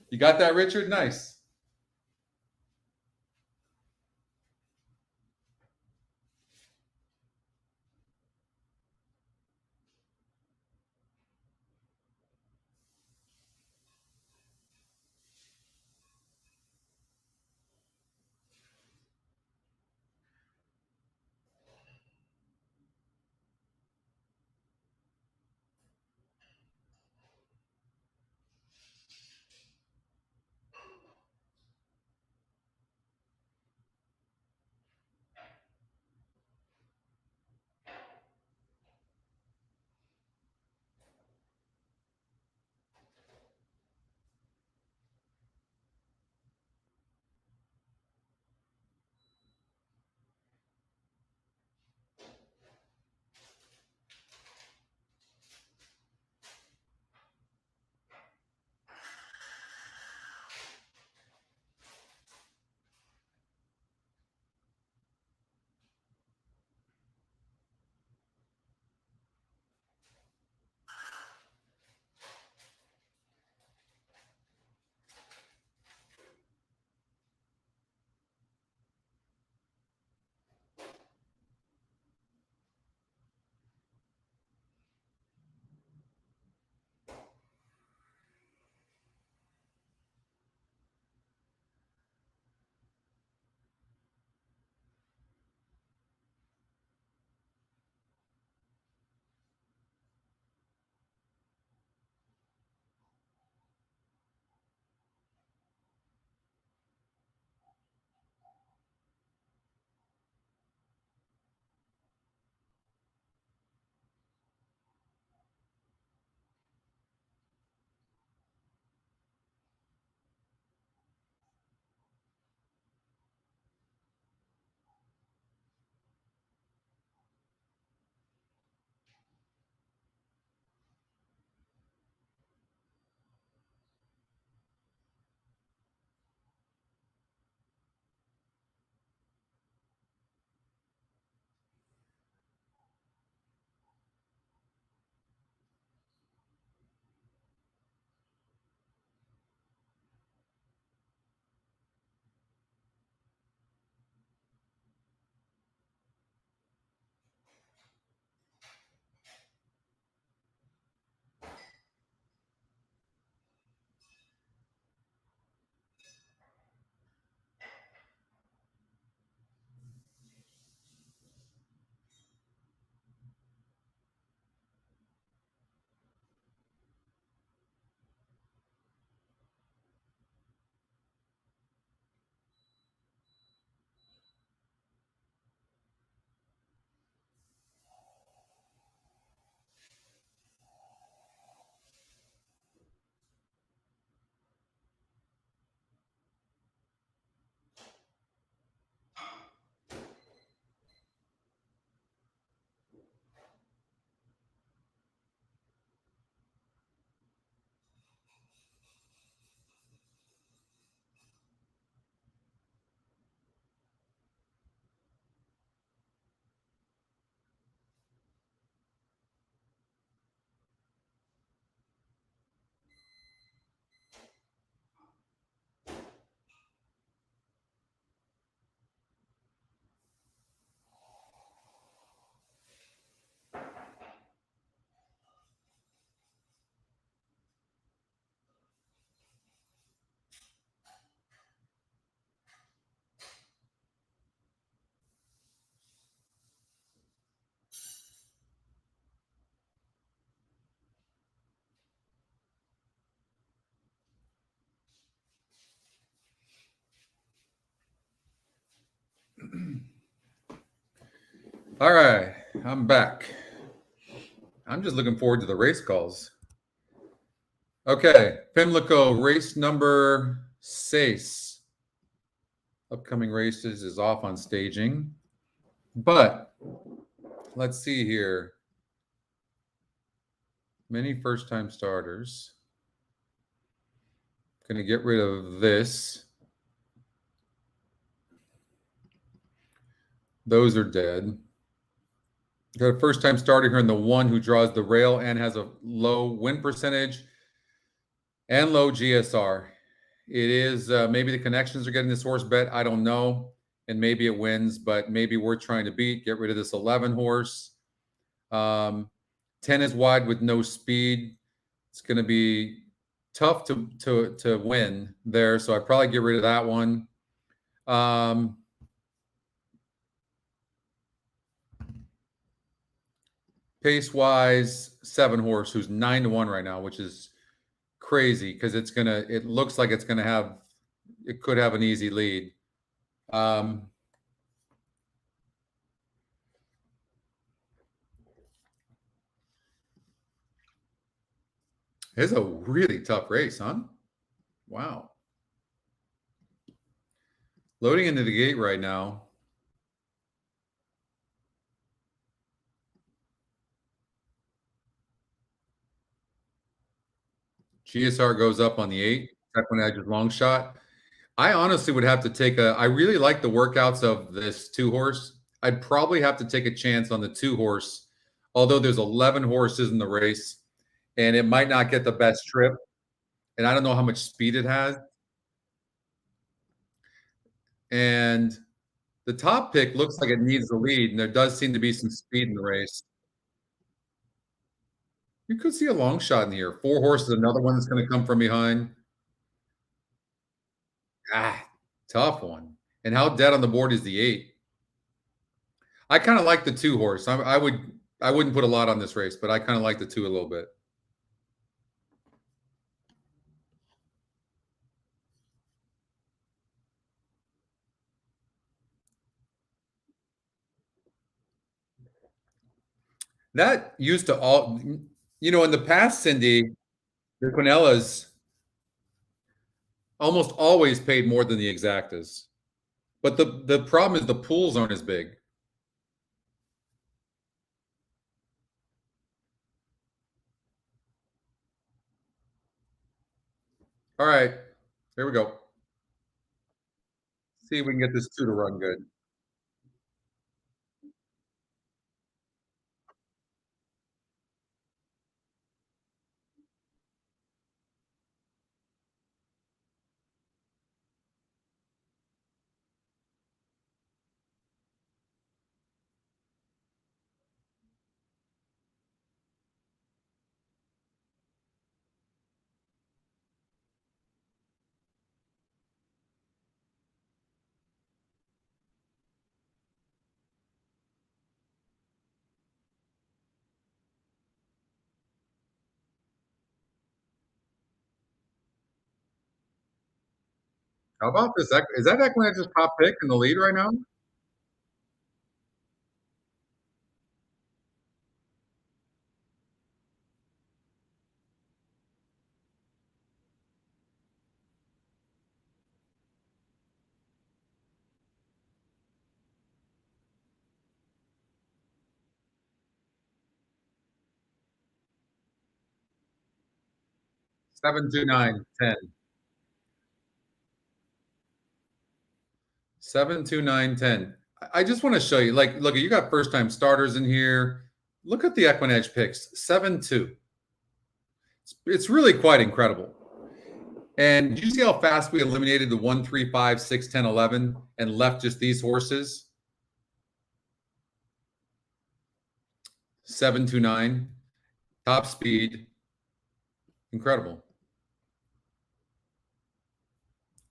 A: You got that, Richard? Nice. All right, I'm back. I'm just looking forward to the race calls. Okay, Pimlico, race number 6. upcoming races is off on staging. But let's see here. Many first-time starters. Going to get rid of this. Those are dead. Got a first-time starter here in the one who draws the rail and has a low win percentage and low GSR. It is maybe the connections are getting this horse bet. I don't know. And maybe it wins, but maybe we're trying to beat. Get rid of this 11 horse. 10 is wide with no speed. It's going to be tough to win there. So I probably get rid of that one. Pace-wise, 7 horse, who's 9-1 right now, which is crazy because it looks like it could have an easy lead. It's a really tough race, huh? Wow. Loading into the gate right now. GSR goes up on the 8. EquinEdge is long shot. I honestly would have to take I really like the workouts of this 2 horse. I'd probably have to take a chance on the 2 horse, although there's 11 horses in the race and it might not get the best trip. And I don't know how much speed it has. And the top pick looks like it needs the lead, and there does seem to be some speed in the race. You could see a long shot in here. 4 horses, another one that's going to come from behind. Tough one. And how dead on the board is the 8? I kind of like the 2 horse. I wouldn't put a lot on this race, but I kind of like the 2 a little bit. That used to all, in the past, Cindy, the Quinellas almost always paid more than the exactas. But the problem is the pools aren't as big. All right, here we go. See if we can get this 2 to run good. How about this? Is that EquinEdge's top pick in the lead right now? Seven, 2, 9, 10. 7, 2, 9, 10. I just want to show you, look, you got first time starters in here. Look at the EquinEdge picks, 7, 2. It's really quite incredible. And you see how fast we eliminated the 1, 3, 5, 6, 10, 11 and left just these horses? 7, 2, 9. Top speed. Incredible.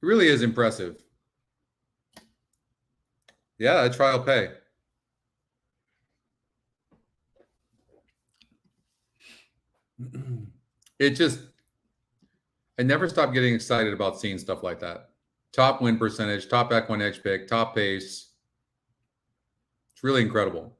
A: It really is impressive. Yeah, that trial pay. I never stop getting excited about seeing stuff like that. Top win percentage, top EquinEdge pick, top pace. It's really incredible.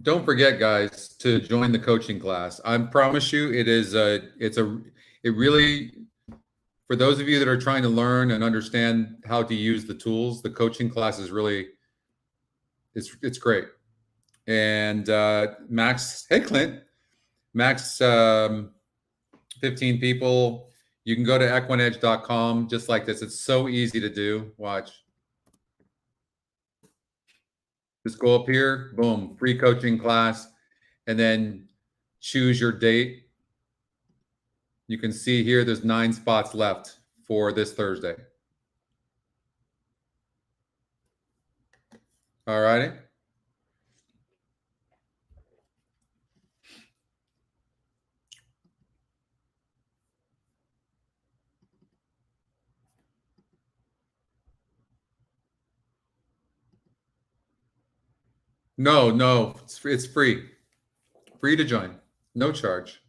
A: don't forget, guys, to join the coaching class. I promise you, it really, for those of you that are trying to learn and understand how to use the tools, the coaching class is really, it's great. And Max, hey Clint, Max, 15 people. You can go to EquinEdge.com just like this. It's so easy to do. Watch. Just go up here, boom, free coaching class, and then choose your date. You can see here there's 9 spots left for this Thursday. All righty. No, it's free. Free to join. No charge.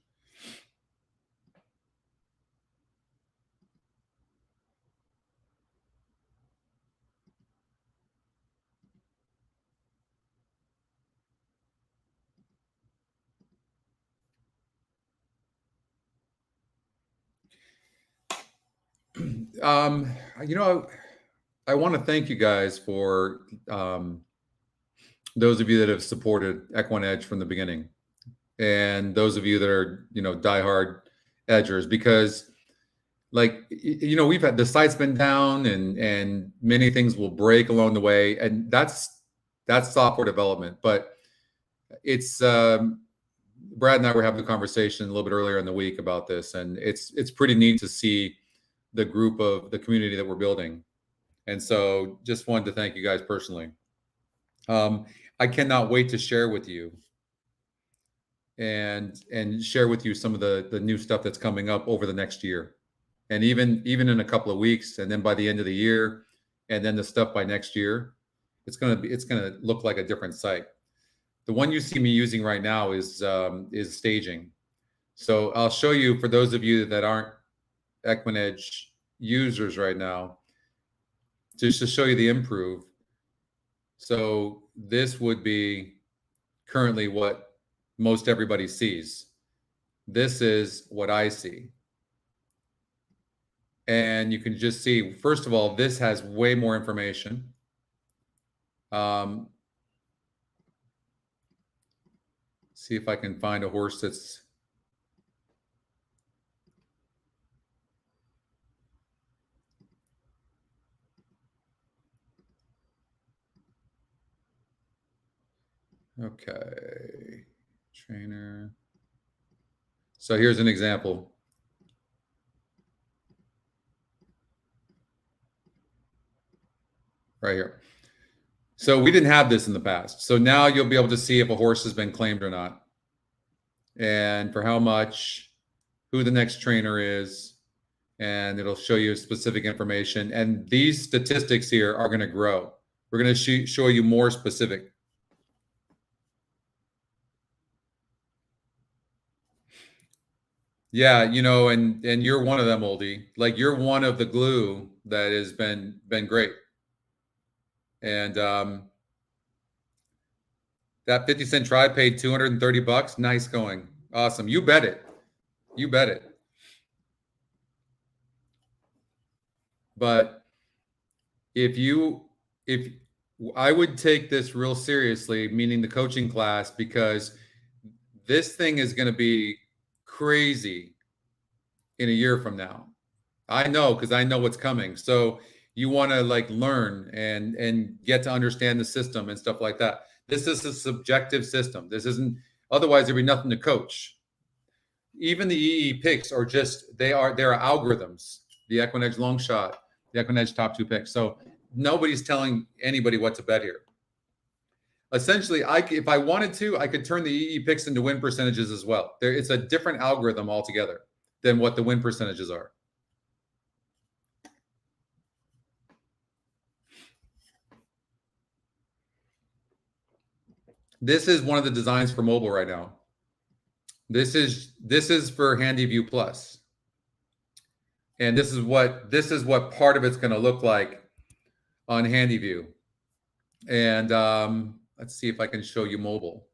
A: You know, I want to thank you guys for those of you that have supported EquinEdge from the beginning, and those of you that are, you know, diehard edgers, because like, you know, we've had, the site's been down and many things will break along the way, and that's software development. But it's Brad and I were having a conversation a little bit earlier in the week about this, and it's pretty neat to see the group of the community that we're building. And so just wanted to thank you guys personally. I cannot wait to share with you and share with you some of the new stuff that's coming up over the next year, and even in a couple of weeks, and then by the end of the year, and then the stuff by next year. It's gonna look like a different site. The one you see me using right now is staging. So I'll show you, for those of you that aren't EquinEdge users right now, just to show you the improve. So this would be currently what most everybody sees. This is what I see. And you can just see, first of all, this has way more information. See if I can find a horse that's okay. Trainer. So here's an example. Right here. So we didn't have this in the past. So now you'll be able to see if a horse has been claimed or not, and for how much, who the next trainer is, and it'll show you specific information. And these statistics here are going to grow. We're going to show you more specific. Yeah, you know, and you're one of them, Oldie. Like, you're one of the glue that has been great. And that 50-cent try paid $230. Nice going. Awesome. You bet it. You bet it. But if I would take this real seriously, meaning the coaching class, because this thing is going to be crazy in a year from now. I know, because I know what's coming. So you want to like learn and get to understand the system and stuff like that. This is a subjective system. This isn't, otherwise there'd be nothing to coach. Even the EE picks are just, they're algorithms. The EquinEdge long shot, the EquinEdge top 2 picks. So nobody's telling anybody what to bet here. Essentially, if I wanted to, I could turn the EE picks into win percentages as well. It's a different algorithm altogether than what the win percentages are. This is one of the designs for mobile right now. This is for HandyView Plus. And this is what part of it's going to look like on HandyView. And let's see if I can show you mobile.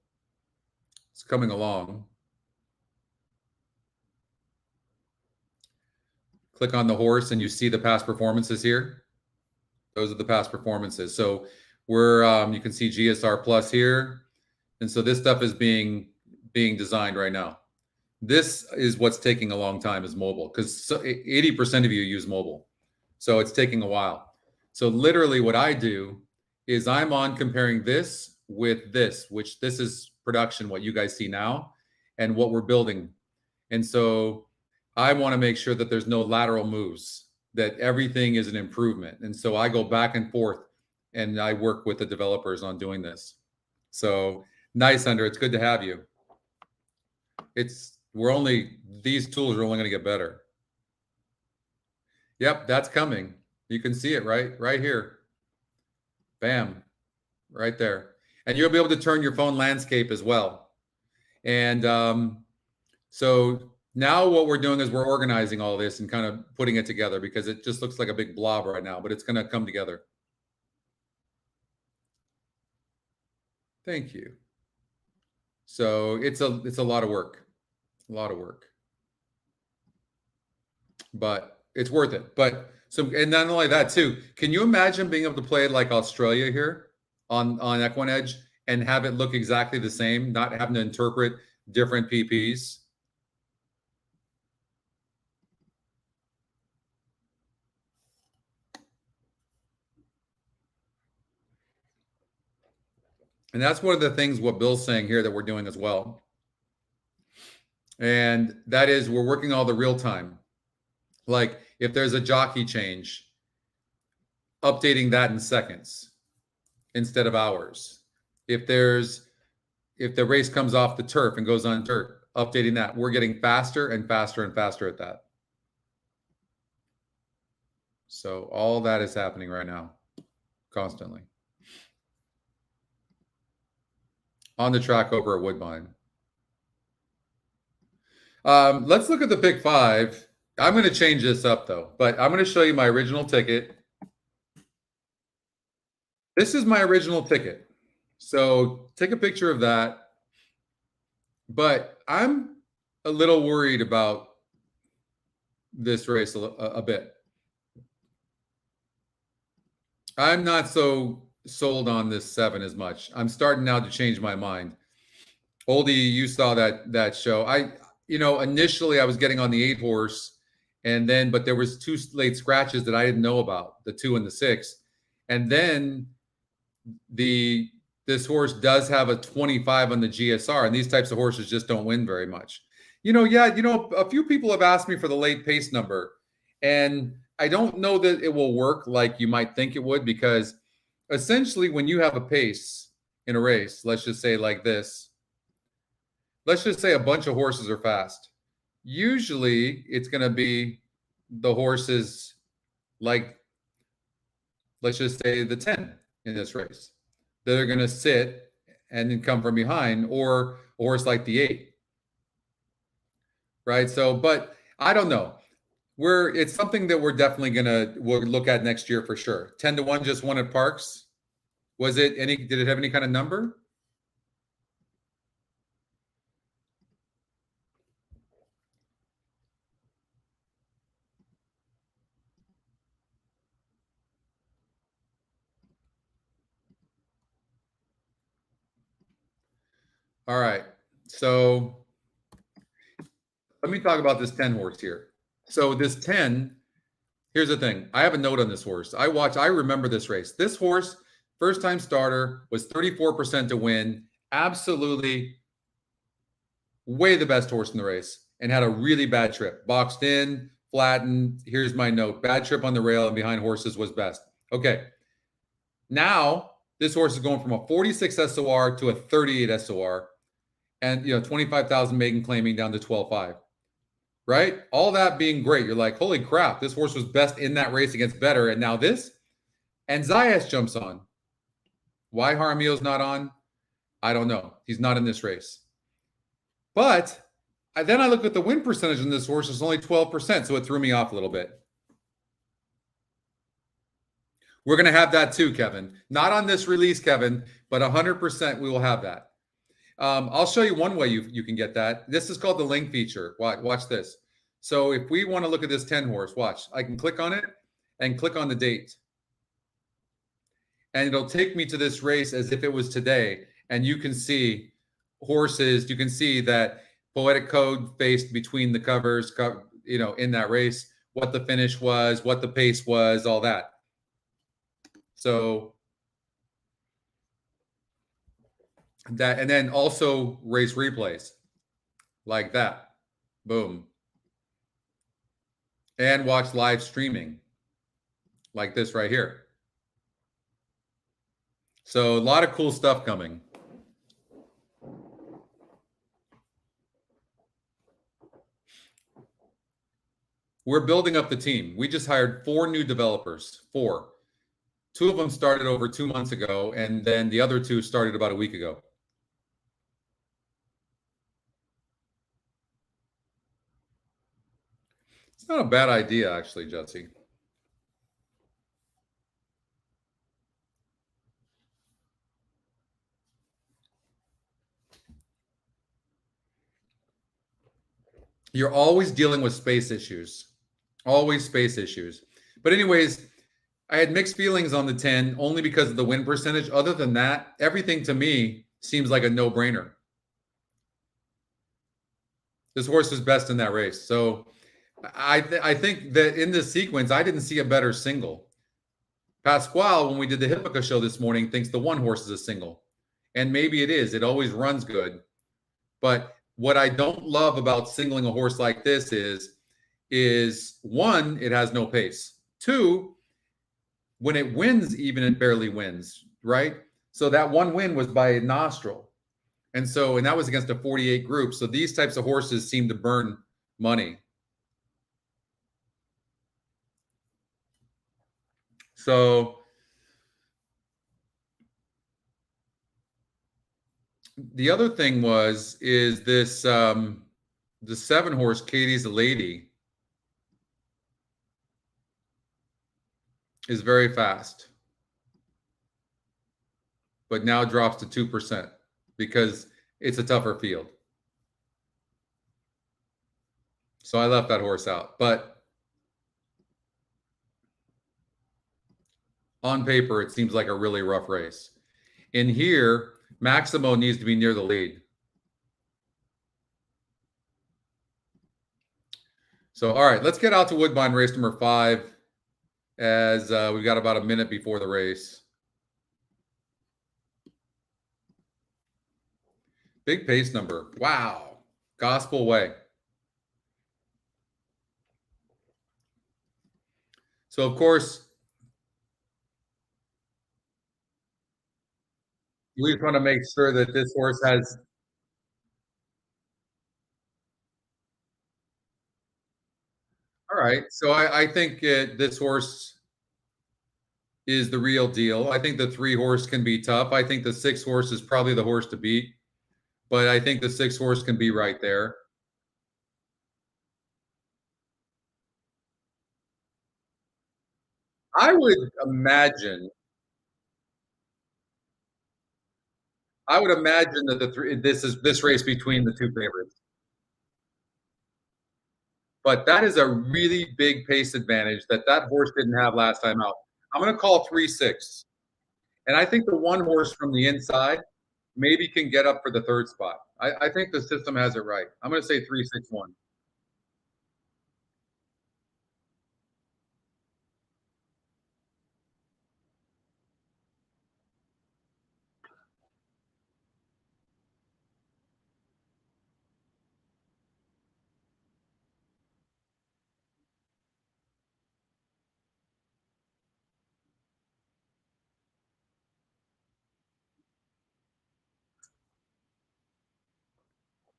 A: It's coming along. Click on the horse and you see the past performances here. Those are the past performances. So we're, you can see GSR plus here. And so this stuff is being designed right now. This is what's taking a long time is mobile, because 80% of you use mobile. So it's taking a while. So literally what I do is I'm on comparing this with this, which this is production, what you guys see now, and what we're building. And so I want to make sure that there's no lateral moves, that everything is an improvement. And so I go back and forth and I work with the developers on doing this. So nice, Under. It's good to have you. These tools are only going to get better. Yep, that's coming. You can see it right here. Bam, right there. And you'll be able to turn your phone landscape as well. And so now what we're doing is we're organizing all this and kind of putting it together, because it just looks like a big blob right now, but it's going to come together. Thank you. So it's a lot of work, but it's worth it. But so, and not only that too, can you imagine being able to play like Australia here on EquinEdge and have it look exactly the same, not having to interpret different PPs? And that's one of the things what Bill's saying here that we're doing as well. And that is we're working all the real time. Like if there's a jockey change, updating that in seconds instead of hours. If the race comes off the turf and goes on dirt, updating that. We're getting faster and faster and faster at that. So all that is happening right now, constantly. On the track over at Woodbine. Let's look at the pick 5. I'm going to change this up though, but I'm going to show you my original ticket. This is my original ticket. So take a picture of that. But I'm a little worried about this race a bit. I'm not so sold on this 7 as much. I'm starting now to change my mind. Oldie, you saw that show. Initially I was getting on the 8 horse, and then but there was 2 late scratches that I didn't know about, the 2 and the 6. And then this horse does have a 25 on the GSR, and these types of horses just don't win very much. A few people have asked me for the late pace number, and I don't know that it will work like you might think it would, because essentially when you have a pace in a race, let's just say like this, let's just say a bunch of horses are fast. Usually it's going to be the horses like, let's just say the 10 in this race, that are going to sit and then come from behind, or a horse like the 8. Right. So, but I don't know. It's something that we're definitely we'll look at next year for sure. 10-1 just won at Parks. Did it have any kind of number? All right. So let me talk about this 10 horse here. So this 10, here's the thing. I have a note on this horse. I remember this race. This horse, first time starter, was 34% to win. Absolutely way the best horse in the race, and had a really bad trip. Boxed in, flattened. Here's my note. Bad trip on the rail and behind horses was best. Okay. Now this horse is going from a 46 SOR to a 38 SOR, and 25,000 maiden claiming down to 12.5. Right? All that being great. You're like, holy crap, this horse was best in that race against better. And now this, and Zayas jumps on. Why Jaramillo's not on? I don't know. He's not in this race. But then I look at the win percentage on this horse. It's only 12%. So it threw me off a little bit. We're going to have that too, Kevin. Not on this release, Kevin, but 100% we will have that. I'll show you one way you can get that. This is called the link feature. Watch this. So if we want to look at this 10 horse, watch. I can click on it and click on the date. And it'll take me to this race as if it was today. And you can see horses. You can see that Poetic Code faced between the covers, in that race, what the finish was, what the pace was, all that. So that, and then also race replays like that. Boom. And watch live streaming like this right here. So a lot of cool stuff coming. We're building up the team. We just hired 4 new developers, 4. 2 of them started over 2 months ago, and then the other 2 started about a week ago. It's not a bad idea, actually, Jesse. You're always dealing with space issues. Always space issues. But anyways, I had mixed feelings on the 10 only because of the win percentage. Other than that, everything to me seems like a no-brainer. This horse is best in that race. So I think that in this sequence, I didn't see a better single. Pasquale, when we did the Hippica show this morning, thinks the 1 horse is a single. And maybe it is. It always runs good. But what I don't love about singling a horse like this is 1, it has no pace. 2, when it wins, even it barely wins, right? So that 1 win was by a nostril. And that was against a 48 group. So these types of horses seem to burn money. So the other thing is this, the 7 horse, Katie's a Lady, is very fast, but now drops to 2% because it's a tougher field. So I left that horse out, but on paper, it seems like a really rough race. In here, Maximo needs to be near the lead. So, all right, let's get out to Woodbine race number 5 as we've got about a minute before the race. Big pace number. Wow. Gospel Way. So, of course, we want to make sure that this horse has. All right. So I think this horse is the real deal. I think the 3 horse can be tough. I think the 6 horse is probably the horse to beat, but I think the 6 horse can be right there. I would imagine that this race between the 2 favorites. But that is a really big pace advantage that horse didn't have last time out. I'm going to call 3-6. And I think the 1 horse from the inside maybe can get up for the 3rd spot. I think the system has it right. I'm going to say 3-6-1.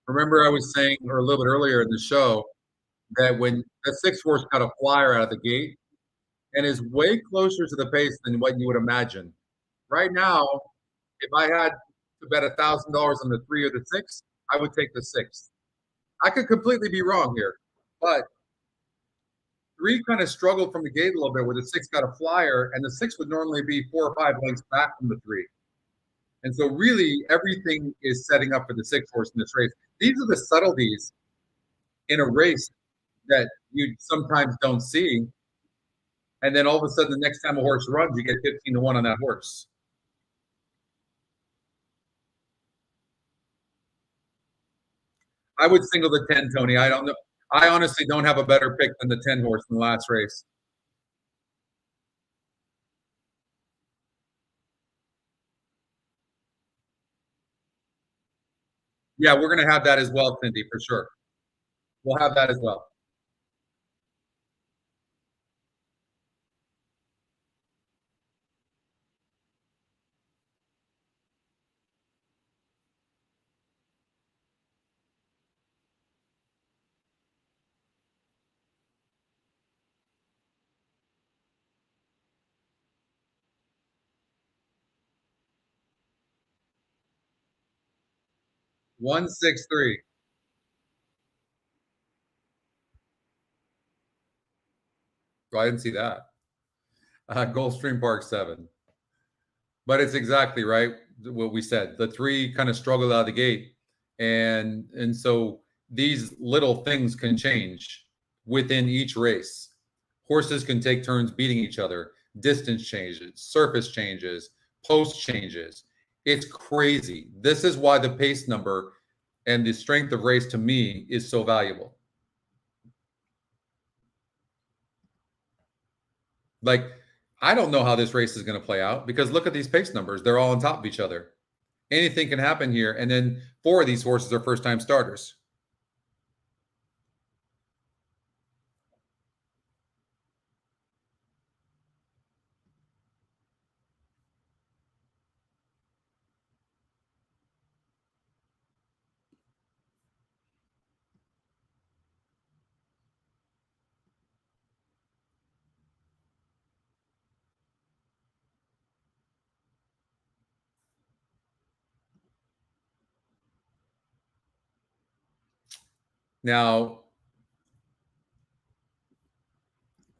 A: Remember I was saying, or a little bit earlier in the show, that when the 6 horse got a flyer out of the gate and is way closer to the pace than what you would imagine. Right now, if I had to bet $1,000 on the 3 or the 6, I would take the 6. I could completely be wrong here, but 3 kind of struggled from the gate a little bit where the 6 got a flyer, and the 6 would normally be 4 or 5 lengths back from the 3. And so really everything is setting up for the 6 horse in this race. These are the subtleties in a race that you sometimes don't see. And then all of a sudden, the next time a horse runs, you get 15-1 on that horse. I would single the 10, Tony. I don't know. I honestly don't have a better pick than the 10 horse in the last race. Yeah, we're going to have that as well, Cindy, for sure. We'll have that as well. – 163. Oh, I didn't see that. Gulfstream Park 7. But it's exactly right what we said. The 3 kind of struggled out of the gate, and so these little things can change within each race. Horses can take turns beating each other. Distance changes, surface changes, post changes. It's crazy. This is why the pace number and the strength of race to me is so valuable. Like, I don't know how this race is going to play out because look at these pace numbers. They're all on top of each other. Anything can happen here. And then 4 of these horses are first time starters. Now,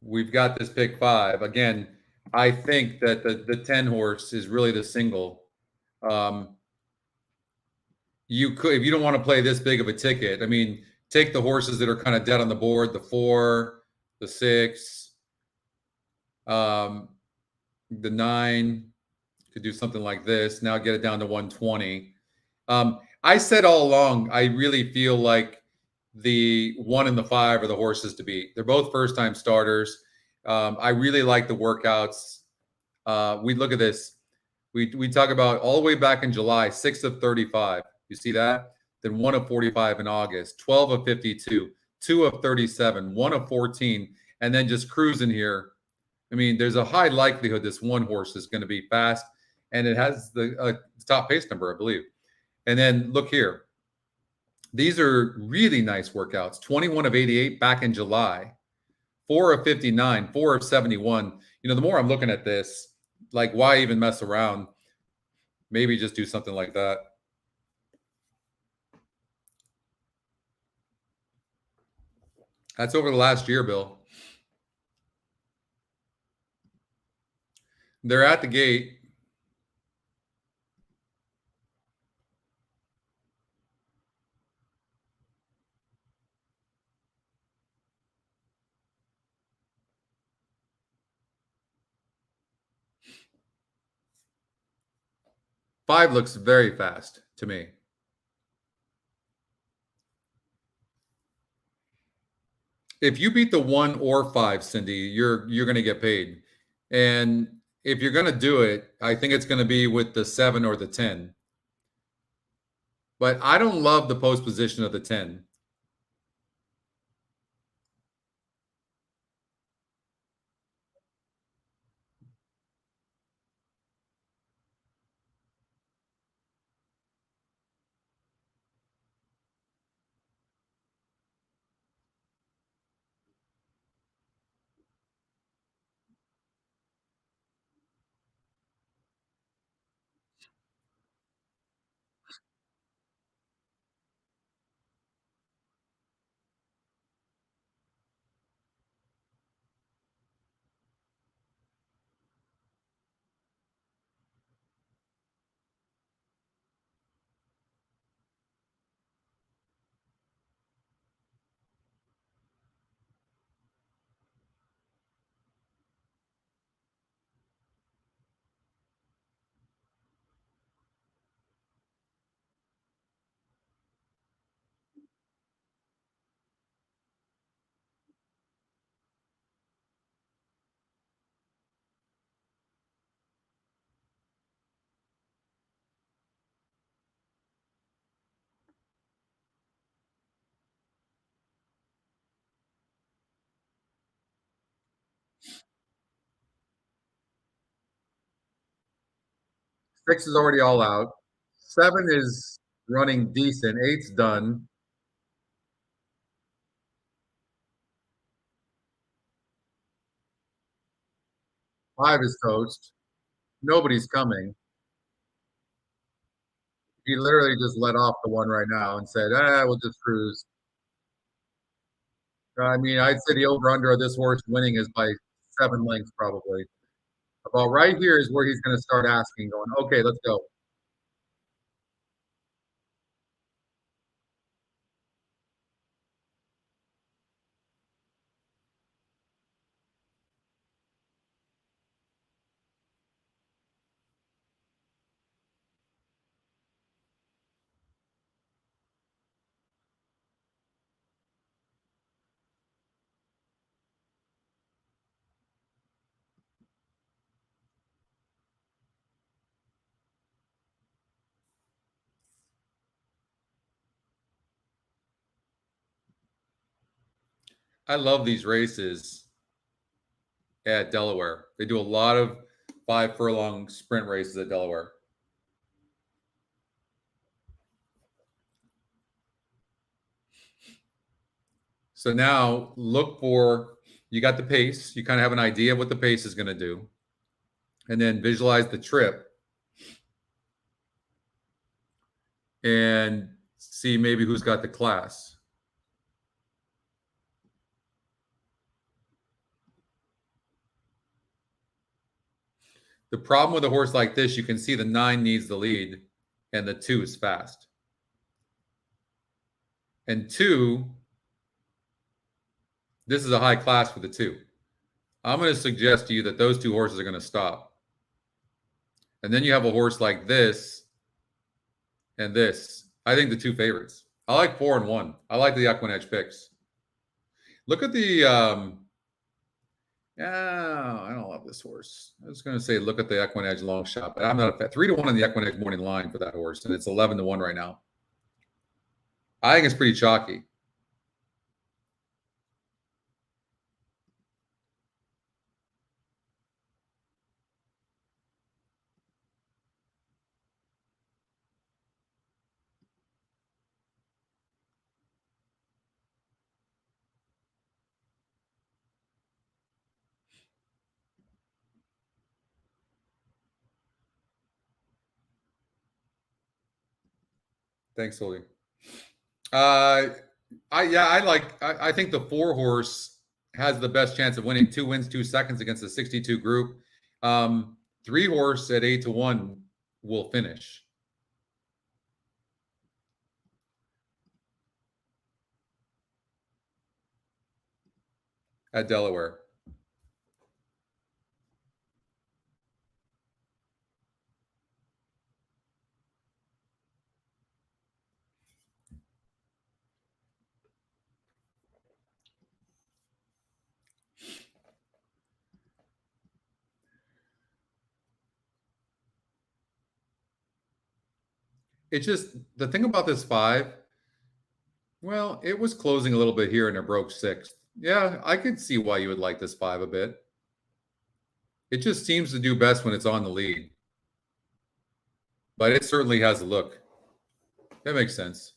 A: we've got this pick 5. Again, I think that the 10 horse is really the single. You could, if you don't want to play this big of a ticket, I mean, take the horses that are kind of dead on the board, the 4, the 6, the 9, could do something like this. Now get it down to 120. I said all along, I really feel like the 1 and the 5 are the horses to beat. They're both first time starters. I really like the workouts. We look at this. We talk about all the way back in July, 6 of 35. You see that? Then 1 of 45 in August, 12 of 52, 2 of 37, 1 of 14, and then just cruising here. I mean, there's a high likelihood this one horse is going to be fast, and it has the top pace number, I believe. And then look here. These are really nice workouts. 21 of 88 back in July, 4 of 59, 4 of 71. You know, the more I'm looking at this, like, why even mess around? Maybe just do something like that. That's over the last year, Bill. They're at the gate. Five looks very fast to me. If you beat the 1 or 5, Cindy, you're going to get paid. And if you're going to do it, I think it's going to be with the 7 or the 10. But I don't love the post position of the 10. 6 is already all out. 7 is running decent. 8's done. Five is toast. Nobody's coming. He literally just let off the one right now and said, we'll just cruise. I mean, I'd say the over-under of this horse winning is by 7 lengths probably. About right here is where he's going to start asking, going, okay, let's go. I love these races at Delaware. They do a lot of 5 furlong sprint races at Delaware. So now look for, you got the pace. You kind of have an idea of what the pace is going to do. And then visualize the trip. And see maybe who's got the class. The problem with a horse like this, you can see the 9 needs the lead and the 2 is fast. And 2, this is a high class for the 2. I'm going to suggest to you that those 2 horses are going to stop. And then you have a horse like this and this. I think the 2 favorites. I like 4 and 1. I like the EquinEdge picks. Look at the I don't love this horse. I was going to say look at the EquinEdge long shot, but I'm not a fan. 3 to 1 on the EquinEdge morning line for that horse, and it's 11 to 1 right now. I think it's pretty chalky. Thanks, Holding. I think the 4 horse has the best chance of winning. 2 wins, 2 seconds against the 62 group. 3 horse at 8 to 1 will finish. At Delaware. It's just the thing about this 5. Well, it was closing a little bit here and it broke 6th. Yeah, I could see why you would like this 5 a bit. It just seems to do best when it's on the lead. But it certainly has a look. That makes sense.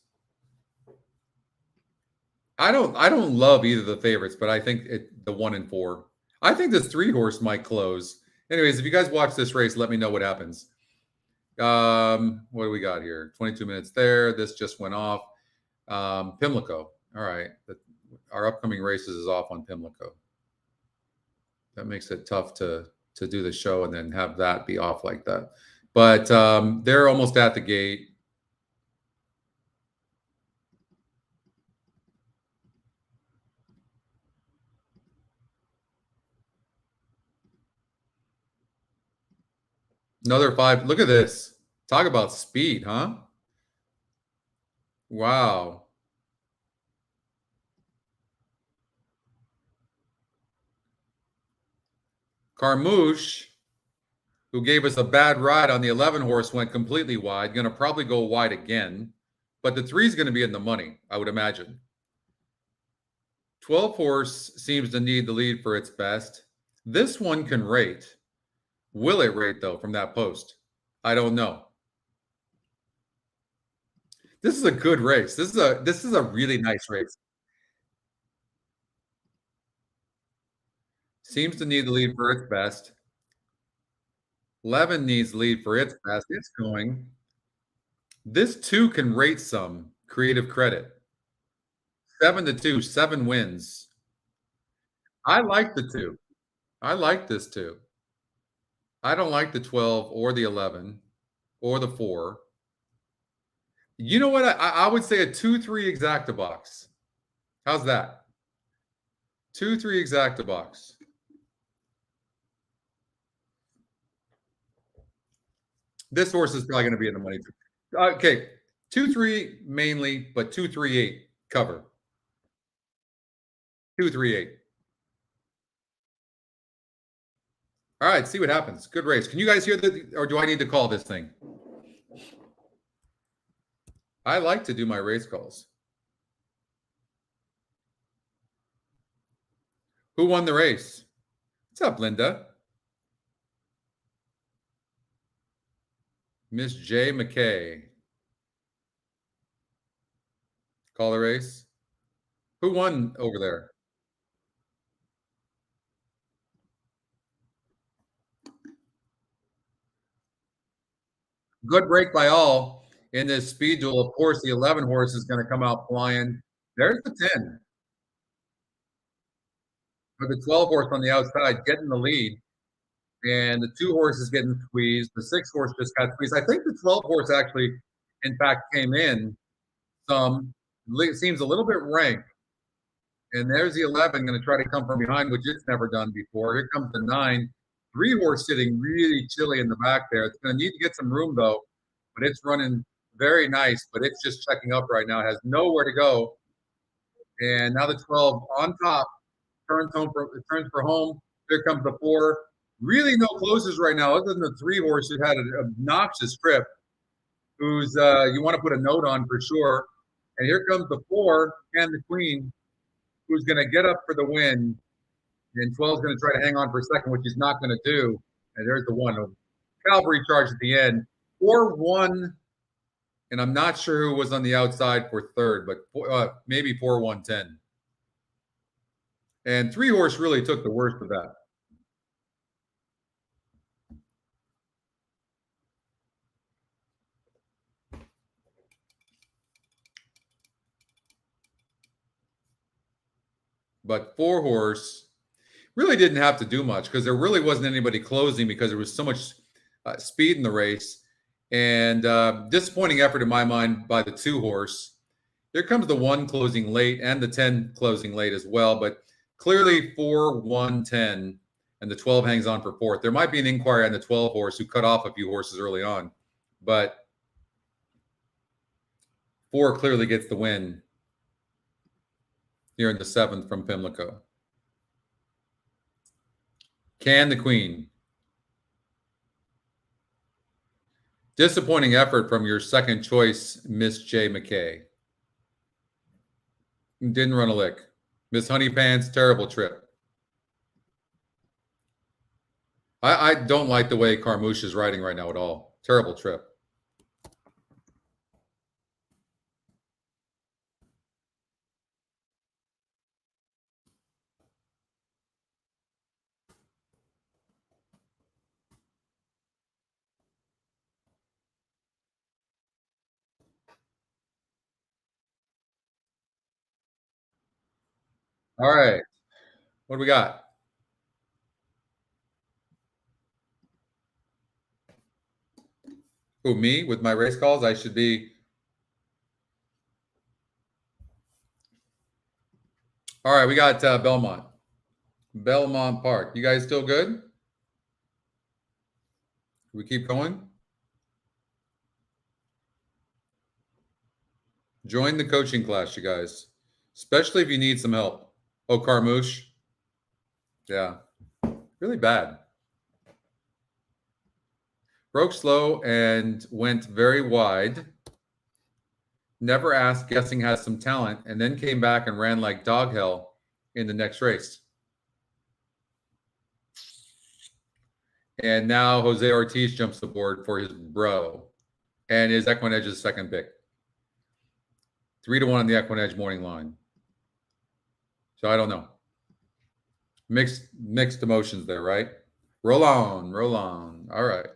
A: I don't love either of the favorites, but I think the 1 and 4. I think this 3 horse might close. Anyways, if you guys watch this race, let me know what happens. What do we got here? 22 minutes there. This just went off. Pimlico. All right. Our upcoming races is off on Pimlico. That makes it tough to do the show and then have that be off like that. But they're almost at the gate. Another 5. Look at this. Talk about speed, huh? Wow. Carmouche, who gave us a bad ride on the 11 horse, went completely wide. Going to probably go wide again. But the 3 is going to be in the money, I would imagine. 12 horse seems to need the lead for its best. This one can rate. Will it rate, though, from that post? I don't know. This is a good race. This is a really nice race. Seems to need the lead for its best. 11 needs lead for its best. It's going. This 2 can rate some creative credit. 7-2, 7 wins. I like the 2. I like this 2. I don't like the 12 or the 11 or the 4. You know what? I would say a 2-3 exacta box. How's that? 2-3 exacta box. This horse is probably going to be in the money. Okay, 2-3 mainly, but 2-3-8 cover. 2-3-8. All right, see what happens. Good race. Can you guys hear the, or do I need to call this thing? I like to do my race calls. Who won the race? What's up, Linda? Miss J. McKay. Call the race. Who won over there? Good break by all in this speed duel. Of course, the 11 horse is going to come out flying. There's the 10. But the 12 horse on the outside getting the lead. And the 2 horses getting squeezed. The 6 horse just got squeezed. I think the 12 horse actually, in fact, came in some. It seems a little bit rank. And there's the 11 going to try to come from behind, which it's never done before. Here comes the 9. 3 horse sitting really chilly in the back there. It's going to need to get some room, though. But it's running very nice. But it's just checking up right now. It has nowhere to go. And now the 12 on top turns for home. Here comes the 4. Really no closers right now, other than the 3 horse who had an obnoxious trip, who's you want to put a note on for sure. And here comes the 4 and the Queen, who's going to get up for the win. And 12 is going to try to hang on for a second, which he's not going to do. And there's the 1. Cavalry charge at the end. 4-1. And I'm not sure who was on the outside for third, but maybe 4-1-10. And 3 horse really took the worst of that. But 4 horse really didn't have to do much because there really wasn't anybody closing because there was so much speed in the race. And disappointing effort in my mind by the 2 horse. Here comes the 1 closing late and the 10 closing late as well. But clearly 4-1-10 and the 12 hangs on for 4th. There might be an inquiry on the 12 horse who cut off a few horses early on. But 4 clearly gets the win here in the 7th from Pimlico. Can the Queen. Disappointing effort from your second choice, Miss J. McKay. Didn't run a lick. Miss Honeypants, terrible trip. I don't like the way Carmouche is riding right now at all. Terrible trip. All right. What do we got? Who, me with my race calls? I should be. All right, we got Belmont. Belmont Park. You guys still good? We keep going? Join the coaching class, you guys. Especially if you need some help. Oh, Carmouche. Yeah. Really bad. Broke slow and went very wide. Never asked, guessing has some talent, and then came back and ran like dog hell in the next race. And now Jose Ortiz jumps aboard for his bro. And is EquinEdge's second pick. 3-1 on the EquinEdge morning line. So I don't know. Mixed emotions there, right? Roll on, roll on. All right.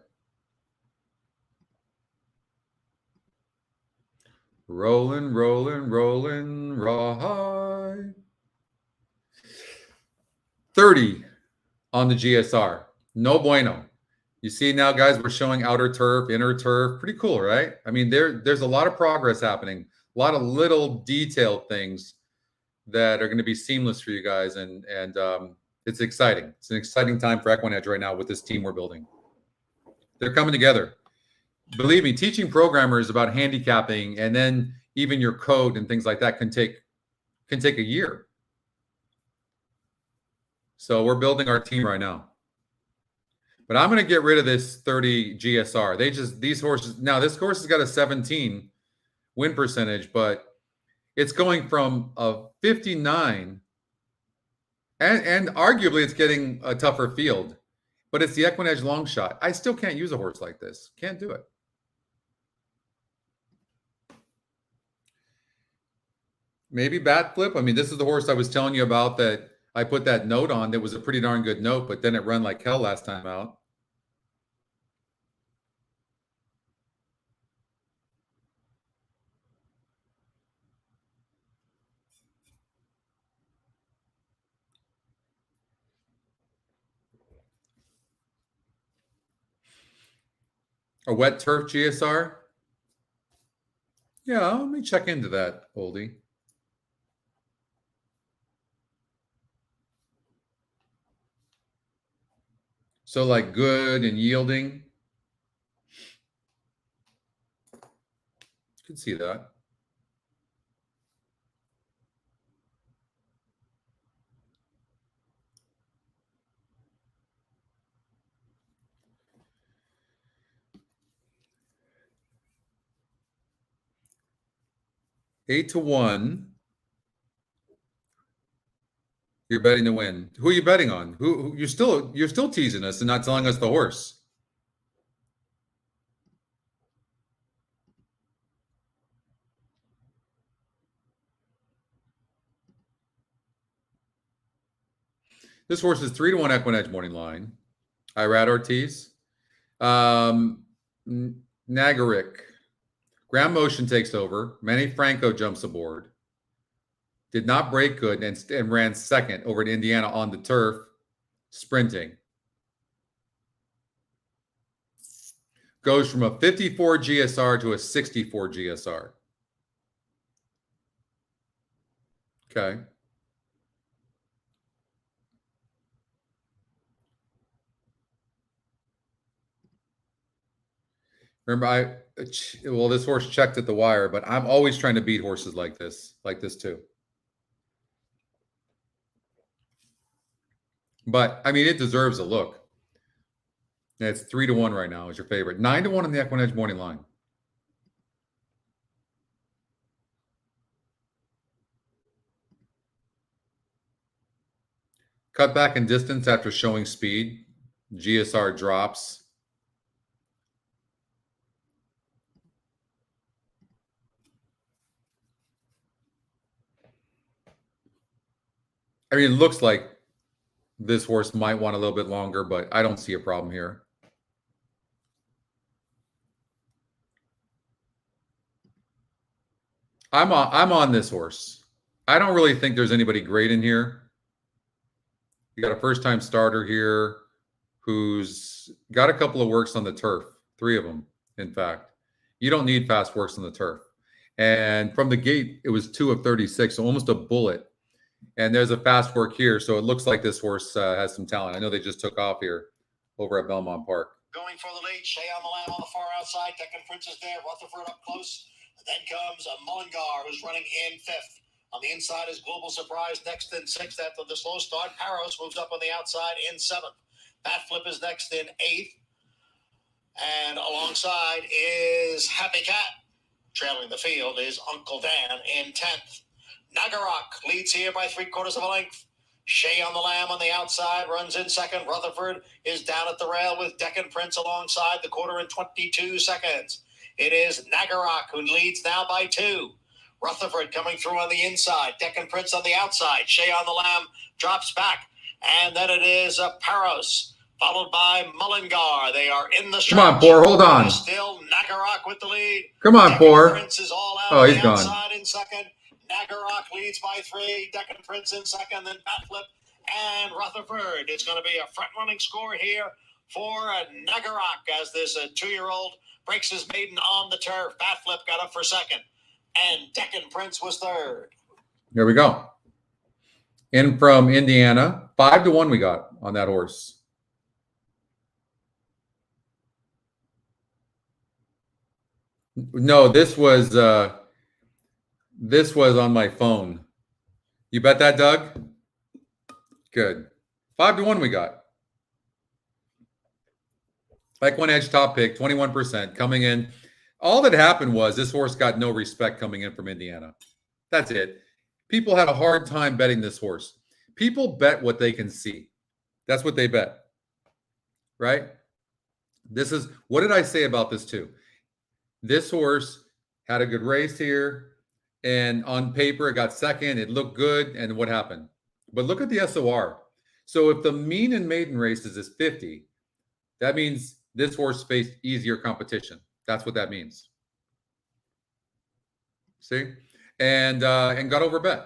A: Rolling, rolling, rolling, rawhide. 30 on the GSR. No bueno. You see now, guys, we're showing outer turf, inner turf. Pretty cool, right? I mean, there's a lot of progress happening. A lot of little detailed things that are going to be seamless for you guys. And it's exciting. It's an exciting time for EquinEdge right now with this team we're building. They're coming together. Believe me, teaching programmers about handicapping and then even your code and things like that can take a year. So we're building our team right now. But I'm going to get rid of this 30 GSR. These horses, now this horse has got a 17 win percentage, but it's going from a 59 and arguably it's getting a tougher field, but it's the EquinEdge long shot. I still can't use a horse like this. Can't do it. Maybe bat flip. I mean, this is the horse I was telling you about that I put that note on. That was a pretty darn good note, but then it ran like hell last time out. A wet turf GSR? Yeah, let me check into that, oldie. So like good and yielding. Could see that. Eight to 1. You're betting to win. Who are you betting on? Who you're still teasing us and not telling us the horse. This horse is 3-1 EquinEdge morning line. Irad Ortiz. Nagarick. Ground motion takes over. Manny Franco jumps aboard. Did not break good and ran second over to Indiana on the turf, sprinting. Goes from a 54 GSR to a 64 GSR. Okay. Remember, this horse checked at the wire, but I'm always trying to beat horses like this too. But I mean, it deserves a look. It's 3-1 right now is your favorite. 9-1 on the EquinEdge morning line. Cut back in distance after showing speed. GSR drops. I mean, it looks like this horse might want a little bit longer, but I don't see a problem here. I'm on this horse. I don't really think there's anybody great in here. You got a first-time starter here who's got a couple of works on the turf, 3 of them, in fact. You don't need fast works on the turf. And from the gate, it was 2 of 36, so almost a bullet. And there's a fast work here, so it looks like this horse has some talent. I know they just took off here over at Belmont Park.
B: Going for the lead, Shea on the lamb on the far outside. Deccan Prince is there. Rutherford up close. And then comes a Mullingar, who's running in 5th. On the inside is Global Surprise next in 6th after the slow start. Paros moves up on the outside in 7th. Bat Flip is next in 8th. And alongside is Happy Cat. Trailing the field is Uncle Dan in 10th. Nagarock leads here by 3/4 of a length. Shea on the Lamb on the outside, runs in second. Rutherford is down at the rail with Deccan Prince alongside the quarter in 22 seconds. It is Nagarock who leads now by 2. Rutherford coming through on the inside. Deccan Prince on the outside. Shea on the Lamb drops back. And then it is Paros, followed by Mullingar. They are in the stretch.
A: Come on, Poor. Hold on.
B: Still Nagarock with the lead.
A: Come on, Poor.
B: Prince is all out.
A: Oh, he's gone.
B: Outside in second. Nagarock leads by 3. Deccan Prince in second. Then Batflip and Rutherford. It's going to be a front-running score here for Nagarock as this 2-year-old breaks his maiden on the turf. Batflip got up for second. And Deccan Prince was third.
A: Here we go. In from Indiana, 5-1 we got on that horse. No, this was on my phone. You bet that, Doug? Good. 5-1 we got. EquinEdge top pick, 21% coming in. All that happened was this horse got no respect coming in from Indiana. That's it. People had a hard time betting this horse. People bet what they can see. That's what they bet. Right? This is, what did I say about this too? This horse had a good race here, and on paper it got second. It looked good, and what happened? But look at the SOR. So if the mean in maiden races is 50, that means this horse faced easier competition. That's what that means. See? And got overbet.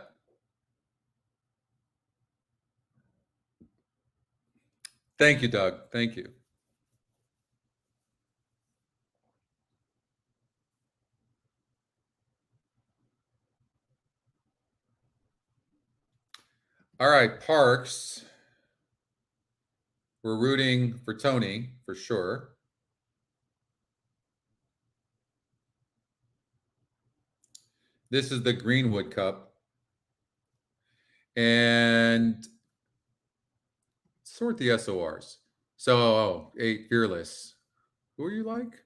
A: Thank you, Doug. Thank you. All right, Parks. We're rooting for Tony for sure. This is the Greenwood Cup. And sort the SORs. So, 8 Fearless. Who are you like?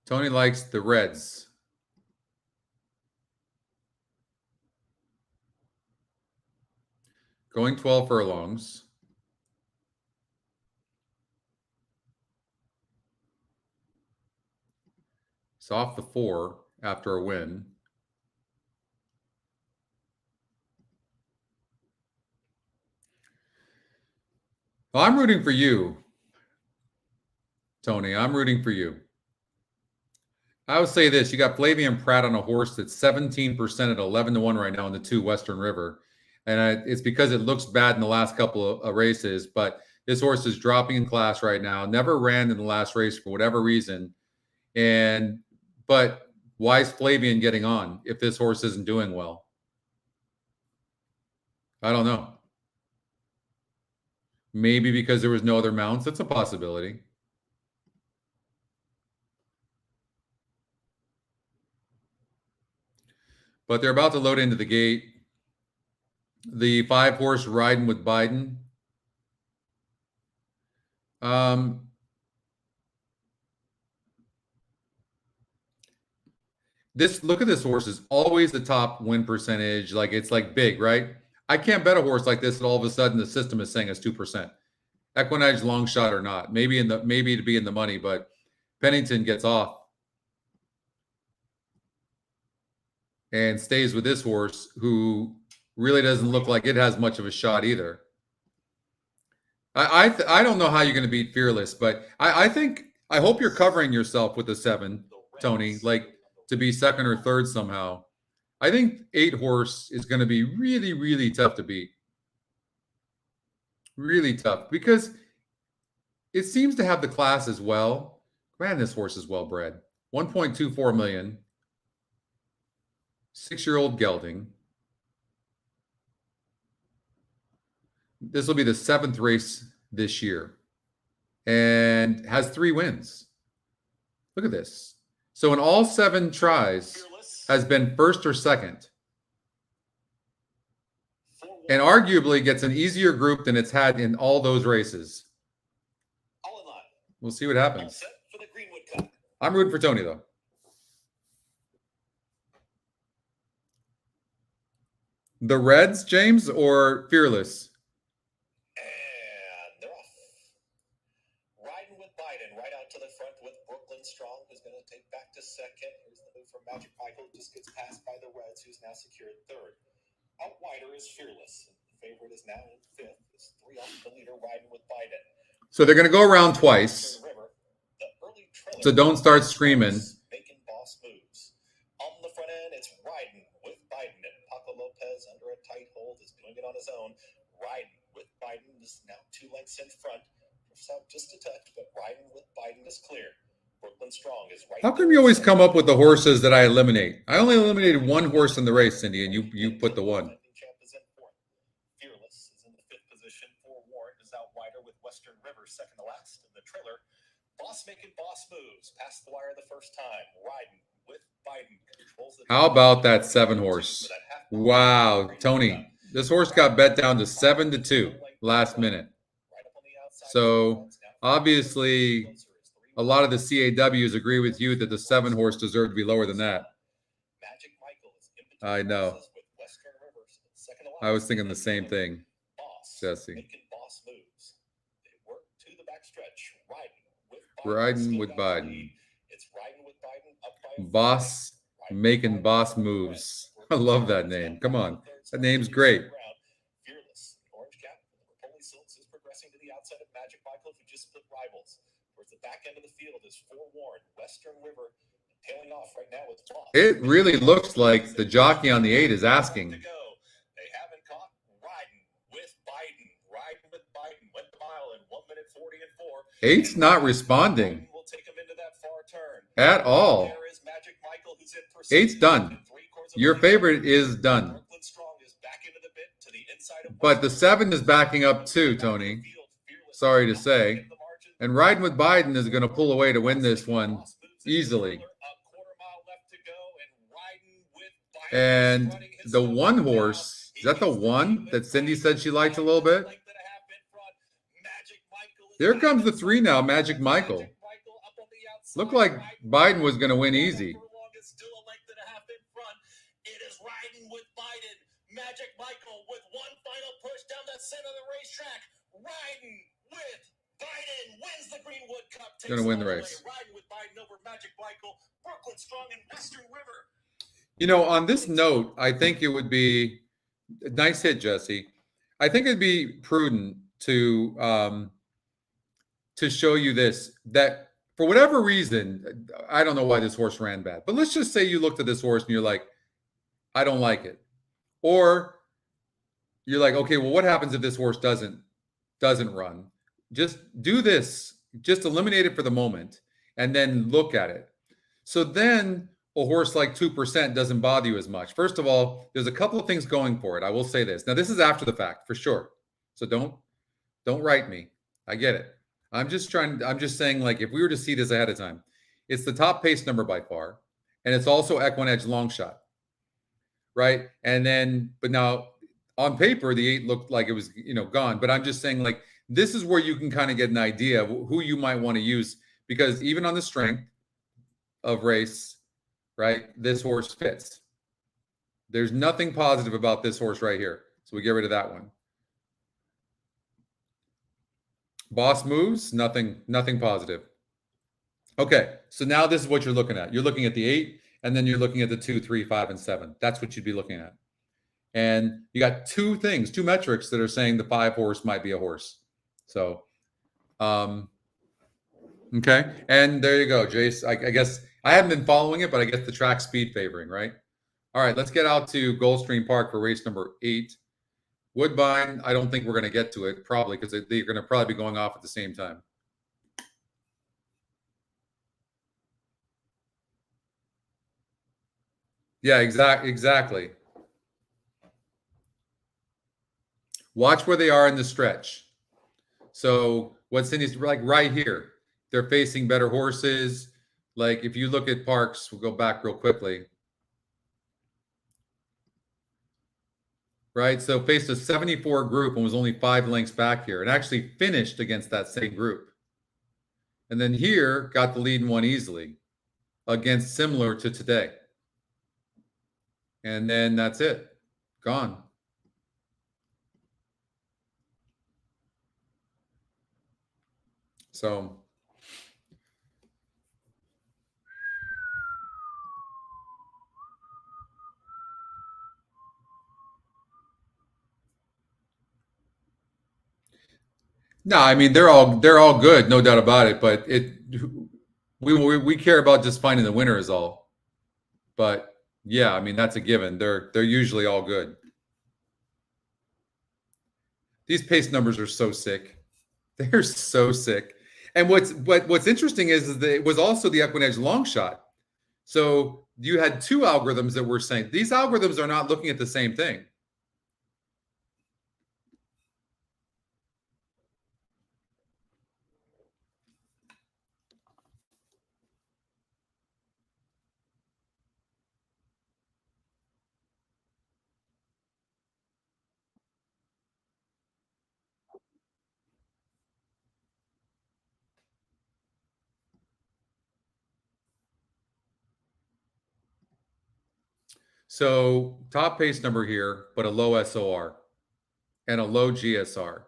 A: Tony likes the Reds. Going 12 furlongs. It's off the 4 after a win. Well, I'm rooting for you, Tony. I'm rooting for you. I would say this. You got Flavian Pratt on a horse that's 17% at 11-1 right now in the 2 Western River. And it's because it looks bad in the last couple of races. But this horse is dropping in class right now. Never ran in the last race for whatever reason. But why is Flavian getting on if this horse isn't doing well? I don't know. Maybe because there was no other mounts. That's a possibility. But they're about to load into the gate. The 5-horse riding with Biden. Look at this horse is always the top win percentage. Like it's like big, right? I can't bet a horse like this, and all of a sudden the system is saying it's 2%. EquinEdge long shot or not. Maybe to be in the money, but Pennington gets off and stays with this horse who really doesn't look like it has much of a shot either. I don't know how you're going to beat Fearless, but I hope you're covering yourself with the 7, Tony, like to be second or third somehow. I think 8-horse is going to be really, really tough to beat. Really tough because it seems to have the class as well. Man, this horse is well bred. 1.24 million. 6-year-old gelding. This will be the 7th race this year and has 3 wins. Look at this. So in all 7 tries has been first or second. And arguably gets an easier group than it's had in all those races. We'll see what happens. I'm rooting for Tony, though. The Reds, James, or Fearless?
B: And they're off. Riding with Biden right out to the front with Brooklyn Strong, who's going to take back to second. Here's the move from Magic Michael, just gets passed by the Reds, who's now secured third. Out wider is Fearless. The favorite is now in fifth. It's 3 off the leader, riding with Biden.
A: So they're going to go around twice. So don't start screaming.
B: Making boss moves. On the front end, it's riding with Biden. And Paco Lopez under a tight hold is doing it on his own. Riding with Biden is now 2 lengths in front. Out just a touch, but riding with Biden is clear. Brooklyn Strong is right.
A: How come you always come up with the horses that I eliminate? I only eliminated one horse in the race, Cindy, and you put the one.
B: Fearless is in the 5th position. Forewarned is out wider with Western River second to last in the trailer. Boss making boss moves. Past the wire the first time. Riding with Biden.
A: How about that 7 horse? Wow, Tony. This horse got bet down to 7-2 last minute. So obviously a lot of the CAWs agree with you that the 7 horse deserved to be lower than that. I know. I was thinking the same thing, Jesse. Riding with Biden. Boss making boss moves. I love that name. Come on. That name's great.
B: Fearless. Orange cap. Napoli Silks is progressing to the outside of Magic Michael, who just split rivals. Towards the back end of the field is Forewarned. Western River tailing off right now with Boss.
A: It really looks like the jockey on the 8 is asking.
B: They haven't caught riding with Biden. Riding with Biden. Went the mile in 1 minute 40 and 4.
A: 8's not responding
B: will take him into that far turn.
A: at all.
B: There is Magic Michael, who's in pursuit.
A: 8's done. Your favorite is done. But the 7 is backing up too, Tony. Sorry to say. And Riding with Biden is going to pull away to win this one easily. And the 1 horse, is that the 1 that Cindy said she liked a little bit? Here comes the 3 now, Magic Michael. Looked like Biden was going to win easy.
B: Magic Michael with 1 final push down the center of the racetrack. Riding with Biden wins the Greenwood Cup.
A: Going to win the race.
B: Riding with Biden over Magic Michael. Brooklyn Strong and Western River.
A: You know, on this note, I think it would be nice hit, Jesse. I think it'd be prudent to show you this, that for whatever reason, I don't know why this horse ran bad, but let's just say you looked at this horse and you're like, I don't like it. Or you're like, okay, well, what happens if this horse doesn't run? Just do this, just eliminate it for the moment and then look at it. So then a horse like 2% doesn't bother you as much. First of all, there's a couple of things going for it. I will say this. Now, this is after the fact for sure. So don't write me. I get it. I'm just saying, like, if we were to see this ahead of time, it's the top pace number by far. And it's also EquinEdge long shot. Right. And then, but now on paper, the 8 looked like it was, gone. But I'm just saying, like, this is where you can kind of get an idea of who you might want to use, because even on the strength of race, right, this horse fits. There's nothing positive about this horse right here. So we get rid of that one. Boss moves, nothing positive. Okay. So now this is what you're looking at. You're looking at the 8. And then you're looking at the 2, 3, 5, and 7. That's what you'd be looking at. And you got 2 metrics that are saying the 5 horse might be a horse. So, okay. And there you go, Jace. I guess I haven't been following it, but I guess the track speed favoring, right? All right, let's get out to Gulfstream Park for race number 8. Woodbine, I don't think we're going to get to it, probably, because they're going to probably be going off at the same time. Yeah, exactly. Watch where they are in the stretch. So what Cindy's like right here, they're facing better horses. Like if you look at Parks, we'll go back real quickly. Right, so faced a 74 group and was only 5 lengths back here and actually finished against that same group. And then here got the lead and won easily against similar to today. And then that's it. Gone. So no, I mean they're all good, no doubt about it. But we care about just finding the winner is all. But yeah, I mean that's a given. They're usually all good. These pace numbers are so sick. They're so sick. And what's interesting is that it was also the EquinEdge long shot. So you had two algorithms that were saying these algorithms are not looking at the same thing. So top pace number here, but a low SOR and a low GSR.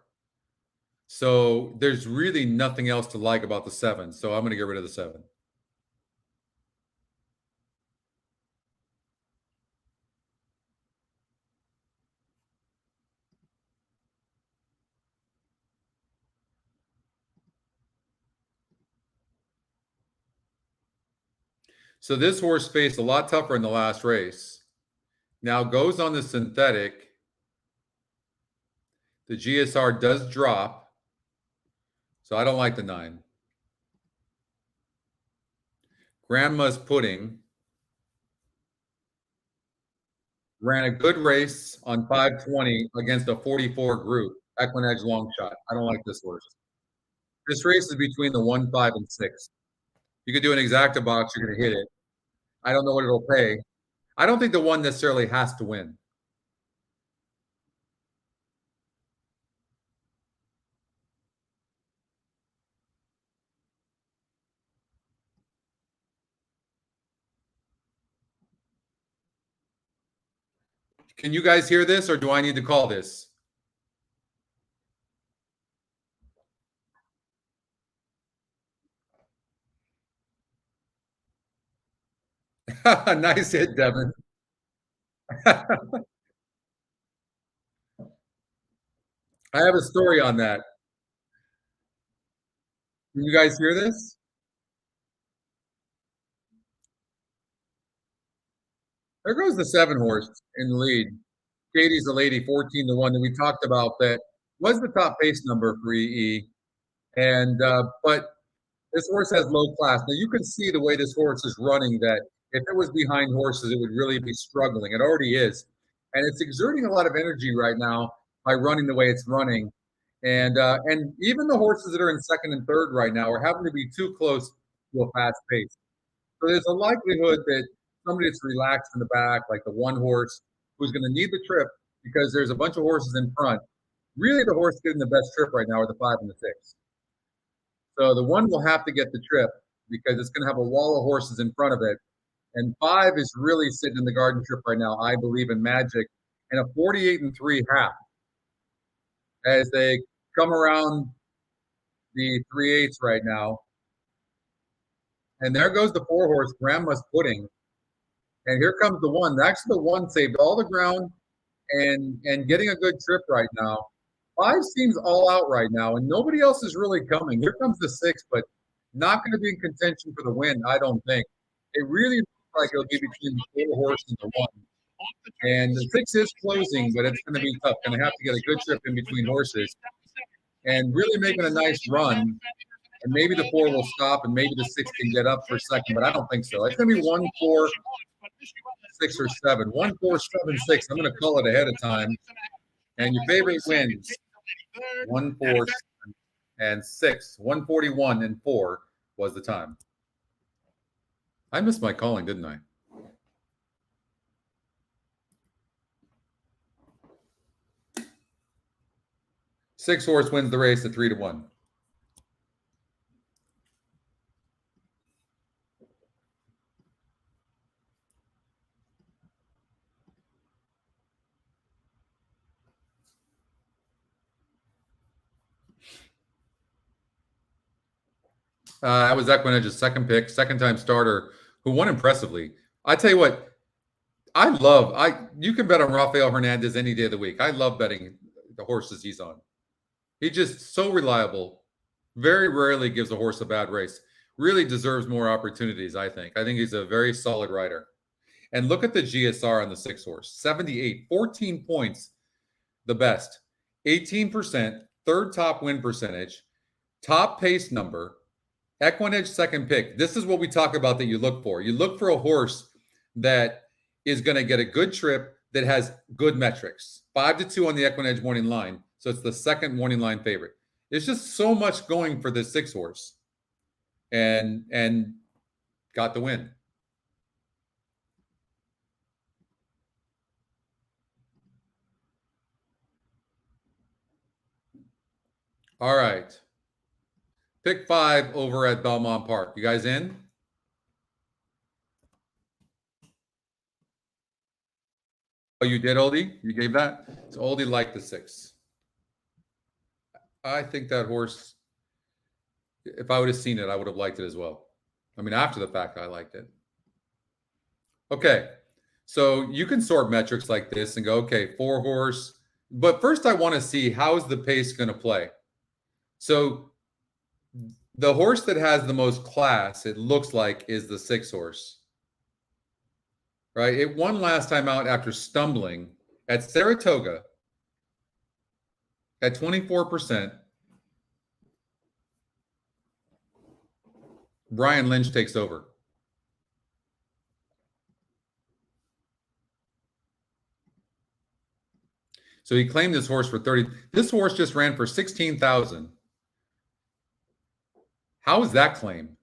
A: So there's really nothing else to like about the 7. So I'm going to get rid of the 7. So this horse faced a lot tougher in the last race. Now goes on the synthetic. The GSR does drop. So I don't like the 9. Grandma's Pudding ran a good race on 520 against a 44 group. EquinEdge long shot. I don't like this horse. This race is between the 1, 5, and 6. You could do an exacta box, you're going to hit it. I don't know what it'll pay. I don't think the 1 necessarily has to win. Can you guys hear this, or do I need to call this? Nice hit, Devin. I have a story on that. Can you guys hear this? There goes the 7 horse in the lead. Katie's the lady, 14 to 1 that we talked about that was the top pace number for EE. And but this horse has low class. Now you can see the way this horse is running that if it was behind horses, it would really be struggling. It already is. And it's exerting a lot of energy right now by running the way it's running. And even the horses that are in second and third right now are having to be too close to a fast pace. So there's a likelihood that somebody that's relaxed in the back, like the 1 horse, who's going to need the trip because there's a bunch of horses in front. Really, the horse getting the best trip right now are the 5 and the 6. So the 1 will have to get the trip because it's going to have a wall of horses in front of it. And 5 is really sitting in the garden trip right now, I believe in magic, and a 48 and 3 half as they come around the 3/8 right now. And there goes the 4 horse, Grandma's Pudding. And here comes the 1. Actually, the 1 saved all the ground and getting a good trip right now. 5 seems all out right now, and nobody else is really coming. Here comes the 6, but not going to be in contention for the win, I don't think. It really looks like it'll be between the 4 horse and the 1. And the 6 is closing, but it's going to be tough. Going to have to get a good trip in between horses and really making a nice run. And maybe the 4 will stop, and maybe the 6 can get up for a second, but I don't think so. It's going to be 1, 4, 6, or 7. 1, 4, 7, 6. I'm going to call it ahead of time. And your favorite wins 1, 4, 7, and 6. 141 and 4 was the time. I missed my calling, didn't I? Six horse wins the race at 3 to 1. That was EquinEdge's second pick, second-time starter, who won impressively. I tell you what, you can bet on Rafael Hernandez any day of the week. I love betting the horses he's on. He's just so reliable. Very rarely gives a horse a bad race. Really deserves more opportunities, I think. I think he's a very solid rider. And look at the GSR on the 6 horse, 78, 14 points, the best, 18%, third top win percentage, top pace number, EquinEdge second pick. This is what we talk about that you look for. You look for a horse that is going to get a good trip that has good metrics. 5-2 on the EquinEdge morning line. So it's the second morning line favorite. There's just so much going for this 6 horse. And got the win. All right. Pick 5 over at Belmont Park. You guys in? Oh, you did, Oldie? You gave that? So Oldie liked the 6. I think that horse, if I would have seen it, I would have liked it as well. I mean, after the fact, I liked it. Okay. So you can sort metrics like this and go, okay, 4 horse. But first I want to see how is the pace going to play. So the horse that has the most class, it looks like, is the 6 horse. Right? It won last time out after stumbling at Saratoga at 24%. Brian Lynch takes over. So he claimed this horse for 30. This horse just ran for 16,000. How is that claim?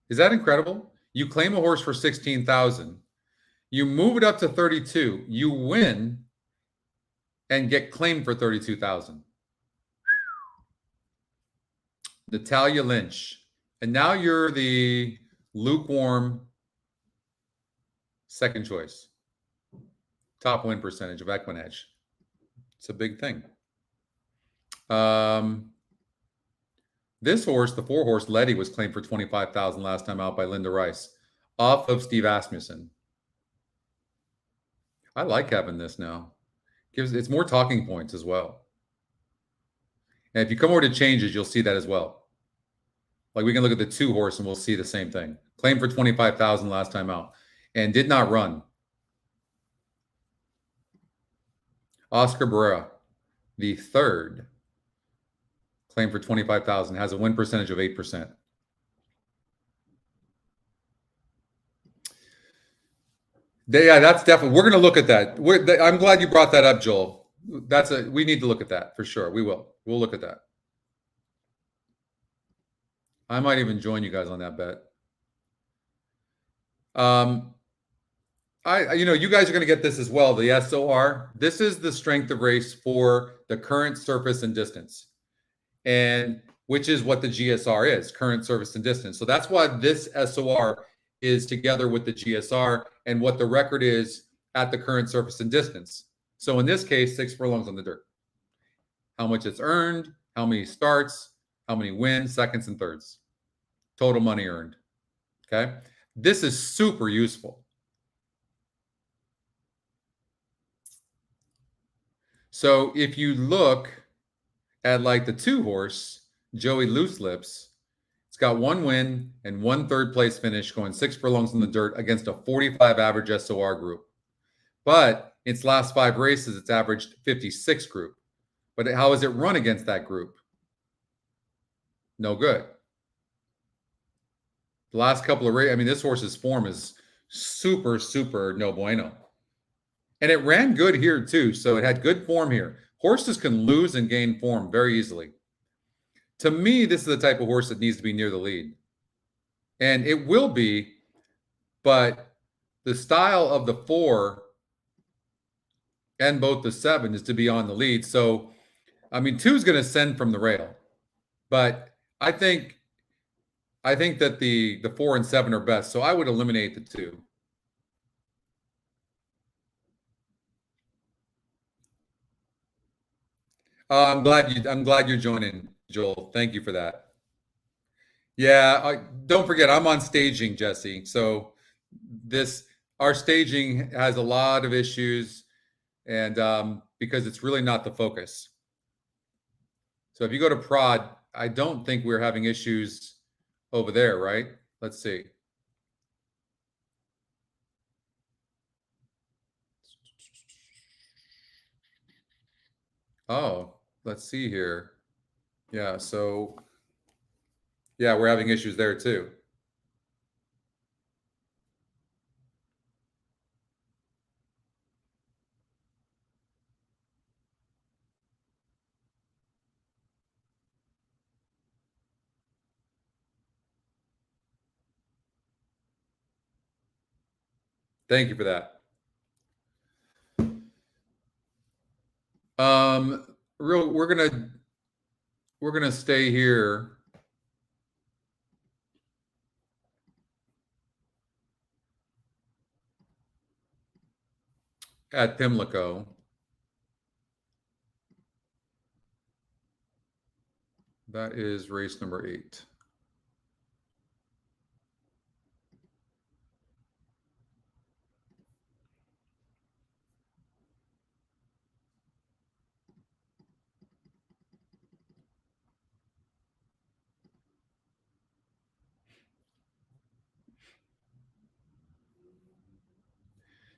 A: Is that incredible? You claim a horse for 16,000. You move it up to 32. You win and get claimed for 32,000. Natalia Lynch. And now you're the lukewarm second choice. Top win percentage of EquinEdge. It's a big thing. This horse, the 4 horse Letty, was claimed for 25,000 last time out by Linda Rice, off of Steve Asmussen. I like having this now. It's more talking points as well. And if you come over to changes, you'll see that as well. Like we can look at the 2 horse and we'll see the same thing. Claimed for 25,000 last time out and did not run. Oscar Barrera, the 3rd, claimed for 25,000, has a win percentage of 8%. Yeah, that's definitely. We're going to look at that. I'm glad you brought that up, Joel. We need to look at that for sure. We will. We'll look at that. I might even join you guys on that bet. You guys are going to get this as well. The SOR. This is the strength of race for the current surface and distance, and which is what the GSR is, current surface and distance. So that's why this SOR is together with the GSR and what the record is at the current surface and distance. So in this case, 6 furlongs on the dirt. How much it's earned, how many starts, how many wins, seconds, and thirds. Total money earned. Okay. This is super useful. So if you look at like the 2 horse, Joey Loose Lips, it's got 1 win and 1 third place finish, going 6 furlongs in the dirt against a 45 average SOR group. But its last 5 races, it's averaged 56 group. But how has it run against that group? No good. The last couple of races, I mean, this horse's form is super, super no bueno. And it ran good here too, so it had good form here. Horses can lose and gain form very easily. To me, this is the type of horse that needs to be near the lead. And it will be, but the style of the 4 and both the 7 is to be on the lead. So, I mean, 2 is going to send from the rail. But I think that the 4 and 7 are best. So I would eliminate the 2. I'm glad you're joining, Joel. Thank you for that. Yeah, don't forget, I'm on staging, Jesse. So our staging has a lot of issues, and because it's really not the focus. So if you go to prod, I don't think we're having issues over there, right? Let's see. Oh, let's see here. Yeah, so yeah, we're having issues there too. Thank you for that. We're gonna stay here. At Pimlico. That is race number 8.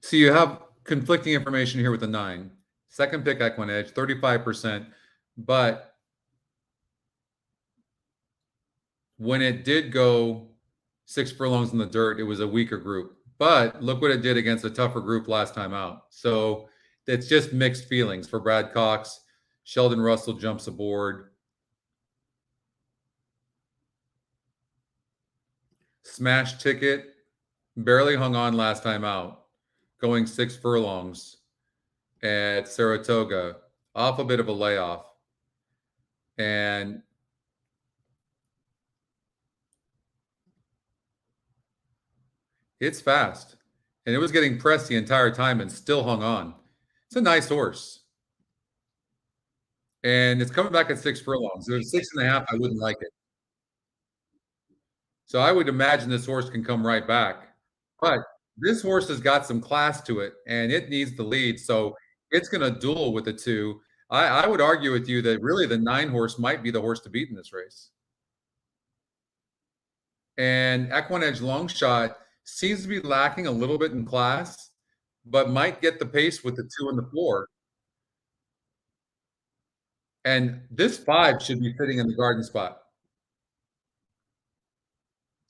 A: So you have conflicting information here with the 9. Second pick EquinEdge, 35%. But when it did go 6 furlongs in the dirt, it was a weaker group. But look what it did against a tougher group last time out. So it's just mixed feelings for Brad Cox. Sheldon Russell jumps aboard. Smash Ticket barely hung on last time out, going 6 furlongs at Saratoga, off a bit of a layoff. And it's fast. And it was getting pressed the entire time and still hung on. It's a nice horse. And it's coming back at 6 furlongs. If it was 6.5, I wouldn't like it. So I would imagine this horse can come right back. But this horse has got some class to it, and it needs the lead. So it's going to duel with the 2. I would argue with you that really the 9 horse might be the horse to beat in this race. And EquinEdge Long Shot seems to be lacking a little bit in class, but might get the pace with the 2 and the 4. And this 5 should be fitting in the garden spot.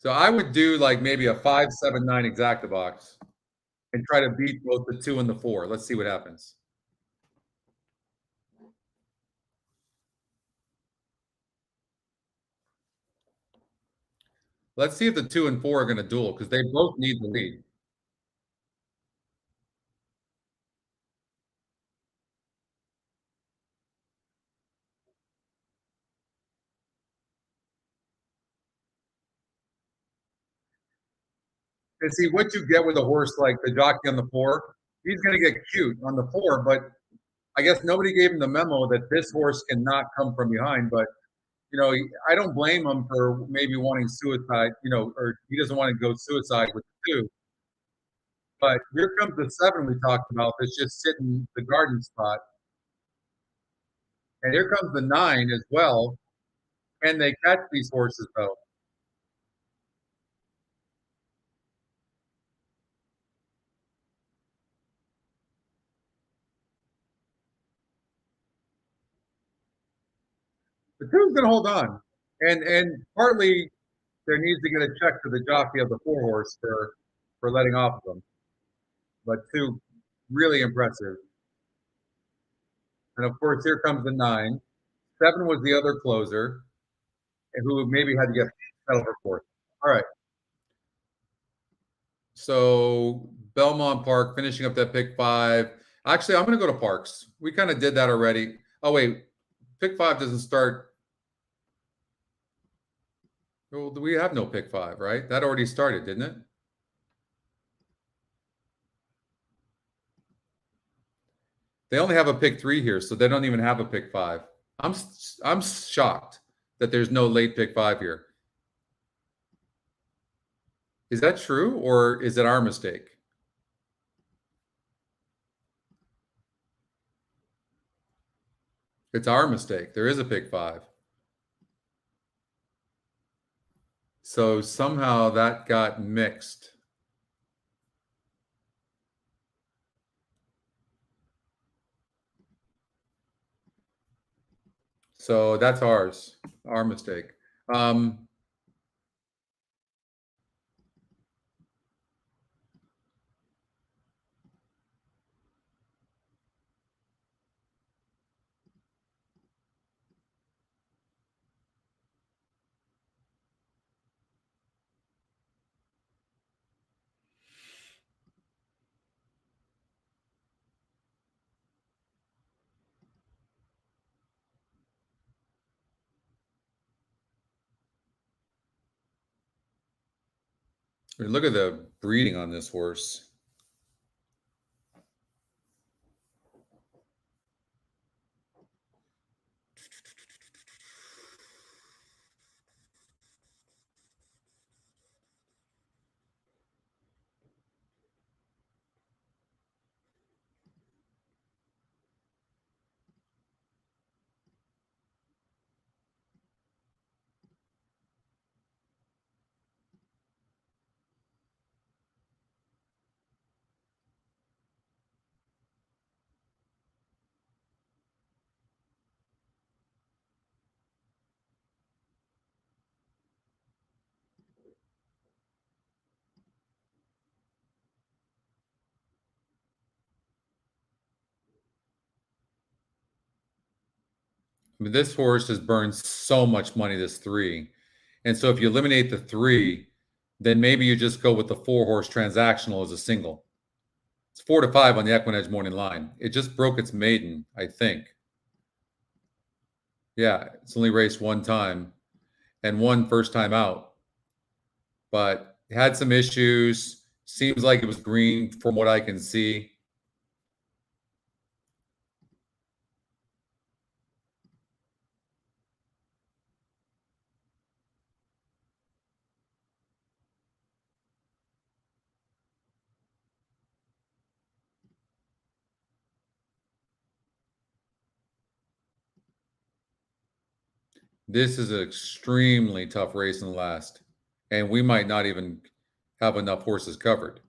A: So I would do like maybe a 5-7-9 exacta box and try to beat both the 2 and the 4. Let's see what happens. Let's see if the 2 and 4 are going to duel because they both need the lead. And see what you get with a horse like the jockey on the 4. He's going to get cute on the 4, but I guess nobody gave him the memo that this horse cannot come from behind. But I don't blame him for maybe wanting suicide, or he doesn't want to go suicide with the 2. But here comes the 7 we talked about that's just sitting the garden spot. And here comes the 9 as well. Can they catch these horses, though? The 2's going to hold on. And partly there needs to get a check to the jockey of the 4 horse for letting off of them. But 2, really impressive. And of course, here comes the 9. 7 was the other closer, who maybe had to get settled for 4th. All right. So Belmont Park finishing up that pick 5. Actually, I'm going to go to Parks. We kind of did that already. Oh wait, pick 5 doesn't start. Well, we have no pick 5, right? That already started, didn't it? They only have a pick 3 here, so they don't even have a pick 5. I'm shocked that there's no late pick 5 here. Is that true, or is it our mistake? It's our mistake. There is a pick 5. So somehow that got mixed. So that's ours, our mistake. Look at the breeding on this horse. I mean, this horse has burned so much money, this 3. And so if you eliminate the 3, then maybe you just go with the 4-horse transactional as a single. It's 4-5 on the EquinEdge morning line. It just broke its maiden, I think. Yeah, it's only raced 1 time and 1 first time out. But it had some issues. Seems like it was green from what I can see. This is an extremely tough race in the last, and we might not even have enough horses covered.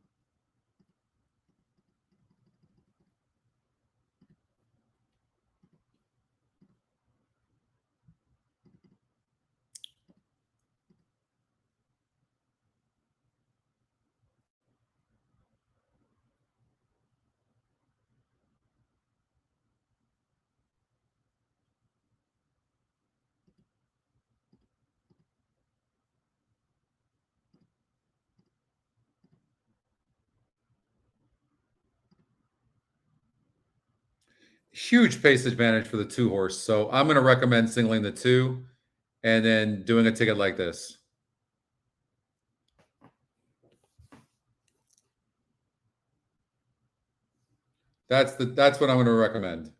A: Huge pace advantage for the 2-horse. So I'm going to recommend singling the 2 and then doing a ticket like this. That's what I'm going to recommend.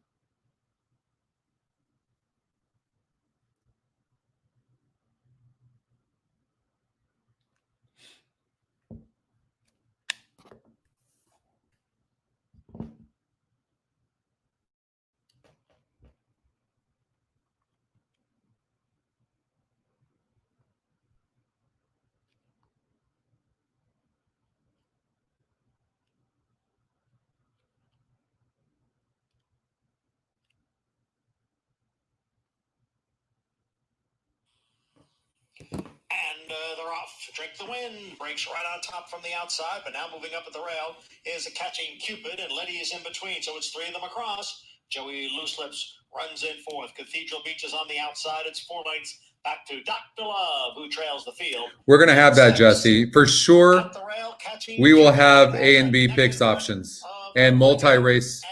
B: And they're off. Drink the Wind breaks right on top from the outside, but now moving up at the rail is a Catching Cupid, and Letty is in between, so it's 3 of them across. Joey Loose Lips runs in 4th. Cathedral Beach is on the outside. It's 4 lengths back to Dr. Love, who trails the field.
A: We're going to have that, Jesse. For sure,
B: Rail,
A: we will have A and B picks options and multi-race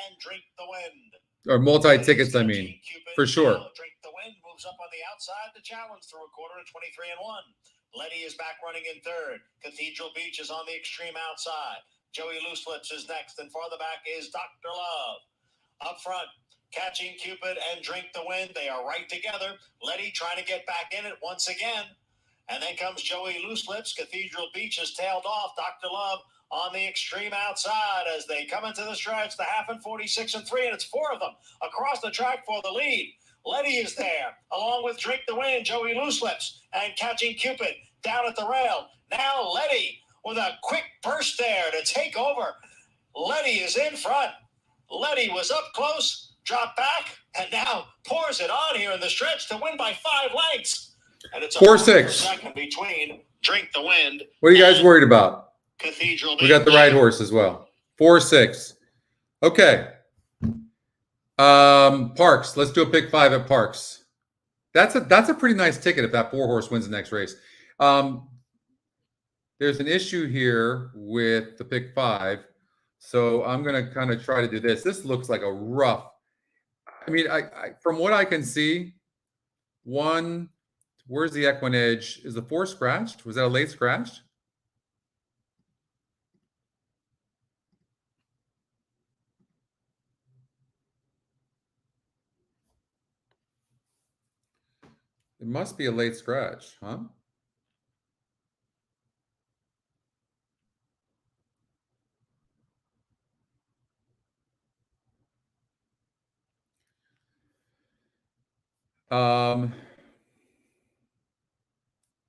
A: or multi-tickets, I mean, for sure.
B: Drink the Wind moves up on the outside to challenge through a quarter to 23 and 1. Letty is back running in 3rd. Cathedral Beach is on the extreme outside. Joey Loose Lips is next, and farther back is Dr. Love. Up front, Catching Cupid and Drink the Wind. They are right together. Letty trying to get back in it once again. And then comes Joey Loose Lips. Cathedral Beach is tailed off. Dr. Love on the extreme outside as they come into the stretch. The half and 46 and 3, and it's 4 of them across the track for the lead. Letty is there, along with Drink the Wind, Joey Loose Lips, and Catching Cupid down at the rail. Now Letty with a quick burst there to take over. Letty is in front. Letty was up close, dropped back, and now pours it on here in the stretch to win by 5 lengths. And it's a
A: 4-6
B: second between Drink the Wind.
A: What are you guys worried about?
B: Cathedral.
A: We got the right horse as well. 4-6. Okay. Parks. Let's do a pick 5 at Parks. That's a pretty nice ticket if that 4-horse wins the next race. There's an issue here with the pick 5. So I'm going to kind of try to do this. This looks like a rough. I mean, I from what I can see, where's the EquinEdge? Is the 4 scratched? Was that a late scratch? It must be a late scratch, huh? Um,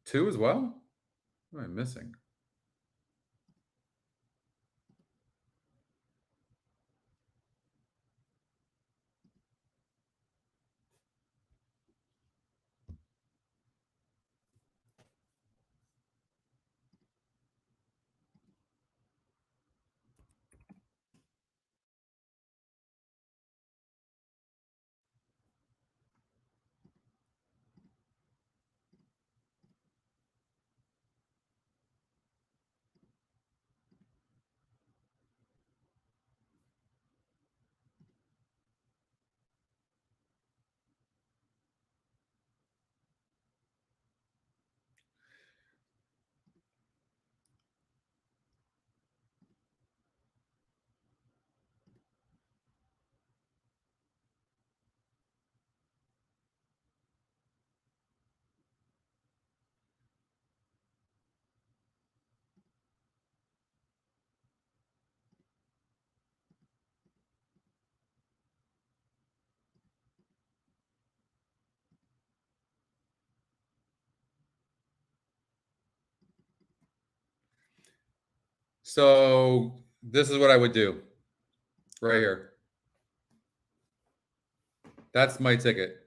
A: 2 as well? What am I missing? So this is what I would do right here. That's my ticket.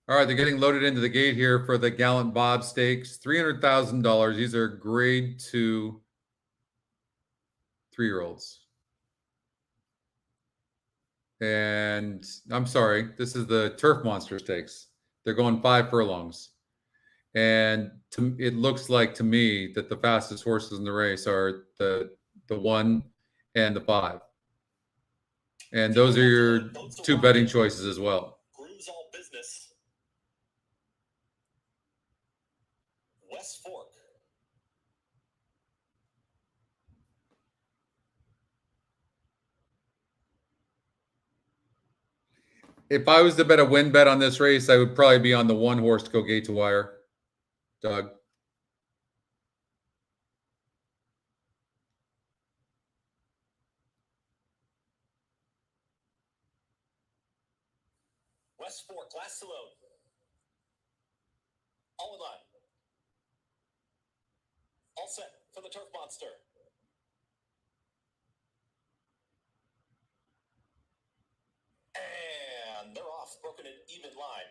A: All right, they're getting loaded into the gate here for the Gallant Bob Stakes. $300,000. These are grade 2 3-year-olds. And I'm sorry, this is the Turf Monster Stakes. They're going 5 furlongs. And it looks like to me that the fastest horses in the race are the 1 and the 5. And those are your 2 betting choices as well.
B: Grooms all business. West Fork.
A: If I was to bet a win bet on this race, I would probably be on the 1 horse to go gate to wire. Doug.
B: West Fork, last to load. All in line. All set for the Turf Monster. And they're off, broken an even line.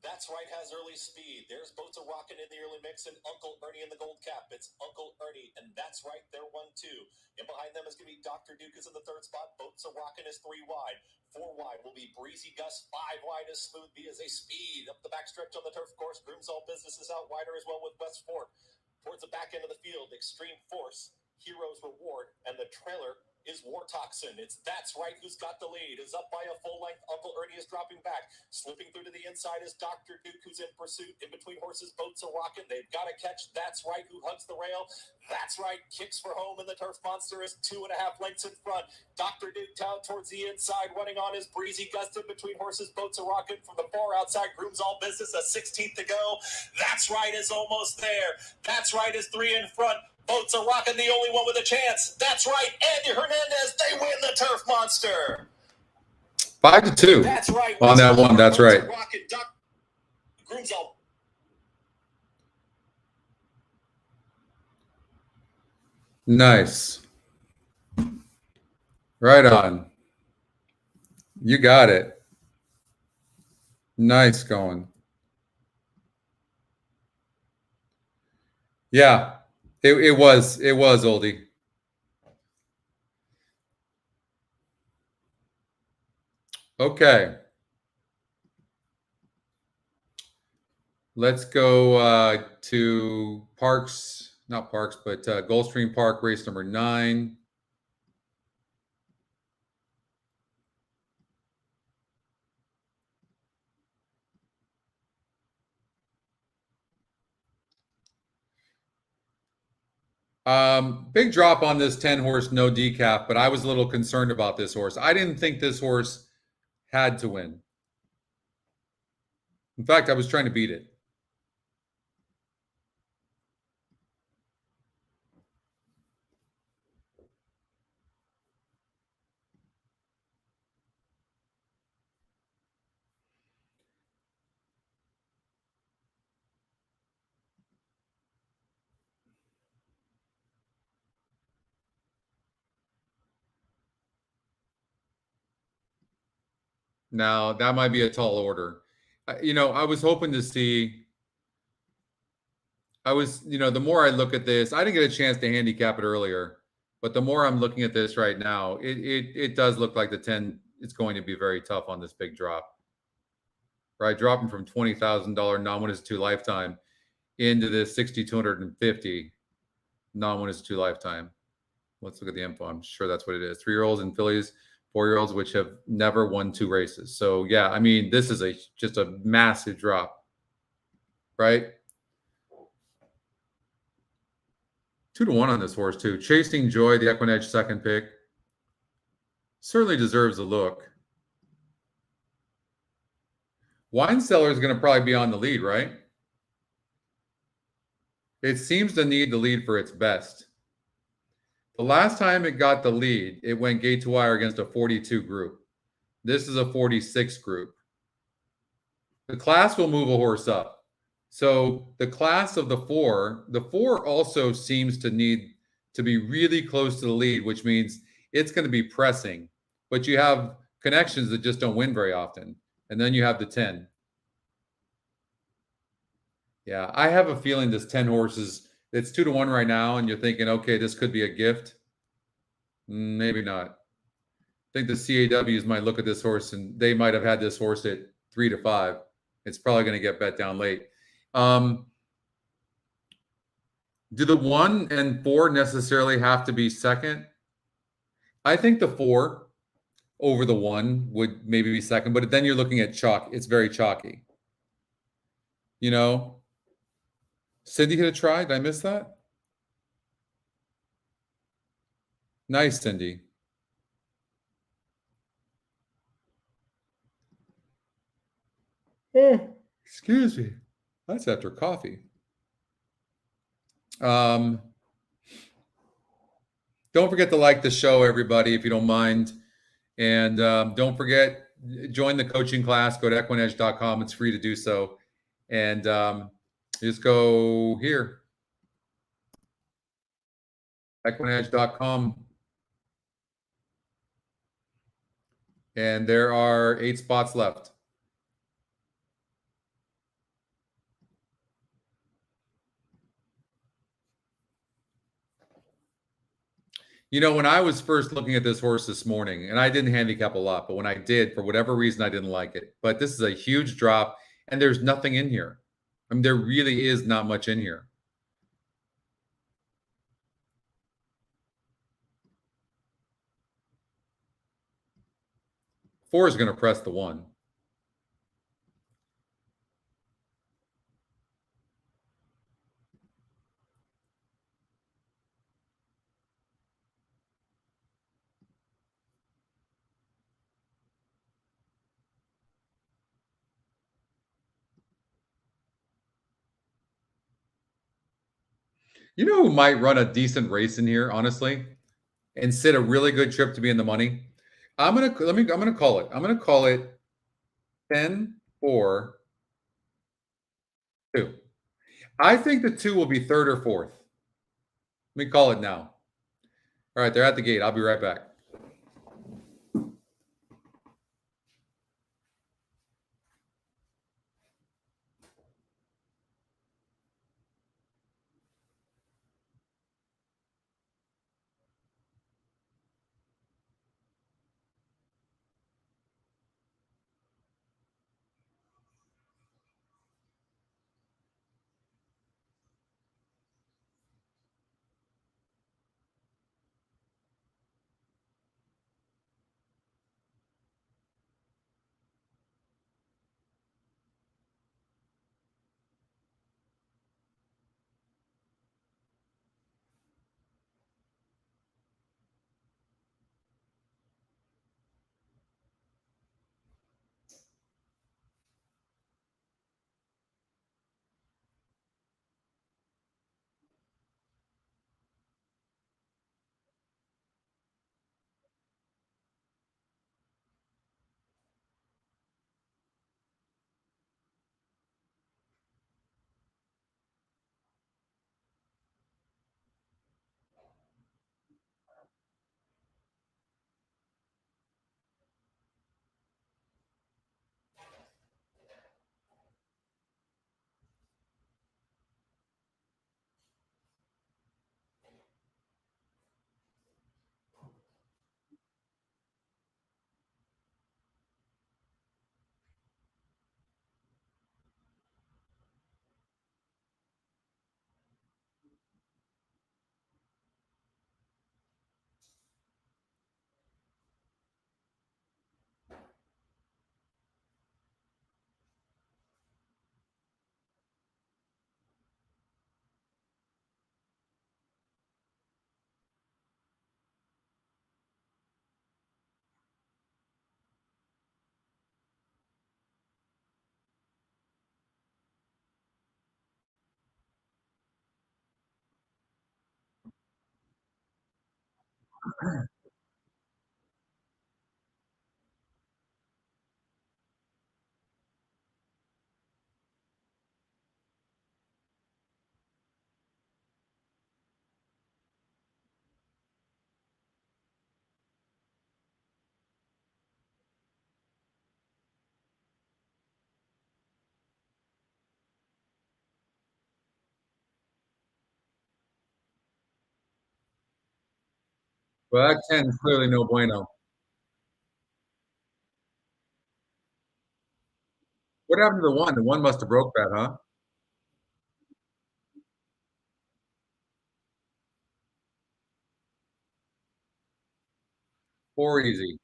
B: That's right, has early speed. There's Boats a Rockin' in the early mix and Uncle Ernie in the gold cap. It's Uncle Ernie, and that's right, they're 1-2. And behind them is going to be Dr. Duke is in the third spot. Boats a Rockin' is 3 wide. 4 wide will be Breezy Gus. 5 wide is Smooth B as they speed up the backstretch on the turf course. Groom's All Business is out wider as well with West Fork. Towards the back end of the field, Extreme Force, Hero's Reward, and the trailer is War Toxin. It's That's Right who's got the lead. Is up by a full length. Uncle Ernie is dropping back. Slipping through to the inside is Dr. Duke, who's in pursuit. In between horses, Boats a Rockin'. They've got to catch That's Right, who hugs the rail. That's Right kicks for home, and the Turf Monster is 2.5 lengths in front. Dr. Duke down towards the inside, running on his Breezy Gust. In between horses, Boats a Rockin'. From the far outside, Groom's All Business, a 16th to go. That's Right is almost there. That's Right is 3 in front. Boats a Rockin', the only one with a chance. That's right, Andy Hernandez, they win the Turf Monster.
A: 5-2.
B: That's right.
A: On that one, that's right.
B: Groom's All.
A: Nice. Right on. You got it. Nice going. Yeah. It was oldie. Okay. Let's go to Parks, not Parks, but Gulfstream Park, race number 9. Big drop on this 10 horse, no decaf, but I was a little concerned about this horse. I didn't think this horse had to win. In fact, I was trying to beat it. Now, that might be a tall order. I was hoping to see. The more I look at this, I didn't get a chance to handicap it earlier, but the more I'm looking at this right now, it does look like the 10 is going to be very tough on this big drop. Right, dropping from $20,000 non-winners to lifetime into this $6,250 non-winners to lifetime. Let's look at the info. I'm sure that's what it is. 3-year-olds and fillies, 4-year-olds, which have never won 2 races. So yeah, I mean, this is just a massive drop, right? 2-1 on this horse too. Chasing Joy, the EquinEdge second pick, certainly deserves a look. Wine Cellar is going to probably be on the lead, right? It seems to need the lead for its best. The last time it got the lead, it went gate to wire against a 42 group. This is a 46 group. The class will move a horse up. So the class of the 4 also seems to need to be really close to the lead, which means it's going to be pressing. But you have connections that just don't win very often. And then you have the 10. Yeah, I have a feeling this 10 horses, it's 2-1 right now, and you're thinking, okay, this could be a gift. Maybe not. I think the CAWs might look at this horse, and they might have had this horse at 3-5. It's probably going to get bet down late. Do the 1 and 4 necessarily have to be second? I think the 4 over the 1 would maybe be second, but then you're looking at chalk. It's very chalky. Cindy hit a try. Did I miss that? Nice, Cindy. Oh, excuse me. That's after coffee. Don't forget to like the show, everybody, if you don't mind. And don't forget, join the coaching class. Go to EquinEdge.com. It's free to do so. And You just go here, EquinEdge.com. And there are 8 spots left. You know, when I was first looking at this horse this morning, and I didn't handicap a lot, but when I did, for whatever reason, I didn't like it. But this is a huge drop, and there's nothing in here. I mean, there really is not much in here. Four is going to press the 1. You know who might run a decent race in here, honestly, and sit a really good trip to be in the money? I'm gonna call it. I'm gonna call it 10, 4, 2. I think the 2 will be 3rd or 4th. Let me call it now. All right, they're at the gate. I'll be right back. Well, that 10 is clearly no bueno. What happened to the 1? The 1 must have broke that, huh? 4 easy.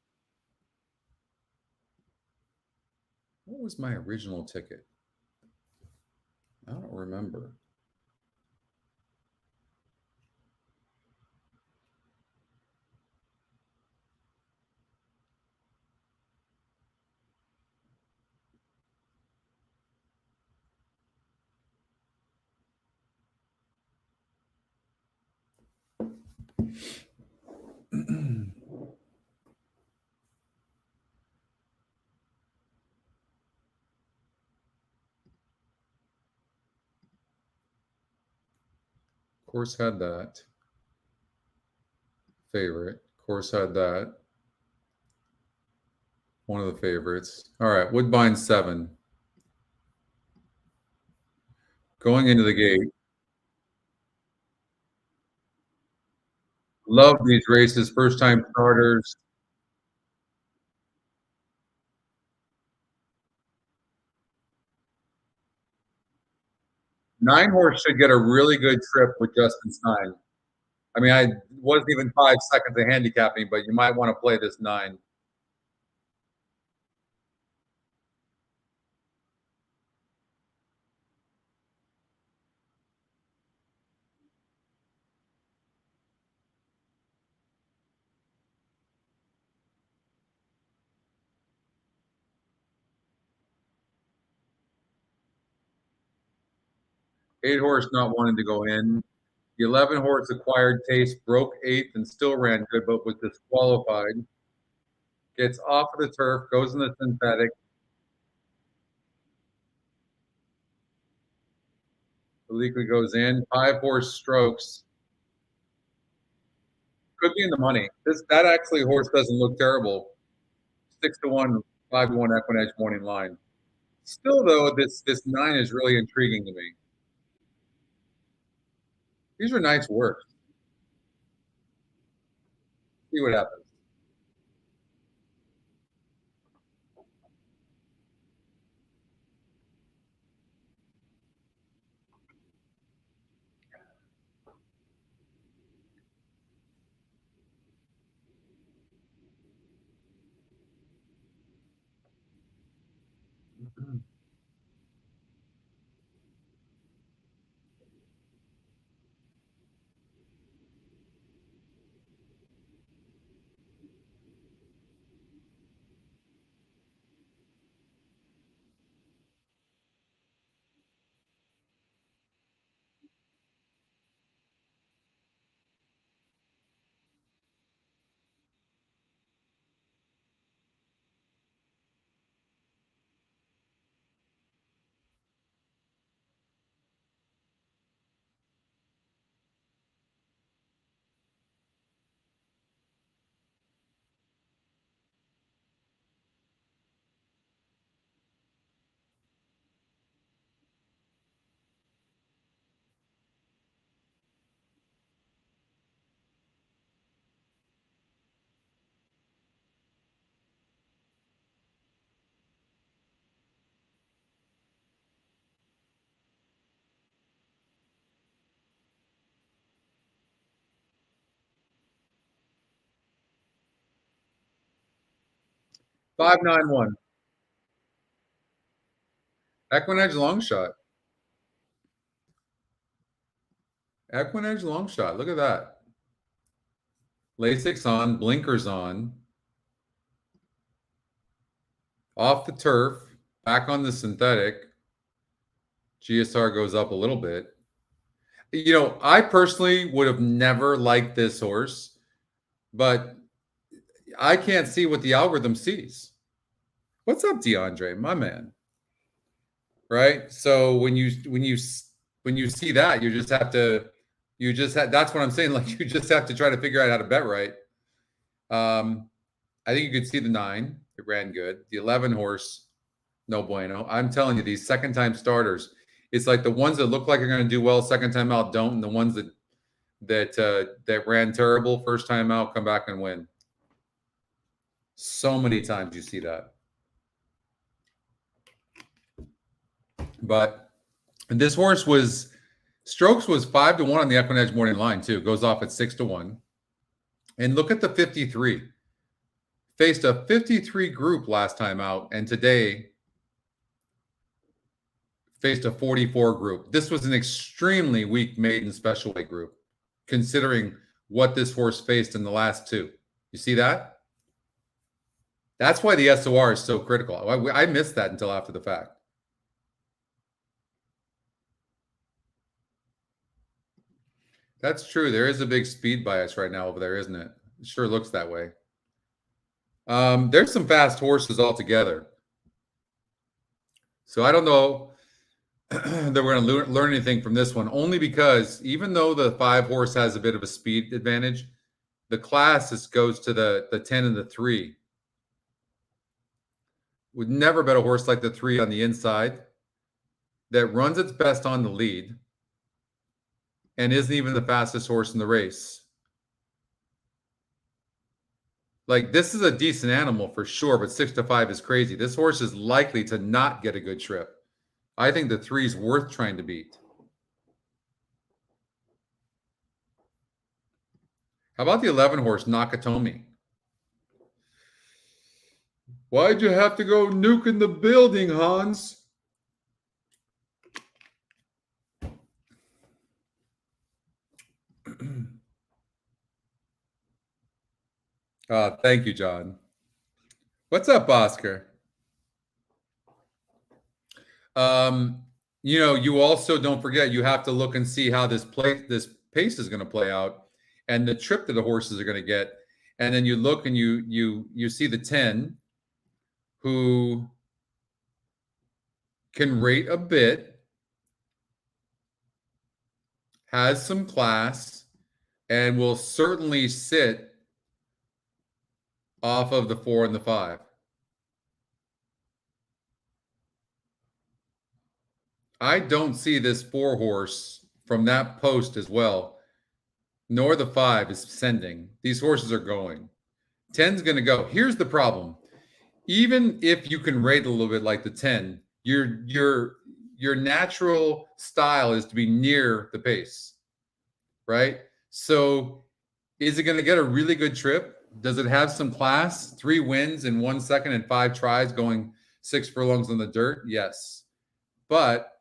A: What was my original ticket? I don't remember. Course had that. Favorite. Course had that. One of the favorites. All right, Woodbine 7. Going into the gate. Love these races, first-time starters. Nine horse should get a really good trip with Justin Stein. I mean, I wasn't even 5 seconds of handicapping, but you might want to play this 9. Eight horse not wanting to go in. The 11 horse acquired taste, broke 8th and still ran good, but was disqualified. Gets off of the turf, goes in the synthetic. Obliquely goes in. 5 horse Strokes. Could be in the money. That actually horse doesn't look terrible. 6-1, 5-1 EquinEdge morning line. Still though, this 9 is really intriguing to me. These are nice works. See what happens. Five, 9, 1. EquinEdge long shot. EquinEdge long shot. Look at that. LASIX on, blinkers on. Off the turf, back on the synthetic. GSR goes up a little bit. You know, I personally would have never liked this horse, but I can't see what the algorithm sees. What's up, DeAndre, my man? Right? So when you see that, you just have to that's what I'm saying. Like, you just have to try to figure out how to bet right. I think you could see the 9. It ran good. The 11 horse, no bueno. I'm telling you, these second time starters, it's like the ones that look like they're going to do well second time out don't, and the ones that ran terrible first time out come back and win. So many times you see that. But this horse was Strokes was 5-1 on the EquinEdge morning line too. Goes off at 6-1. And look at the 53. Faced a 53 group last time out, and today faced a 44 group. This was an extremely weak maiden special weight group, considering what this horse faced in the last 2. You see that? That's why the SOR is so critical. I missed that until after the fact. That's true. There is a big speed bias right now over there, isn't it? It sure looks that way. There's some fast horses altogether. So I don't know. that we're going to learn anything from this one, only because even though the 5 horse has a bit of a speed advantage, the class goes to the 10 and the 3. Would never bet a horse like the 3 on the inside that runs its best on the lead and isn't even the fastest horse in the race. Like, this is a decent animal for sure, but 6-5 is crazy. This horse is likely to not get a good trip. I think the 3 is worth trying to beat. How about the 11 horse, Nakatomi? Why'd you have to go nuking the building, Hans? Thank you, John. What's up, Oscar? You also don't forget, you have to look and see how this pace is going to play out and the trip that the horses are going to get. And then you look and you see the 10 who can rate a bit, has some class, and will certainly sit off of the 4 and the 5. I don't see this 4 horse from that post as well, nor the 5 is sending. These horses are going. 10's going to go. Here's the problem. Even if you can rate a little bit like the 10, your natural style is to be near the pace, right? So is it going to get a really good trip? Does it have some class? 3 wins in 1 second and 5 tries going 6 furlongs on the dirt? Yes. But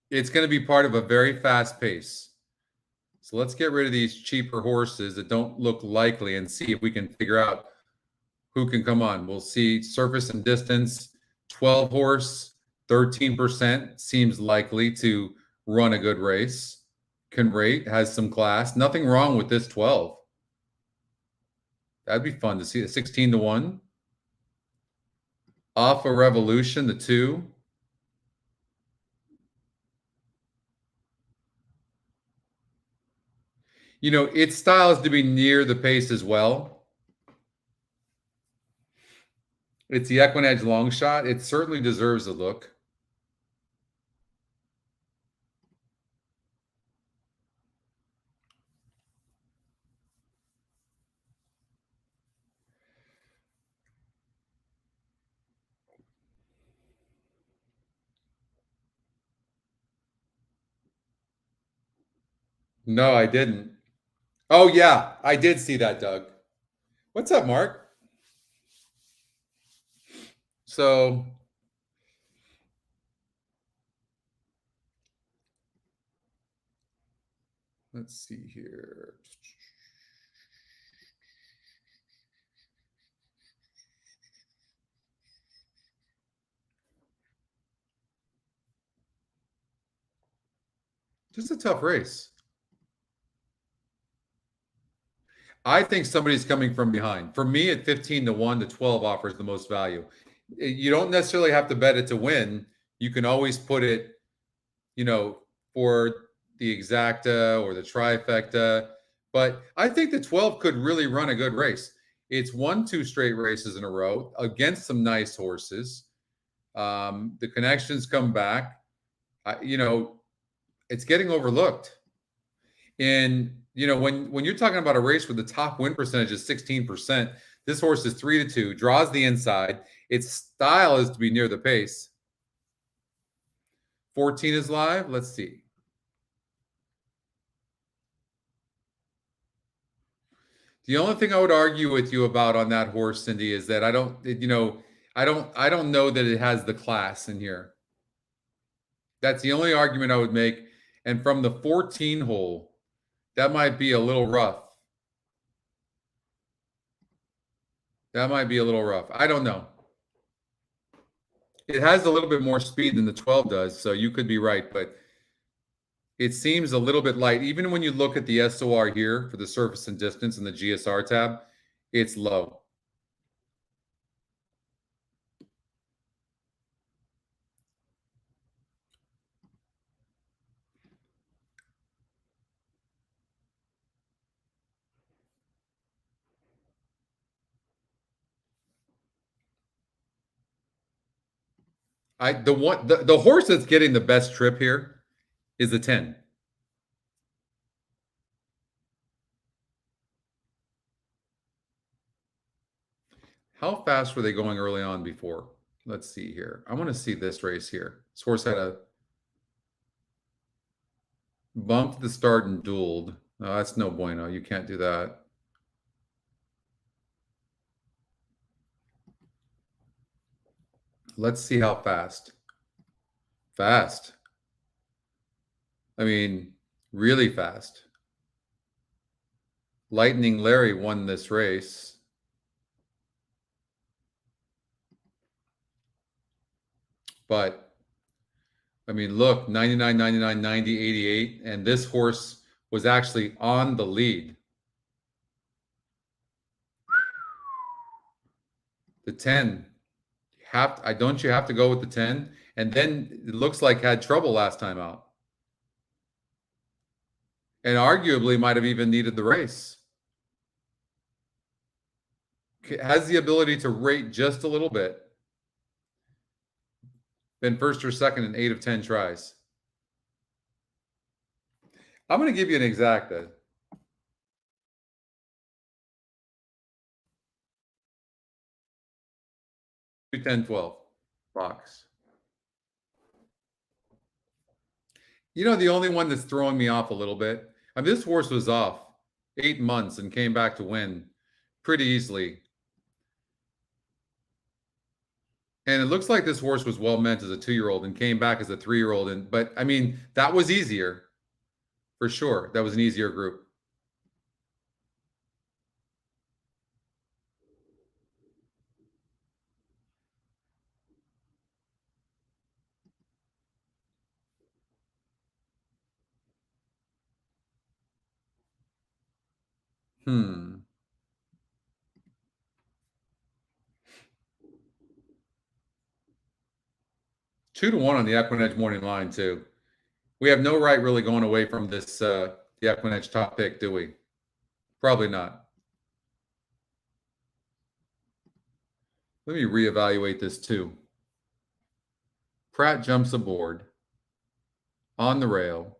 A: it's going to be part of a very fast pace. So let's get rid of these cheaper horses that don't look likely and see if we can figure out who can come on. We'll see surface and distance. 12 horse, 13% seems likely to run a good race. Can rate, has some class. Nothing wrong with this 12. That'd be fun to see. A 16-1. Off a Revolution, the 2. Its style is to be near the pace as well. It's the EquinEdge long shot. It certainly deserves a look. No, I didn't. Oh, yeah, I did see that, Doug. What's up, Mark? So let's see here. Just a tough race. I think somebody's coming from behind. For me, at 15-1, the 12 offers the most value. You don't necessarily have to bet it to win. You can always put it, for the exacta or the trifecta. But I think the 12 could really run a good race. It's won 2 straight races in a row against some nice horses. The connections come back. It's getting overlooked. And when you're talking about a race where the top win percentage is 16%, this horse is 3-2, draws the inside. Its style is to be near the pace. 14 is live. Let's see. The only thing I would argue with you about on that horse, Cindy, is that I don't know that it has the class in here. That's the only argument I would make. And from the 14 hole, that might be a little rough. I don't know. It has a little bit more speed than the 12 does, so you could be right, but it seems a little bit light. Even when you look at the SOR here for the surface and distance in the GSR tab, it's low. The horse that's getting the best trip here is the 10. How fast were they going early on before? Let's see here. I want to see this race here. This horse had a bump at the start and dueled. No, that's no bueno. You can't do that. Let's see how fast. Fast. I mean, really fast. Lightning Larry won this race. But, I mean, look, 99, 99, 90, 88. And this horse was actually on the lead. The 10. Don't you have to go with the 10? And then it looks like had trouble last time out. And arguably might have even needed the race. Has the ability to rate just a little bit. Been first or second in 8 of 10 tries. I'm going to give you an exacta. 10, 12 box. You know, the only one that's throwing me off a little bit. I mean, this horse was off 8 months and came back to win pretty easily. And it looks like this horse was well meant as a 2-year-old and came back as a 3-year-old. But I mean, that was easier for sure. That was an easier group. Hmm. Two to one on the EquinEdge morning line too. We have no right really going away from this the EquinEdge top pick, do we? Probably not. Let me reevaluate this too. Pratt jumps aboard on the rail.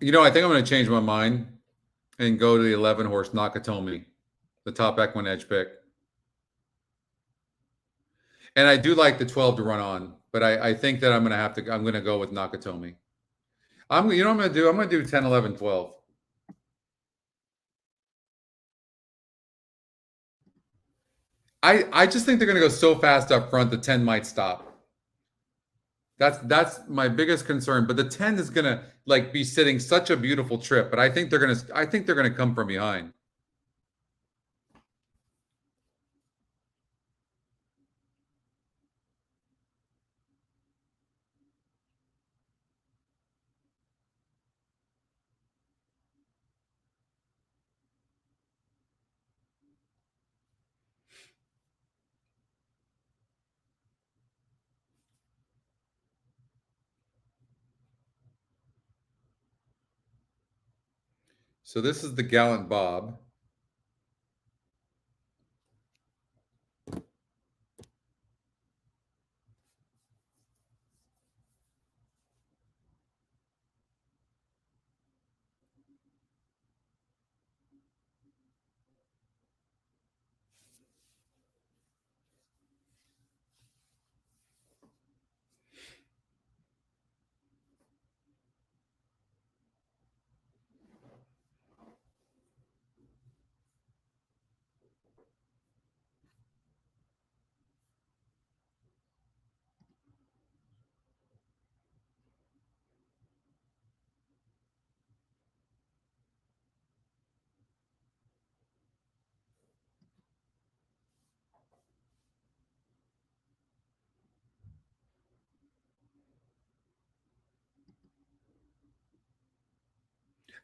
A: You know, I think I'm going to change my mind and go to the 11 horse Nakatomi, the top EquinEdge pick. And I do like the 12 to run on, but I think that I'm going to go with Nakatomi. You know what I'm going to do? I'm going to do 10, 11, 12. I just think they're going to go so fast up front, the 10 might stop. That's my biggest concern. But the 10 is gonna like be sitting such a beautiful trip. But I think they're gonna come from behind. So this is the Gallant Bob.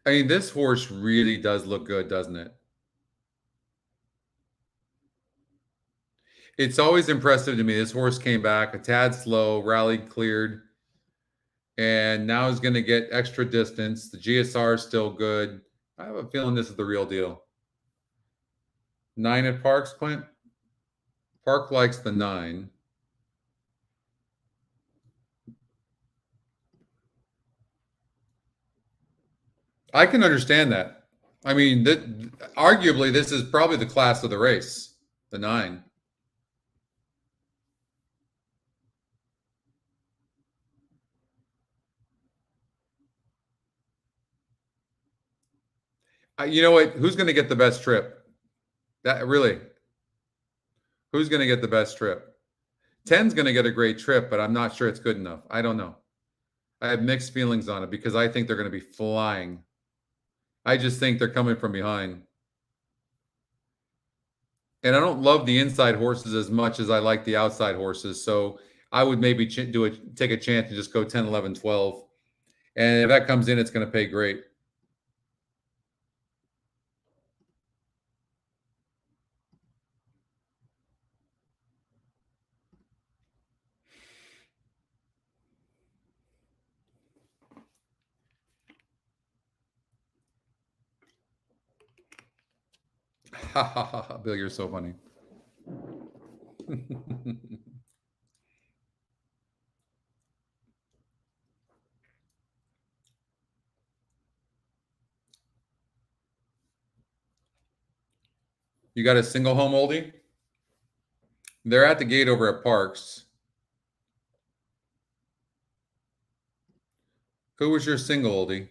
A: I mean, this horse really does look good, doesn't it? It's always impressive to me. This horse came back a tad slow, rallied, cleared, and now he's going to get extra distance. The GSR is still good. I have a feeling this is the real deal. 9 at Parks, Clint? Park likes the 9. I can understand that. I mean, arguably, this is probably the class of the race, the 9. You know what? Who's going to get the best trip? That really, who's going to get the best trip? 10's going to get a great trip, but I'm not sure it's good enough. I don't know. I have mixed feelings on it because I think they're going to be flying. I just think they're coming from behind. And I don't love the inside horses as much as I like the outside horses. So I would maybe take a chance and just go 10, 11, 12. And if that comes in, it's going to pay great. Ha ha ha ha. Bill, you're so funny. You got a single home oldie? They're at the gate over at Parks. Who was your single oldie?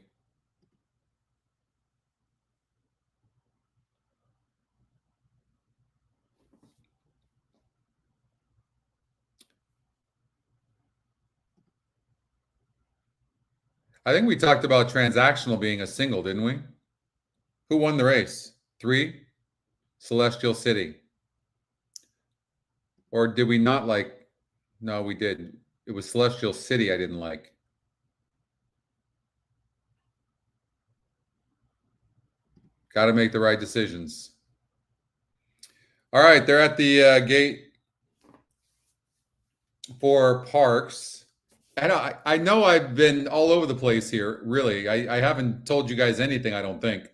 A: I think we talked about transactional being a single, didn't we? Who won the race? 3? Celestial City. Or did we not like? No, we didn't. It was Celestial City I didn't like. Got to make the right decisions. All right, they're at the gate for Parks. And I know I've been all over the place here, really. I haven't told you guys anything, I don't think.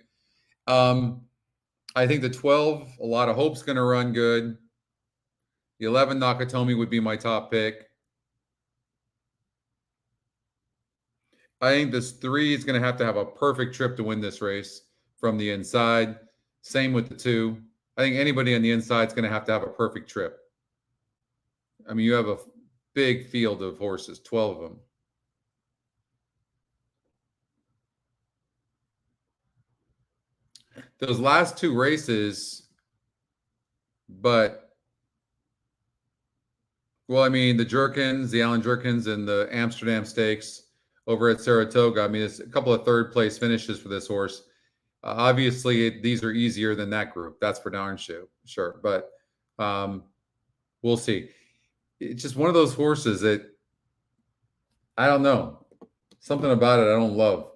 A: I think the 12, a lot of hope's going to run good. The 11, Nakatomi, would be my top pick. I think this 3 is going to have a perfect trip to win this race from the inside. Same with the 2. I think anybody on the inside is going to have a perfect trip. I mean, you have a big field of horses, 12 of them. Those last 2 races, but, well, I mean, the Jerkins, the Allen Jerkins, and the Amsterdam Stakes over at Saratoga. I mean, it's a couple of third place finishes for this horse. Obviously, these are easier than that group. That's for darn sure. But we'll see. It's just one of those horses that I don't know. Something about it I don't love.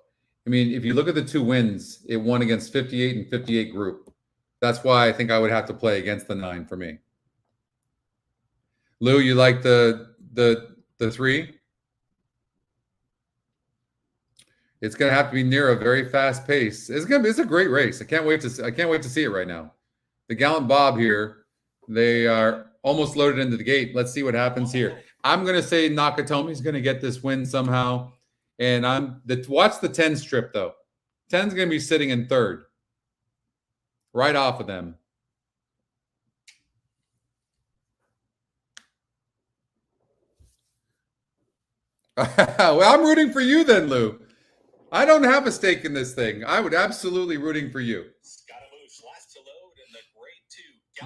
A: I mean, if you look at the 2 wins, it won against 58 and 58 group. That's why I think I would have to play against the 9 for me. Lou, you like the 3? It's going to have to be near a very fast pace. It's a great race. I can't wait to see it right now. The Gallant Bob here, they are almost loaded into the gate. Let's see what happens here. I'm going to say Nakatomi's going to get this win somehow. And watch the 10 strip though. 10's going to be sitting in 3rd. Right off of them. Well, I'm rooting for you then, Lou. I don't have a stake in this thing. I would absolutely rooting for you.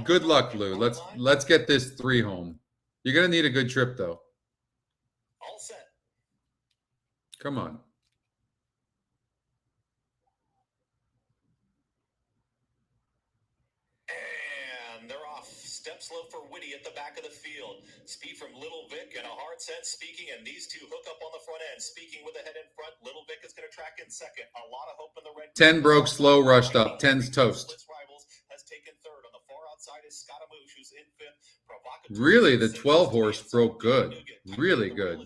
A: Good luck, Lou. Let's get this 3 home. You're gonna need a good trip though.
B: All set.
A: Come on.
B: And they're off. step slow for Woody at the back of the field. Speed from Little Vic and a hard set Speaking, and these two hook up on the front end. Speaking with a head in front. Little Vic is going to track in second. A lot of hope in the red.
A: 10 broke, slow, rushed up. 10's toast.
B: Rivals has taken third. On the far outside is Scaramouche, who's in fifth.
A: Really, the 12 horse broke good. Really good.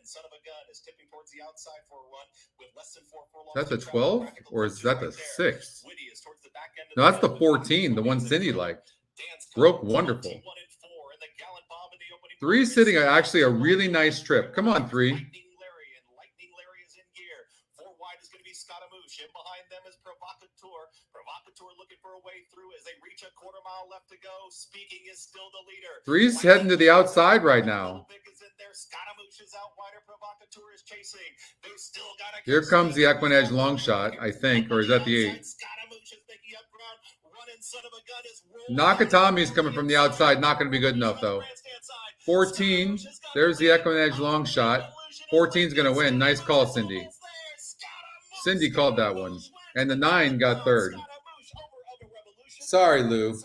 B: Son of a Gun is tipping towards the outside for a run with less than 4 furlongs.
A: Is that the 12 or is that the 6? No, that's the 14, the one Cindy liked. Broke wonderful. 3 sitting actually a really nice trip. Come on, 3.
B: Lightning Larry is in gear. 4 wide is going to be Scaramouche. In behind them is Provocateur. Provocateur looking for a way through as they reach a quarter mile left to go. Speaking is still the leader.
A: 3's heading to the outside right now. Here comes the EquinEdge long shot, I think, or is that the 8? Nakatomi's coming from the outside, not going to be good enough though. 14, there's the EquinEdge long shot. 14's going to win. Nice call, Cindy. Cindy called that one. And the 9 got third. Sorry, Lou.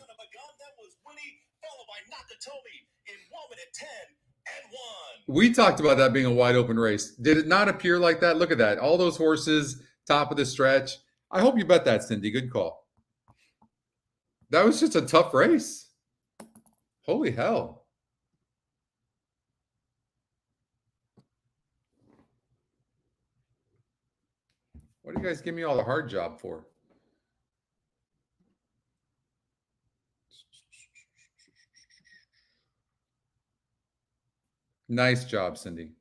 A: We talked about that being a wide open race. Did it not appear like that? Look at that. All those horses, top of the stretch. I hope you bet that, Cindy. Good call. That was just a tough race. Holy hell. What do you guys give me all the hard job for? Nice job, Cindy.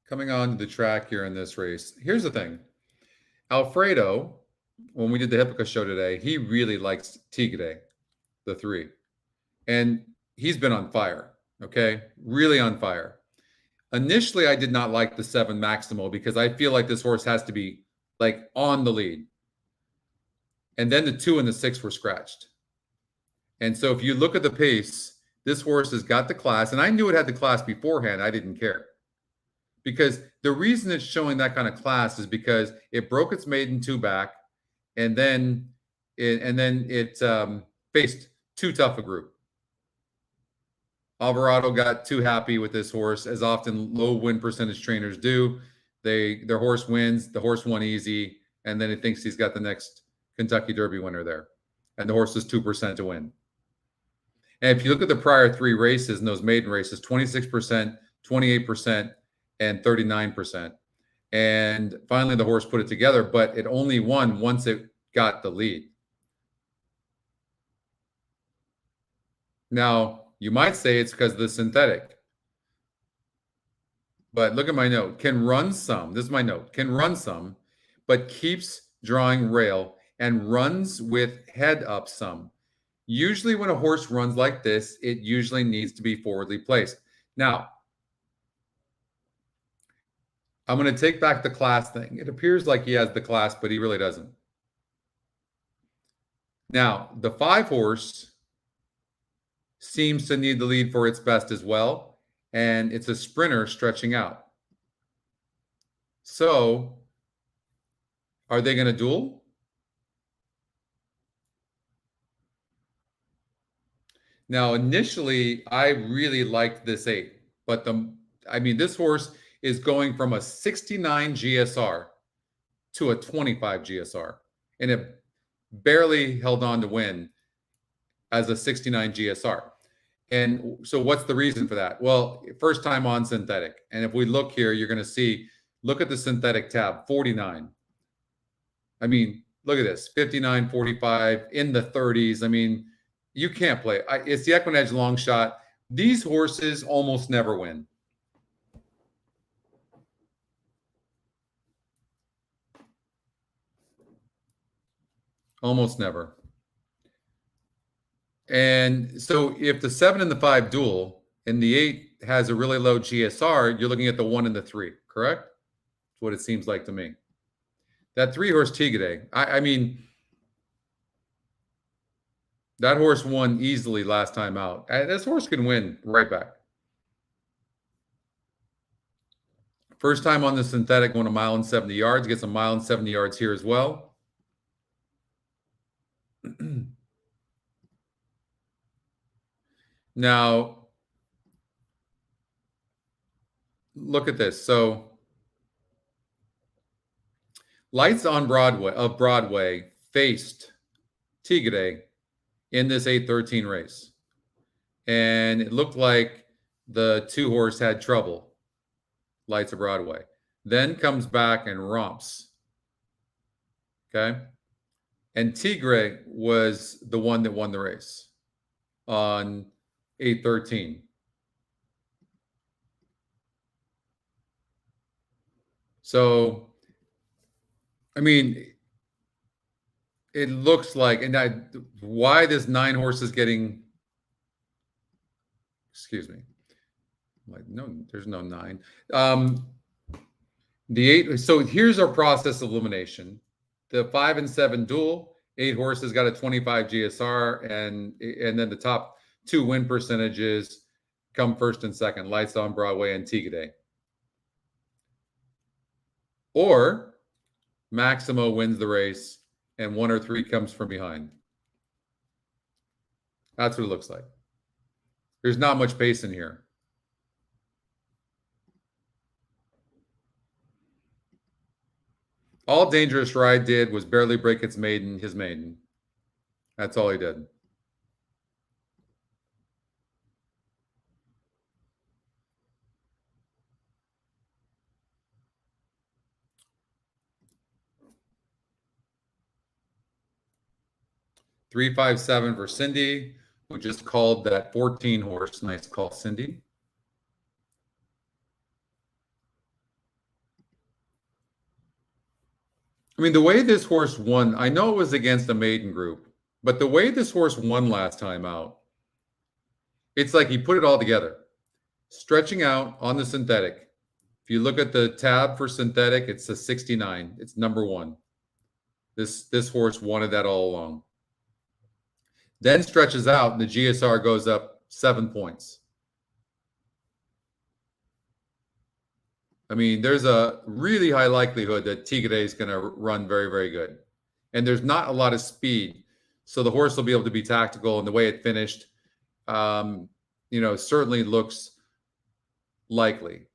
A: Coming on to the track here in this race. Here's the thing. Alfredo, when we did the Hippica show today, he really likes Tigre, the 3. And he's been on fire, okay? Really on fire. Initially, I did not like the 7 Maximo because I feel like this horse has to be like on the lead. And then the 2 and the 6 were scratched. And so if you look at the pace, this horse has got the class. And I knew it had the class beforehand. I didn't care. Because the reason it's showing that kind of class is because it broke its maiden 2 back. And then it faced too tough a group. Alvarado got too happy with this horse, as often low win percentage trainers do. Their horse wins. The horse won easy. And then he thinks he's got the next Kentucky Derby winner there. And the horse is 2% to win. And if you look at the prior 3 races in those maiden races, 26%, 28%, and 39%. And finally, the horse put it together, but it only won once it got the lead. Now, you might say it's because of the synthetic. But look at my note. Can run some. This is my note. Can run some, but keeps drawing rail and runs with head up some. Usually when a horse runs like this, it usually needs to be forwardly placed. Now, I'm going to take back the class thing. It appears like he has the class, but he really doesn't. Now, the 5 horse seems to need the lead for its best as well, and it's a sprinter stretching out. So, are they going to duel? Now, initially, I really liked this 8, but this horse is going from a 69 GSR to a 25 GSR, and it barely held on to win as a 69 GSR. And so what's the reason for that? Well, first time on synthetic. And if we look here, you're going to see, look at the synthetic tab, 49. I mean, look at this, 59, 45, in the 30s. I mean, you can't play. It's the EquinEdge long shot. These horses almost never win. Almost never. And so if the 7 and the 5 duel and the 8 has a really low GSR, you're looking at the 1 and the 3, correct? That's what it seems like to me. That 3 horse Tigre, I mean, that horse won easily last time out. This horse can win right back. First time on the synthetic, going a mile and 70 yards, gets a mile and 70 yards here as well. Now, look at this. So, Lights on Broadway faced Tigre in this 8:13 race. And it looked like the 2-horse had trouble, Lights of Broadway. Then comes back and romps. Okay. And Tigre was the one that won the race on 8:13. So, I mean, it looks like, and why this 9 horses getting, excuse me, like, no, there's no 9. The 8, so here's our process of elimination. The 5 and 7 duel, 8 horses got a 25 GSR, and then the top 2 win percentages come first and second, Lights on Broadway and Tigre. Or Maximo wins the race and 1 or 3 comes from behind. That's what it looks like. There's not much pace in here. All Dangerous Ride did was barely break his maiden. That's all he did. $357 for Cindy, who just called that 14 horse. Nice call, Cindy. I mean, the way this horse won, I know it was against a maiden group, but the way this horse won last time out, it's like he put it all together. Stretching out on the synthetic. If you look at the tab for synthetic, it's a 69. It's number 1. This horse wanted that all along. Then stretches out, and the GSR goes up 7 points. I mean, there's a really high likelihood that Tigre is going to run very, very good. And there's not a lot of speed. So the horse will be able to be tactical. And the way it finished, certainly looks likely.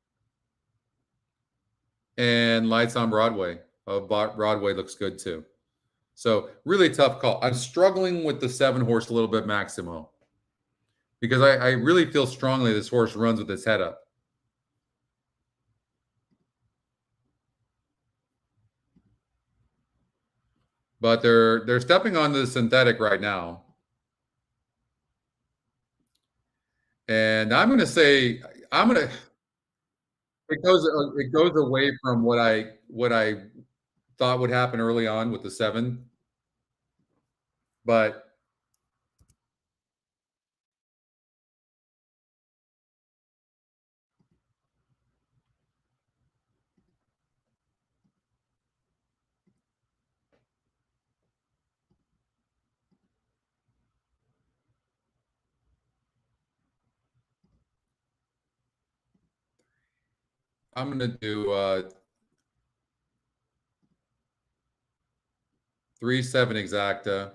A: And Lights on Broadway. Broadway looks good too. So really tough call. I'm struggling with the 7 horse a little bit, Maximo, because I really feel strongly this horse runs with his head up. But they're stepping onto the synthetic right now. And I'm going to say it goes away from what I thought would happen early on with the 7. But I'm going to do 3-7 exacta.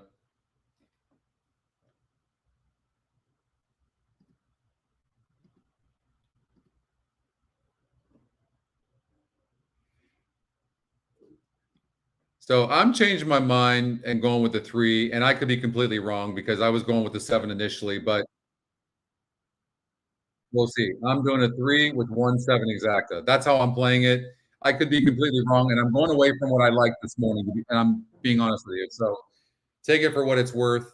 A: So I'm changing my mind and going with the 3, and I could be completely wrong because I was going with the 7 initially, but we'll see. I'm doing a 3 with 1-7 exacta. That's how I'm playing it. I could be completely wrong, and I'm going away from what I liked this morning, and I'm being honest with you. So take it for what it's worth.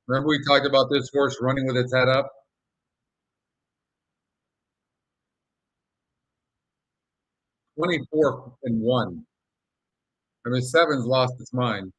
A: Remember we talked about this horse running with its head up? 24 and 1. I mean, seven's lost its mind.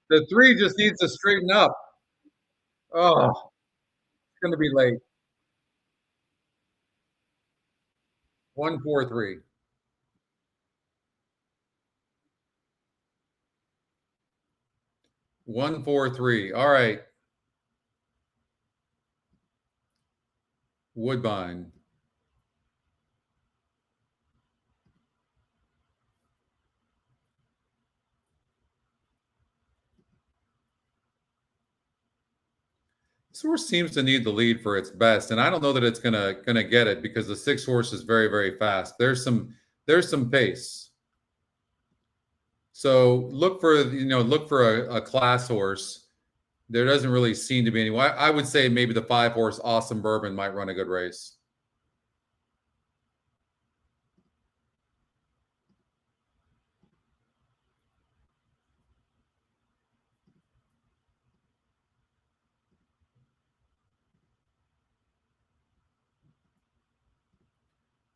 A: The three just needs to straighten up. Oh, it's going to be late. 143. 143. All right. Woodbine. This horse seems to need the lead for its best, and I don't know that it's gonna get it because the 6 horse is very, very fast. There's some pace. So look for a class horse. There doesn't really seem to be any. I would say maybe the 5 horse Awesome Bourbon might run a good race.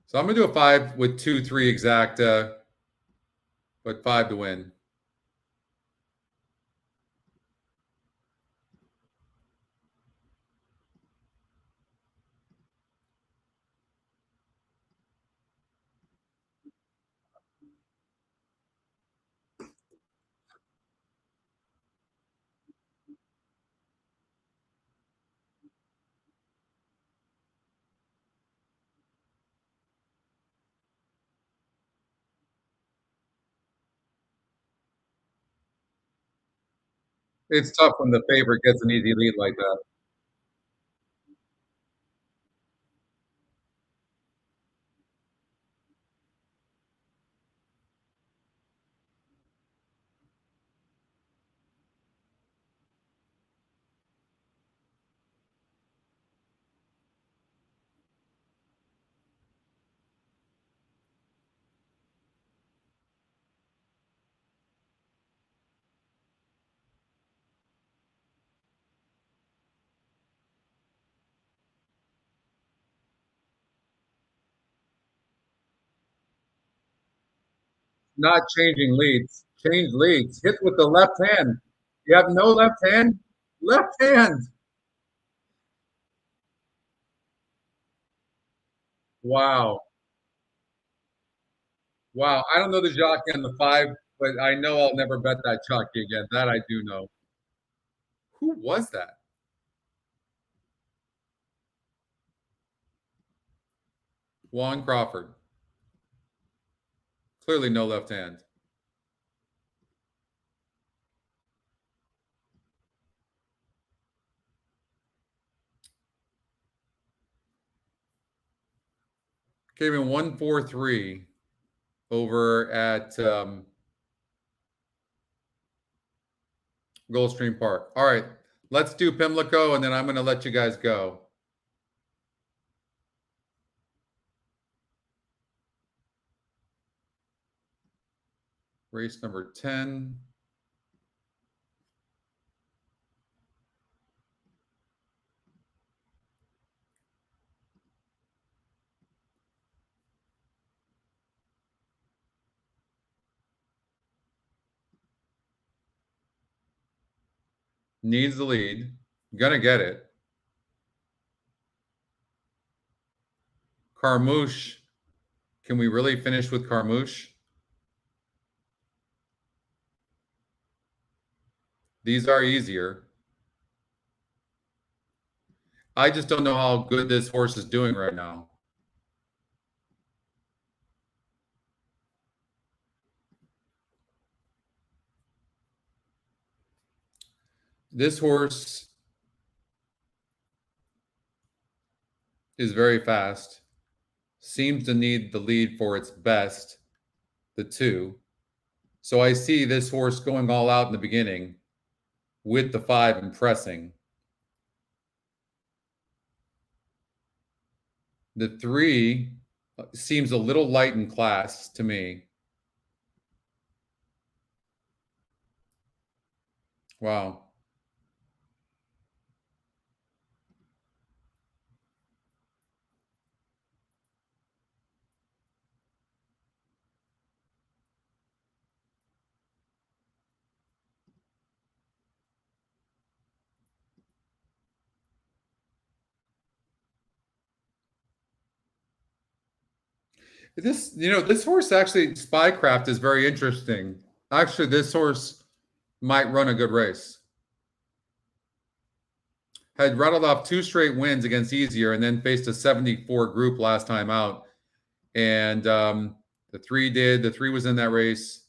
A: So I'm gonna do a 5 with 2-3 exacta, but 5 to win. It's tough when the favorite gets an easy lead like that. Not changing leads. Change leads. Hit with the left hand. You have no left hand? Left hand. Wow. Wow. I don't know the jockey on the 5, but I know I'll never bet that jockey again. That I do know. Who was that? Juan Crawford. Clearly no left hand. Came in 143 over at Gulfstream Park. All right, let's do Pimlico, and then I'm going to let you guys go. Race number 10. Needs the lead. Gonna get it. Carmouche. Can we really finish with Carmouche? These are easier. I just don't know how good this horse is doing right now. This horse is very fast, seems to need the lead for its best, the 2. So I see this horse going all out in the beginning with the 5 and pressing. The 3 seems a little light in class to me. Wow. This horse actually, Spycraft, is very interesting. Actually, this horse might run a good race. Had rattled off 2 straight wins against easier and then faced a 74 group last time out. And the 3 was in that race,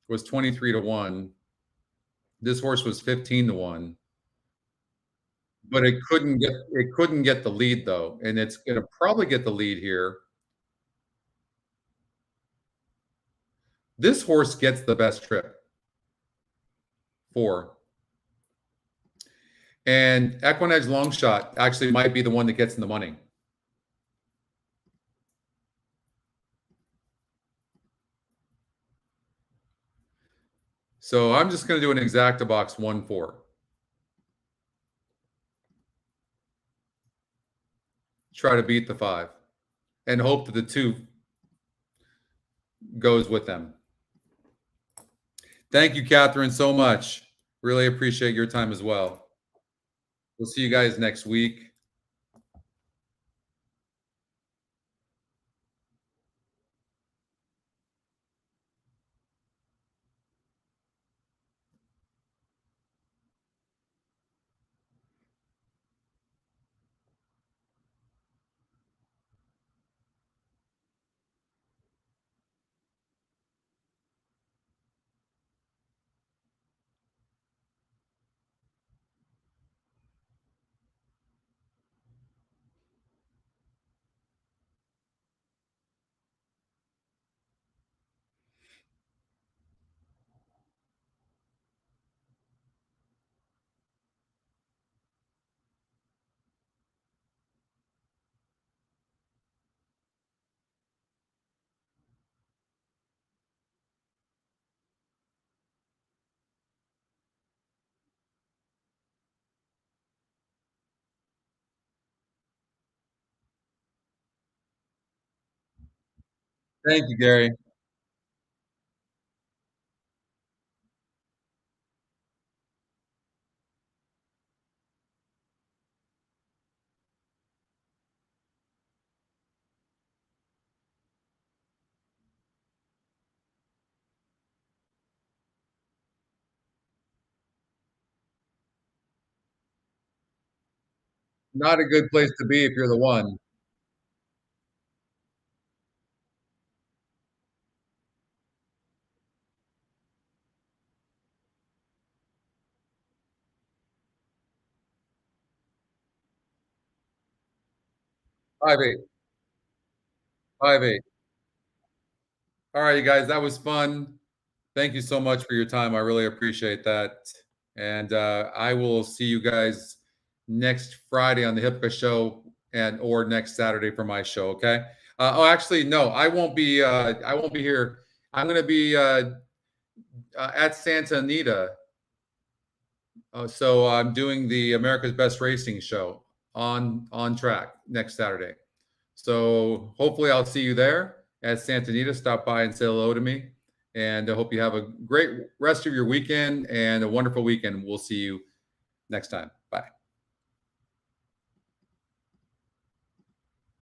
A: was 23-1. This horse was 15-1. But it couldn't get the lead though. And it's gonna probably get the lead here. This horse gets the best trip. 4. And EquinEdge long shot actually might be the one that gets in the money. So I'm just going to do an exacta box 1-4. Try to beat the 5 and hope that the 2 goes with them. Thank you, Catherine, so much. Really appreciate your time as well. We'll see you guys next week. Thank you, Gary. Not a good place to be if you're the 1. Five eight. 5-8. All right, you guys, that was fun. Thank you so much for your time. I really appreciate that. And I will see you guys next Friday on the HIPCA show or next Saturday for my show. Okay. Actually, no, I won't be. I won't be here. I'm going to be at Santa Anita. So I'm doing the America's Best Racing show on track next Saturday. So hopefully I'll see you there at Santa Anita. Stop by and say hello to me. And I hope you have a great rest of your weekend and a wonderful weekend. We'll see you next time. Bye.